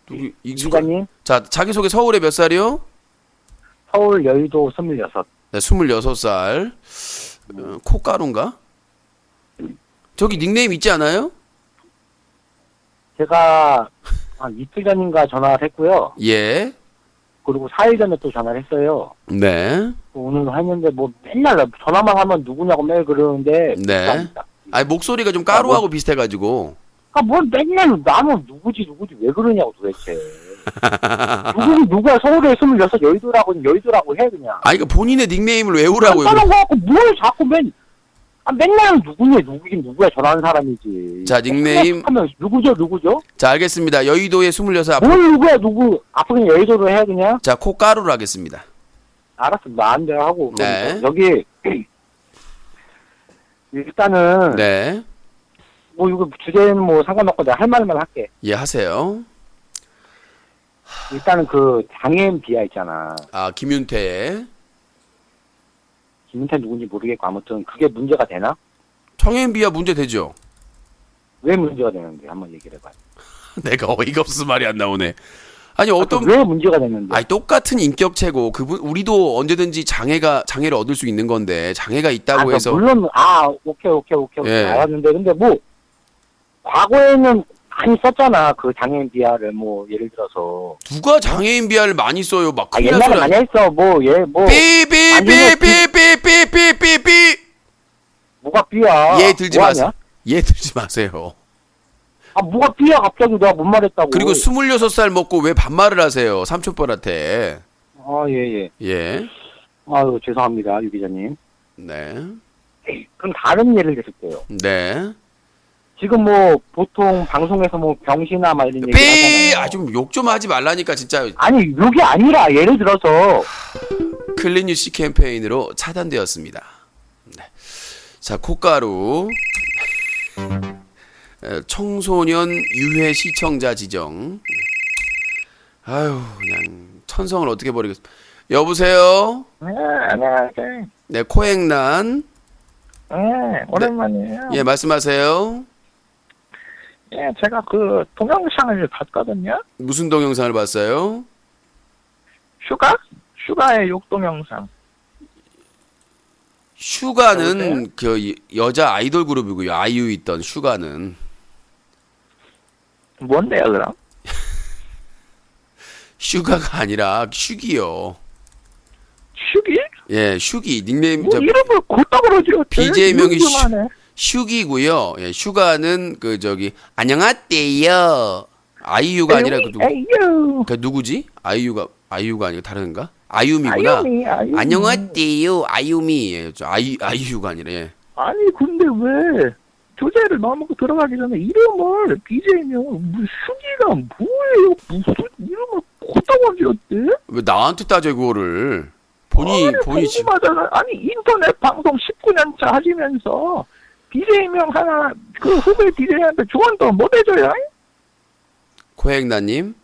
누구 유 익숙한? 기자님, 자 자기소개 서울에 몇 살이요? 서울 여의도 26. 네, 26살. 콧가루인가? 저기 닉네임 있지 않아요? 제가 한 이틀 전인가 전화를 했고요. 예. 그리고 4일 전에 또 전화를 했어요. 네. 오늘 했는데 뭐 맨날 전화만 하면 누구냐고 매일 그러는데. 네. 감사합니다. 아니 목소리가 좀 까루하고 비슷해가지고. 뭘 맨날 나는 누구지 왜 그러냐고 도대체. 누구야 서울에 26 여의도라고 해 그냥. 아니 그러니까 본인의 닉네임을 외우라고요. 간단한 거 갖고 뭘 자꾸 맨날 누구긴 누구야 전화하는 사람이지. 자, 닉네임. 하면 누구죠? 자 알겠습니다. 여의도에 26 뭘 누구야 앞으로 그냥 여의도로 해 그냥. 자 콧가루로 하겠습니다. 알았어 나한테 하고. 네. 여기 일단은 네. 뭐 이거 주제는 뭐 상관없고 내가 할 말만 할게. 예, 하세요. 일단은 그 장애인 비하 있잖아. 아, 김윤태. 김은태 누군지 모르겠고 아무튼 그게 문제가 되나? 장애인 비하 문제 되죠? 왜 문제가 되는데 한번 얘기를 해봐요. 내가 어이가 없어서 말이 안 나오네. 아니, 어떤, 왜 문제가 되는데? 아니, 똑같은 인격체고, 그분, 우리도 언제든지 장애를 얻을 수 있는 건데, 장애가 있다고 해서. 물론 오케이 예. 알았는데 근데 뭐 과거에는 많이 썼잖아 그 장애인 비하를 뭐 예를 들어서 누가 장애인 비하를 많이 써요? 막, 큰일 날 옛날에 소리 많이 했어 뭐얘뭐 삐삐삐삐삐삐삐삐 뭐가 삐야? 예 들지 뭐 마세요. 하냐? 예 들지 마세요. 뭐가 삐야 갑자기 내가 뭔 말했다고? 그리고 26살 먹고 왜 반말을 하세요? 삼촌뻘한테. 예예. 예. 아유 죄송합니다 유 기자님. 네. 그럼 다른 예를 들을게요. 네. 지금 뭐 보통 방송에서 뭐 병신아 막 이런 얘기 삐! 하잖아요. 아, 좀 욕 좀 하지 말라니까, 진짜. 아니 욕이 아니라 예를 들어서 클린유시 캠페인으로 차단되었습니다. 네. 자, 콧가루. 청소년 유해 시청자 지정. 아유, 그냥 천성을 어떻게 버리겠어. 여보세요? 네, 안녕하세요. 네, 코행난. 네, 오랜만이에요. 예, 말씀하세요. 예, 제가 그 동영상을 봤거든요. 무슨 동영상을 봤어요? 슈가의 욕 동영상. 슈가는 그 여자 아이돌 그룹이고요. 아이유 있던 슈가는. 뭔데요, 그럼? 슈가가 아니라 슈기요. 슈기? 예, 슈기 닉네임 뭐 이름을 곧다 그러죠. BJ명이 슈. 슈기고요. 예, 슈가는 그 저기 안녕하세요. 아이유가 아니라 그 누구? 에이유. 그 누구지? 아이유가 아니고 다른가? 아유미구나. 아유미. 안녕하세요. 아유미. 예, 아이유가 아니라. 예. 아니, 근데 왜 주제를 넘고 들어가기 전에 이름을 BJ명 슈기가 뭐예요? 무슨 이름을 곧다 그러지? 왜 나한테 따져 그거를? 본인이 지금 궁금하잖아. 아니 인터넷 방송 19년차 하시면서 BJ명 하나 그 후배 BJ한테 조언도 못 해줘요? 코행나님.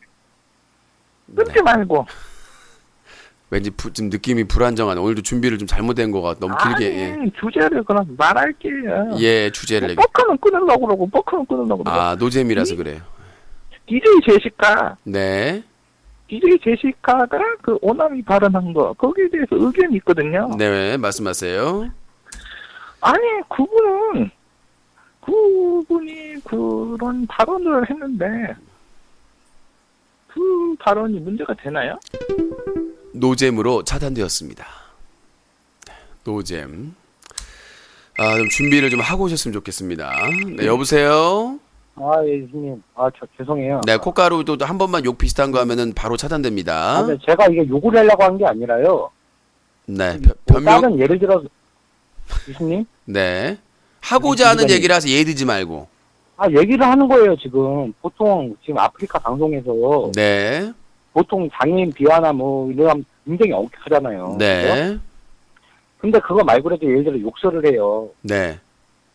끊지 네. 말고. 왠지 좀 느낌이 불안정하네. 오늘도 준비를 좀 잘못된 것 같아. 너무 길게. 아니 주제를 그럼 말할게요. 예, 주제를 얘기. 버크는 끊으려고 그러고 버크는 끊으려고 그러고. 아, 노잼이라서 그래요. DJ 제시카. 네. DJ 제시카가 그 오남이 발언한 거 거기에 대해서 의견이 있거든요. 네, 말씀하세요. 아니 그분이 그런 발언을 했는데 그 발언이 문제가 되나요? 노잼으로 차단되었습니다. 노잼. 아, 좀 준비를 좀 하고 오셨으면 좋겠습니다. 네, 여보세요? 예, 교수님. 저 죄송해요. 네, 콧가루도 한 번만 욕 비슷한 거 하면은 바로 차단됩니다. 근데 제가 이게 욕을 하려고 한 게 아니라요. 네, 뭐 변명, 다른 예를 들어서 교수님? 네. 하고자 하는 얘기를 하세요. 예의 들지 말고. 얘기를 하는 거예요, 지금. 보통, 지금 아프리카 방송에서, 네. 보통 장애인 비하나 뭐, 이런 굉장히 엄격하잖아요. 그죠? 네. 근데 그거 말고라도 예를 들어 욕설을 해요. 네.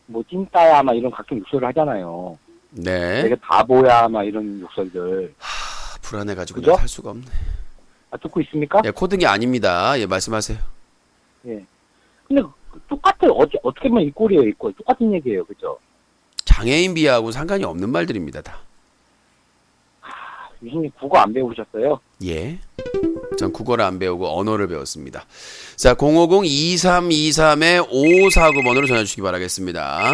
뭐, 찐따야, 막 이런 각종 욕설을 하잖아요. 네. 되게 바보야, 막 이런 욕설들. 불안해가지고 그죠? 내가 살 수가 없네. 듣고 있습니까? 예, 코딩이 아닙니다. 예, 말씀하세요. 예. 근데 똑같아요. 어떻게 보면 이 꼴이에요, 이 꼴. 똑같은 얘기예요, 그죠? 장애인 비하하고 상관이 없는 말들입니다, 다. 유신님 국어 안 배우셨어요? 예. 전 국어를 안 배우고 언어를 배웠습니다. 자, 050-2323-5549번으로 전화 주시기 바라겠습니다.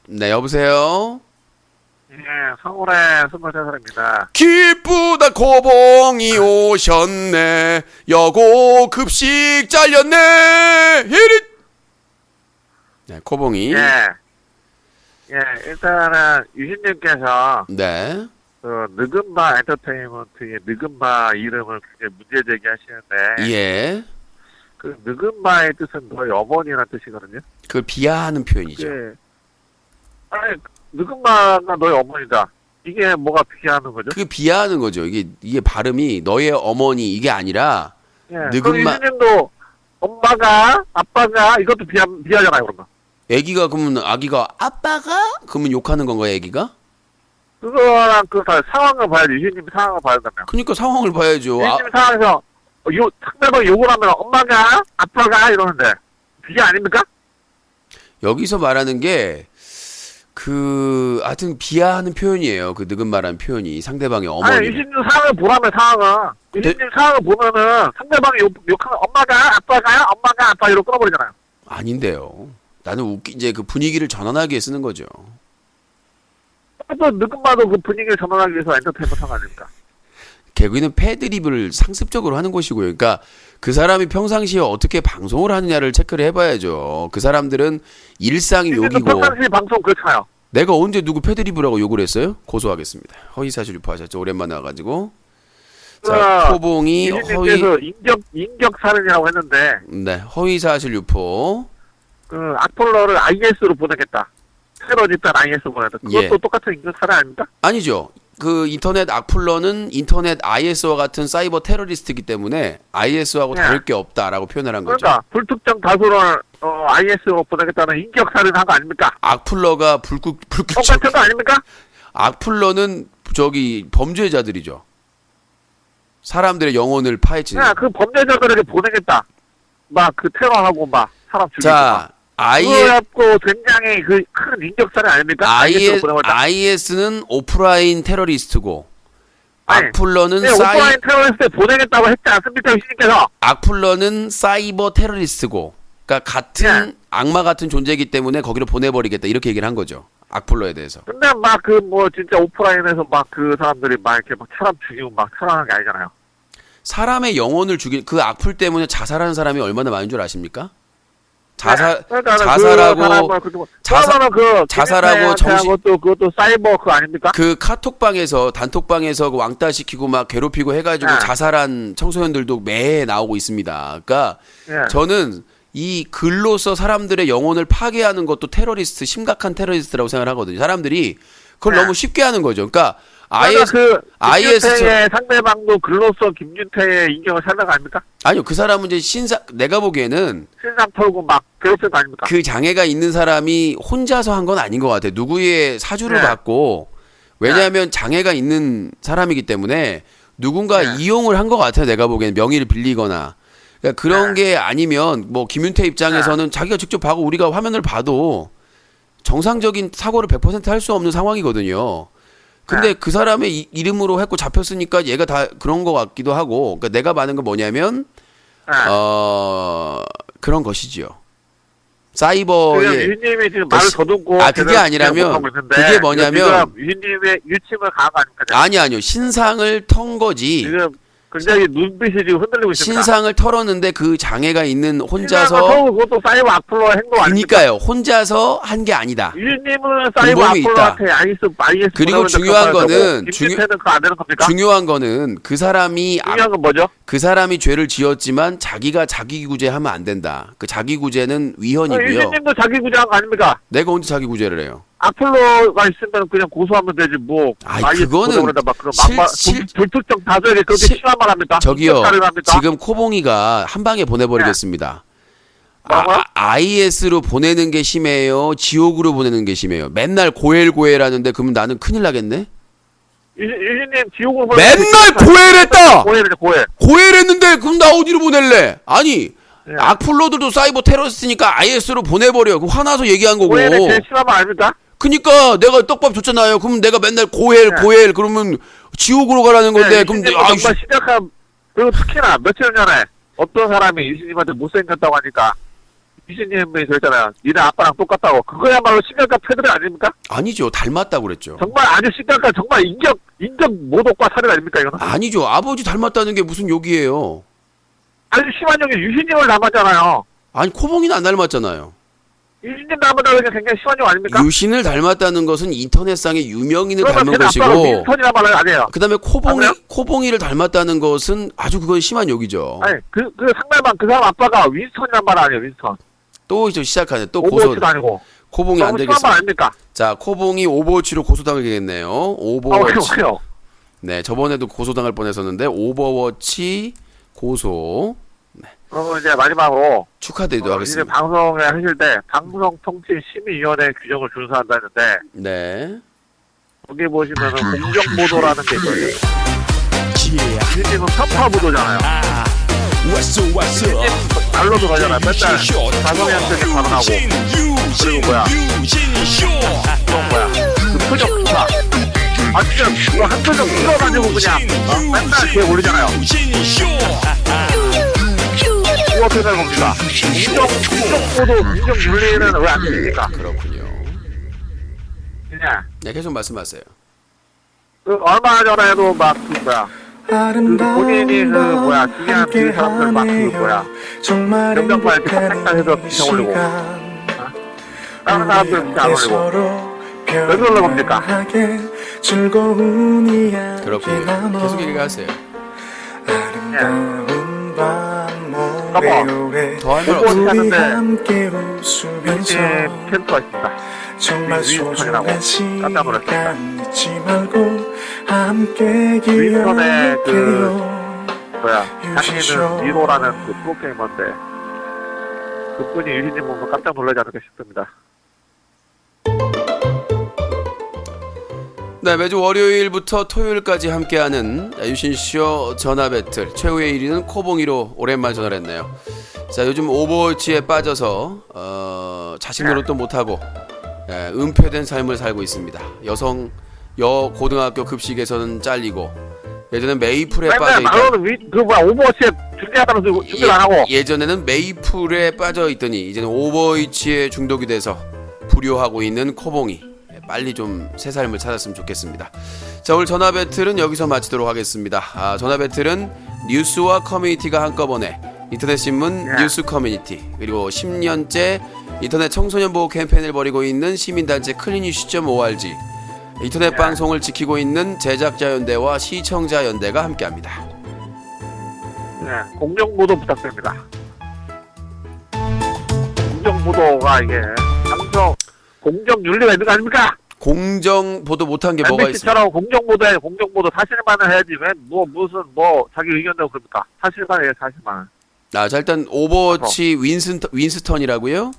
네, 여보세요? 예, 서울의 23살입니다. 기쁘다 코봉이 오셨네. 여고 급식 잘렸네. 히릿. 네, 코봉이. 예, 일단은 유신님께서 네. 그 느금바 엔터테인먼트의 느금바 이름을 굉장히 문제 제기하시는데 예. 그 느금바의 뜻은 너희 어머니라는 뜻이거든요. 그걸 비하하는 표현이죠. 예. 아니 느금바가 너희 어머니다. 이게 뭐가 비하하는 거죠? 그게 비하하는 거죠. 이게 발음이 너의 어머니 이게 아니라 예. 느금바- 그럼 유신님도 엄마가 아빠가 이것도 비하잖아요, 그러면. 애기가 그러면 아기가 아빠가 그러면 욕하는 건가요, 애기가? 그거랑 상황을 봐야지. 유신님 상황을 봐야 된다며. 그러니까 상황을 봐야죠. 유신님 상황에서 상대방이 욕을 하면 엄마가 아빠가 이러는데 그게 아닙니까? 여기서 말하는 게 하여튼 비하하는 표현이에요. 그 느긋말한 표현이 상대방의 아니 어머니. 유신님 상황을 보라며 상황은. 유신님 상황을 보면은 상대방이 욕하면 엄마가 아빠 이러고 끊어버리잖아요. 아닌데요. 나는 이제 그 분위기를 전환하기 위해 쓰는 거죠. 또 느낌봐도 그 분위기를 전환하기 위해서 엔터테인먼트 한 거 아닙니까? 개그는 패드립을 상습적으로 하는 것이고요. 그러니까 그 사람이 평상시에 어떻게 방송을 하느냐를 체크를 해봐야죠. 그 사람들은 일상이 욕이고. 평상시 방송 그렇잖아요. 내가 언제 누구 패드립을 하고 욕을 했어요? 고소하겠습니다. 허위사실 유포하셨죠. 오랜만에 와가지고. 자, 코봉이 유신님께서 인격 살인이라고 했는데. 네, 허위사실 유포. 그 악플러를 IS로 보내겠다. 테러 집단 IS로 보내겠다. 그것도 예. 똑같은 인격 살인 아닙니까? 아니죠. 그 인터넷 악플러는 인터넷 IS와 같은 사이버 테러리스트이기 때문에 IS하고 네. 다를 게 없다라고 표현을 한 거죠. 그러니까 불특정 다수를 IS로 보내겠다는 인격 살인한 거 아닙니까? 악플러가 불규칙 똑같은 거 아닙니까? 악플러는 범죄자들이죠. 사람들의 영혼을 파헤치는. 그냥 그 범죄자들에게 보내겠다. 막 그 테러하고 막 사람 죽이고. 자, 그래갖고 굉장히 그 큰 인격 살인 아닙니까? IS로 보내겠다. IS는 오프라인 테러리스트고 아니, 악플러는 네, 오프라인 테러리스트에 보내겠다고 했지 않습니까? 유신님께서. 악플러는 사이버 테러리스트고, 그러니까 같은 네. 악마 같은 존재이기 때문에 거기로 보내버리겠다 이렇게 얘기를 한 거죠. 악플러에 대해서. 근데 막 그 뭐 진짜 오프라인에서 막 그 사람들이 막 이렇게 막 사람 죽이고 막 테러하는 게 아니잖아요. 사람의 영혼을 죽인 그 악플 때문에 자살하는 사람이 얼마나 많은 줄 아십니까? 자살하고 자살하고 그것도 사이버 그 아닙니까? 그 카톡방에서 단톡방에서 그 왕따시키고 막 괴롭히고 해가지고 네. 자살한 청소년들도 매해 나오고 있습니다. 그러니까 예. 저는 이 글로서 사람들의 영혼을 파괴하는 것도 테러리스트, 심각한 테러리스트라고 생각을 하거든요. 사람들이 그걸 네. 너무 쉽게 하는 거죠. 그러니까 IS 김준태의 상대방도 글로서 김준태의 인격을 살다가 아닙니까? 아니요, 그 사람은 이제 내가 보기에는 신상 털고 막 괴롭힌 거 아닙니까? 그 장애가 있는 사람이 혼자서 한 건 아닌 것 같아요. 누구의 사주를 네. 받고, 왜냐하면 장애가 있는 사람이기 때문에 누군가 네. 이용을 한 것 같아요. 내가 보기에는 명의를 빌리거나. 그러니까 그런 게 아니면 뭐 김윤태 입장에서는 자기가 직접 봐고 우리가 화면을 봐도 정상적인 사고를 100% 할 수 없는 상황이거든요. 근데 그 사람의 이름으로 했고 잡혔으니까 얘가 다 그런 것 같기도 하고, 그러니까 내가 많은 건 뭐냐면 그런 것이지요. 사이버의 유님이 지금 말을 더듬고 그게 아니라면 그게 뭐냐면 유님의 유침을 가한 거 아닙니까? 아니요. 신상을 턴 거지. 지금 굉장히 눈빛이 지금 흔들리고 있습니다. 신상을 털었는데 그 장애가 있는 혼자서 그것도 사이버 악플러 행동 아닙니까? 그러니까요. 혼자서 한 게 아니다. 유님은 사이버 공범이 있다. 악플러한테 IS 그리고 중요한 거는 김준태는 그거 안 되는 겁니까? 중요한 거는 그 사람이 중요한 건 뭐죠? 그 사람이 죄를 지었지만 자기가 자기구제하면 안 된다. 그 자기구제는 위헌이고요. 유신님도 자기구제한 거 아닙니까? 내가 언제 자기구제를 해요? 악플러가 있으면 그냥 고소하면 되지 뭐. 그거는 불특정 다수에게 그렇게 심한 말 합니까? 저기요. 지금 코봉이가 한 방에 보내버리겠습니다. IS로 보내는 게 심해요? 지옥으로 보내는 게 심해요? 맨날 고엘하는데 그러면 나는 큰일 나겠네? 유신님 지옥으로 맨날 고엘했다! 고엘. 고엘했는데 그럼 나 어디로 보낼래? 아니 악플러들도 사이버 테러리스트니까 IS로 보내버려. 그 화나서 얘기한 거고. 고엘이 제일 심한 말 아닙니까? 그니까 내가 떡밥 줬잖아요. 그럼 내가 맨날 고엘 그러면 지옥으로 가라는 건데. 그럼 정말 심각한. 그리고 특히나 며칠 전에 어떤 사람이 유신님한테 못생겼다고 하니까 유신님이 그랬잖아요. 니네 아빠랑 똑같다고. 그거야말로 심각한 패드립 아닙니까? 아니죠. 닮았다고 그랬죠. 정말 아주 심각한 정말 인격 모독과 살인 아닙니까 이거는? 아니죠. 아버지 닮았다는 게 무슨 욕이에요. 아주 심한 욕이 유신님을 닮았잖아요. 아니 코봉이는 안 닮았잖아요. 유신님 닮았다는 게 굉장히 심한 욕 아닙니까? 유신을 닮았다는 것은 인터넷상의 유명인을 닮은 것이고, 윈스턴이란 말은 아니에요. 그다음에 코봉이를 닮았다는 것은 아주 그건 심한 욕이죠. 아니 그 상대방 그 사람 아빠가 윈스턴이란 말 아니에요. 윈스턴. 또 이제 시작하네. 또 고소. 오버워치도 아니고. 코봉이 안 심한 말 되겠습니다. 아닙니까? 자, 코봉이 오버워치로 고소당하겠네요. 오버워치. 그래요. 네, 저번에도 고소당할 뻔했었는데 오버워치 고소. 네. 그리고 이제 마지막으로 축하드리도록 이제 하겠습니다. 방송에 하실 때 방송통신심의위원회 규정을 준수한다는데 네. 거기 보시면은 공정보도라는 게 있거든요. Yeah. 유진님은 편파보도잖아요. 왔어. 말로 들어가잖아요. 맨날 자성현한테 발언하고 그리고 뭐야 그런 거야. 그 표정 좋다. 아 진짜 그거 한 표정 풀어가지고 그냥 맨날 걔 올리잖아요. 그거 어떻게 생각합니까? 공정보도 공정윤리는 왜 안 됩니까? 그렇군요. 그냥 네, 계속 말씀하세요. 그 얼마 전에도 막 그 뭐야 그 본인이 그 뭐야 중요한 그 사람들 막 그 뭐야 명령만 이렇게 탁탁탁 해서 기사 올리고 다른 사람들은 진짜 안 올리고 왜 그러려고 합니까? 그렇군요. 계속 얘기하세요. 더 할 말 오버 없어요. 하는데 유진 캐릭터가 있습니다. 정말 소중한 깜짝 시간 놀랐습니다. 잊지 말고 함께 윈스턴의 그 기억해요. 뭐야 자기는 미로라는 그 프로게이머인데 그분이 유진님 보면 깜짝 놀라지 않을까 싶습니다. 네, 매주 월요일부터 토요일까지 함께하는 유신쇼 전화 배틀 최후의 1위는 코봉이로 오랜만에 전화를 했네요. 자, 요즘 오버워치에 빠져서 자식 노릇도 못하고 은폐된 삶을 살고 있습니다. 고등학교 급식에서는 잘리고 예전엔 메이플에 맨날 빠져있다. 말로는 그 뭐야 오버워치에 준비하다면서 준비를 안 하고 예전에는 메이플에 빠져있더니 이제는 오버워치에 중독이 돼서 불효하고 있는 코봉이 빨리 좀 새 삶을 찾았으면 좋겠습니다. 자, 오늘 전화 배틀은 여기서 마치도록 하겠습니다. 전화 배틀은 뉴스와 커뮤니티가 한꺼번에 인터넷 신문 뉴스 커뮤니티 그리고 10년째 인터넷 청소년 보호 캠페인을 벌이고 있는 시민단체 클린이슈.org 인터넷 방송을 지키고 있는 제작자연대와 시청자연대가 함께합니다. 네, 공정보도 부탁드립니다. 공정보도가 이게 방송 공정윤리가 있는 거 아닙니까? 공정 보도 못한 게 뭐가 있습니까? MBC처럼 공정보도에 공정보도 사실만을 해야지 왜 무슨 자기 의견 내고 그럽니까? 사실만 해요 사실만. 자, 일단 오버워치 윈스턴이라고요?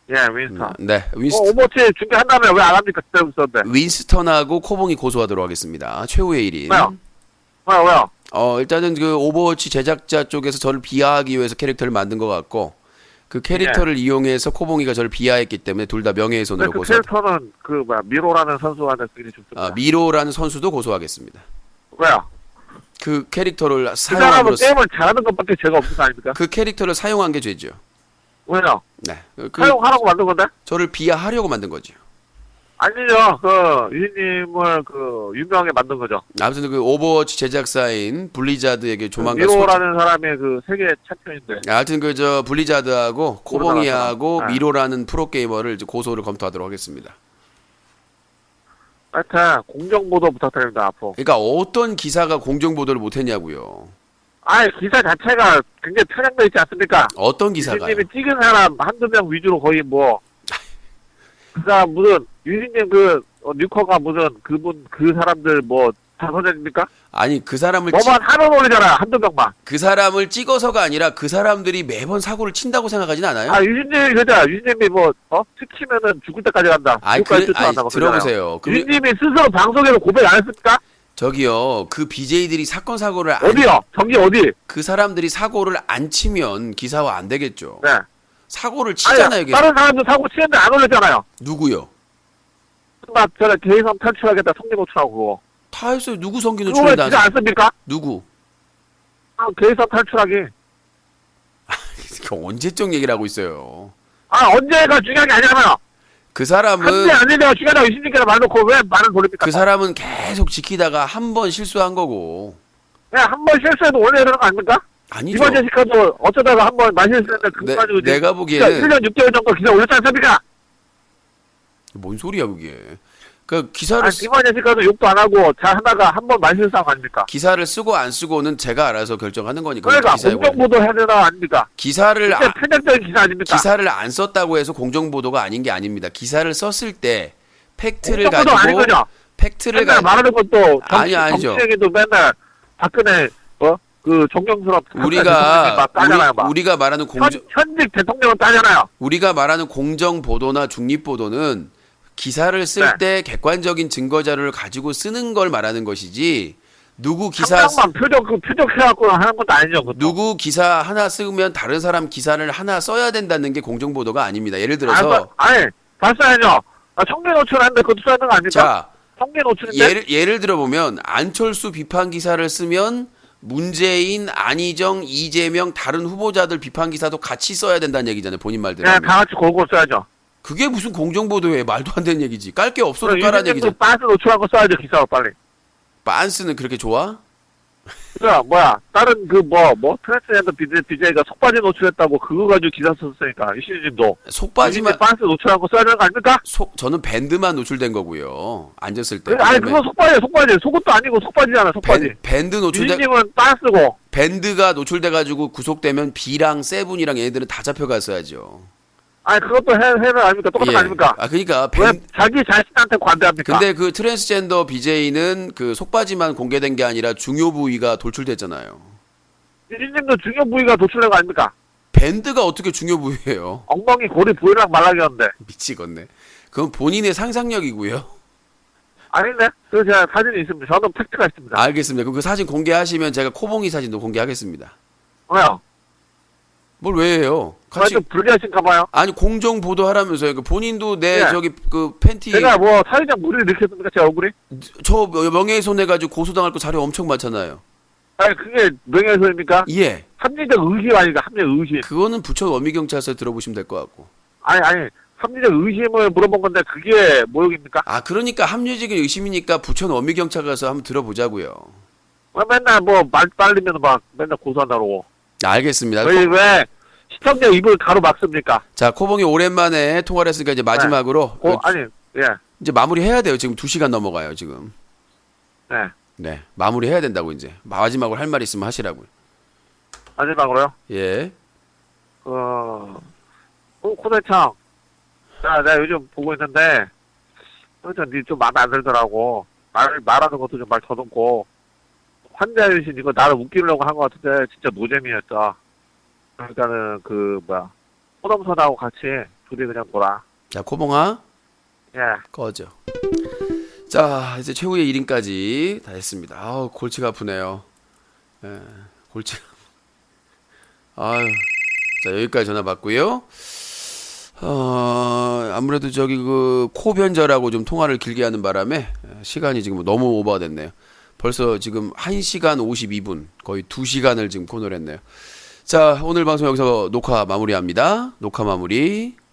예 윈스턴. 네, 오버워치 준비한다면 왜 안 합니까? 그때 있었는데. 윈스턴하고 코봉이 고소하도록 하겠습니다. 최후의 1인. 왜요? 일단은 그 오버워치 제작자 쪽에서 저를 비하하기 위해서 캐릭터를 만든 것 같고 그 캐릭터를 이용해서 코봉이가 저를 비하했기 때문에 둘 다 명예훼손으로 그 고소. 캐릭터는 그 미로라는 선수한테 굉장히 좋습니다. 미로라는 선수도 고소하겠습니다. 왜요? 그 캐릭터를 그 사람은 사용함으로써 게임을 잘하는 것밖에 죄가 없는 거 아닙니까? 그 캐릭터를 사용한 게 죄죠. 왜요? 네, 사용하라고 만든 건데? 저를 비하하려고 만든 거죠. 아니죠. 유희님을 유명하게 만든 거죠. 아무튼 그 오버워치 제작사인 블리자드에게 조만간 미로라는 사람의 그 세계 챔피언인데. 하여튼 블리자드하고 코봉이하고 네. 미로라는 프로게이머를 이제 고소를 검토하도록 하겠습니다. 하여튼 공정보도 부탁드립니다. 앞으로. 그러니까 어떤 기사가 공정보도를 못했냐고요. 기사 자체가 굉장히 편향되어 있지 않습니까? 어떤 기사가요? 유희님이 찍은 사람 한두 명 위주로 거의 그니까 무슨 유희님 뉴커가 무슨 그 사람들 자서전입니까? 아니 그 사람을 너만 하루 올리잖아요. 한두 명만. 그 사람을 찍어서가 아니라 그 사람들이 매번 사고를 친다고 생각하진 않아요? 유진님이 유진님이 찍히면은 죽을 때까지 간다. 들어보세요. 유진님이 스스로 방송에서 고백 안 했습니까? 저기요, 그 BJ들이 사건 사고를 어디요? 저기 어디? 그 사람들이 사고를 안 치면 기사화 안 되겠죠. 네. 사고를 치잖아요. 다른 사람도 사고 치는데 안 올렸잖아요. 누구요? 막 개인성 탈출하겠다 성기 노출하고 그거. 다 했어요. 누구 성기 그거 왜 노출인지 진짜 안 씁니까? 누구? 개인성 탈출하기. 언제적 얘기를 하고 있어요. 언제가 중요한 게 아니잖아요. 그 사람은 한대 아니면 중요하다고 유진님께서 말 놓고 왜 말을 돌립니까? 그 사람은 계속 지키다가 한 번 실수한 거고. 한 번 실수해도 원래 이러는 거 아닙니까? 아니죠. 이번 제시카도 어쩌다가 한 번 말실수했는데 그거 가지고 내가 보기에는 1년 6개월 정도 기사 올렸지 않습니까? 뭔 소리야 그게. 그 기사를 이번 제시카도 욕도 안 하고 잘 하다가 한 번 말실수한 거 아닙니까? 기사를 쓰고 안 쓰고는 제가 알아서 결정하는 거니까. 그러니까 공정보도 해야 되나 아닙니까? 기사를 편향적인 기사 아닙니까? 기사를 안 썼다고 해서 공정보도가 아닌 게 아닙니다. 기사를 썼을 때 팩트를 공정보도 가지고 아닌 거죠? 팩트를 맨날 말하는 것도 아니죠. 정치 얘기도 맨날 박근혜 그 존경스럽 우리가 막 따잖아요, 막. 우리가 말하는 공정 현직 대통령은 따잖아요. 우리가 말하는 공정 보도나 중립 보도는 기사를 쓸 네. 때 객관적인 증거 자료를 가지고 쓰는 걸 말하는 것이지 누구 기사 상당만 표적 해갖고 하는 것도 아니죠. 그것도. 누구 기사 하나 쓰면 다른 사람 기사를 하나 써야 된다는 게 공정 보도가 아닙니다. 예를 들어서 아니 봤어야죠. 청계 노출하는데 그것도 써야 되는 거 아닙니까? 자 청계 노출인데. 예를 들어보면 안철수 비판 기사를 쓰면 문재인, 안희정, 이재명 다른 후보자들 비판 기사도 같이 써야 된다는 얘기잖아요. 본인 말대로. 그냥 다 같이 골고루 써야죠. 그게 무슨 공정 보도예요? 말도 안 되는 얘기지. 깔 게 없어도 까라는 얘기죠. 빤스 노출한 거 써야죠. 기사로 빨리. 빤스는 그렇게 좋아? 다른 트랜스젠더 BJ가 속바지 노출했다고 그거 가지고 기사 썼으니까 유신님도 속바지만 빤스 노출한 거 써야 되는 거 아닙니까? 저는 밴드만 노출된 거고요. 앉았을 때. 아니 그거 속바지 속옷도 아니고 속바지잖아 속바지. 밴드 노출돼 유신님은 빤스고. 밴드가 노출돼 가지고 구속되면 B랑 세븐이랑 얘네들은 다 잡혀갔어야죠. 아니 그것도 해는 아닙니까? 똑같은 거 아닙니까? 아 그러니까 왜 자기 자신한테 관대합니까? 근데 그 트랜스젠더 BJ는 그 속바지만 공개된 게 아니라 중요 부위가 돌출됐잖아요. 유신님도 중요 부위가 도출된 거 아닙니까? 밴드가 어떻게 중요 부위예요? 엉덩이 고리 부위랑 말라기였는데. 미치겠네. 그건 본인의 상상력이고요. 아닌데? 그래서 제가 사진이 있습니다. 저는 팩트가 있습니다. 알겠습니다. 그럼 그 사진 공개하시면 제가 코봉이 사진도 공개하겠습니다. 왜요? 뭘 왜 해요? 같이 좀 불리하신가 봐요. 아니 공정 보도하라면서요. 그 본인도 내 네. 저기 그 팬티 제가 사회적 무리를 일으켰습니까? 제 얼굴이? 저 명예훼손 해가지고 고소당할 거 자료 엄청 많잖아요. 아니 그게 명예훼손입니까? 예. 합리적 의심 아닌가? 합리적 의심. 그거는 부천 원미경찰서에 들어보시면 될 것 같고. 아니 합리적 의심을 물어본 건데 그게 모욕입니까? 아 그러니까 합리적인 의심이니까 부천 원미경찰 가서 한번 들어보자고요. 왜 맨날 말 빨리면 막 맨날 고소한다고. 알겠습니다. 왜 시청자 입을 가로막습니까? 자 코봉이 오랜만에 통화를 했으니까 이제 마지막으로 이제 마무리해야 돼요. 지금 2시간 넘어가요 지금. 네 마무리해야 된다고 이제 마지막으로 할 말 있으면 하시라고요. 마지막으로요? 예. 코대창. 내가 요즘 보고 있는데, 니 좀 마음에 안 들더라고. 말하는 것도 좀 말 더듬고. 환자유신 이거 나를 웃기려고 한 것 같은데, 진짜 노잼이었다. 그러니까는, 호동선하고 같이 둘이 그냥 놀아. 자 코봉아. 예. 꺼져. 자 이제 최후의 1인까지 다 했습니다. 아우 골치가 아프네요. 예, 골치. 아유. 자 여기까지 전화 받고요. 아무래도 저기 그 코변절하고 좀 통화를 길게 하는 바람에 시간이 지금 너무 오버가 됐네요. 벌써 지금 1시간 52분 거의 2시간을 지금 코너를 했네요. 자 오늘 방송 여기서 녹화 마무리합니다. 녹화 마무리.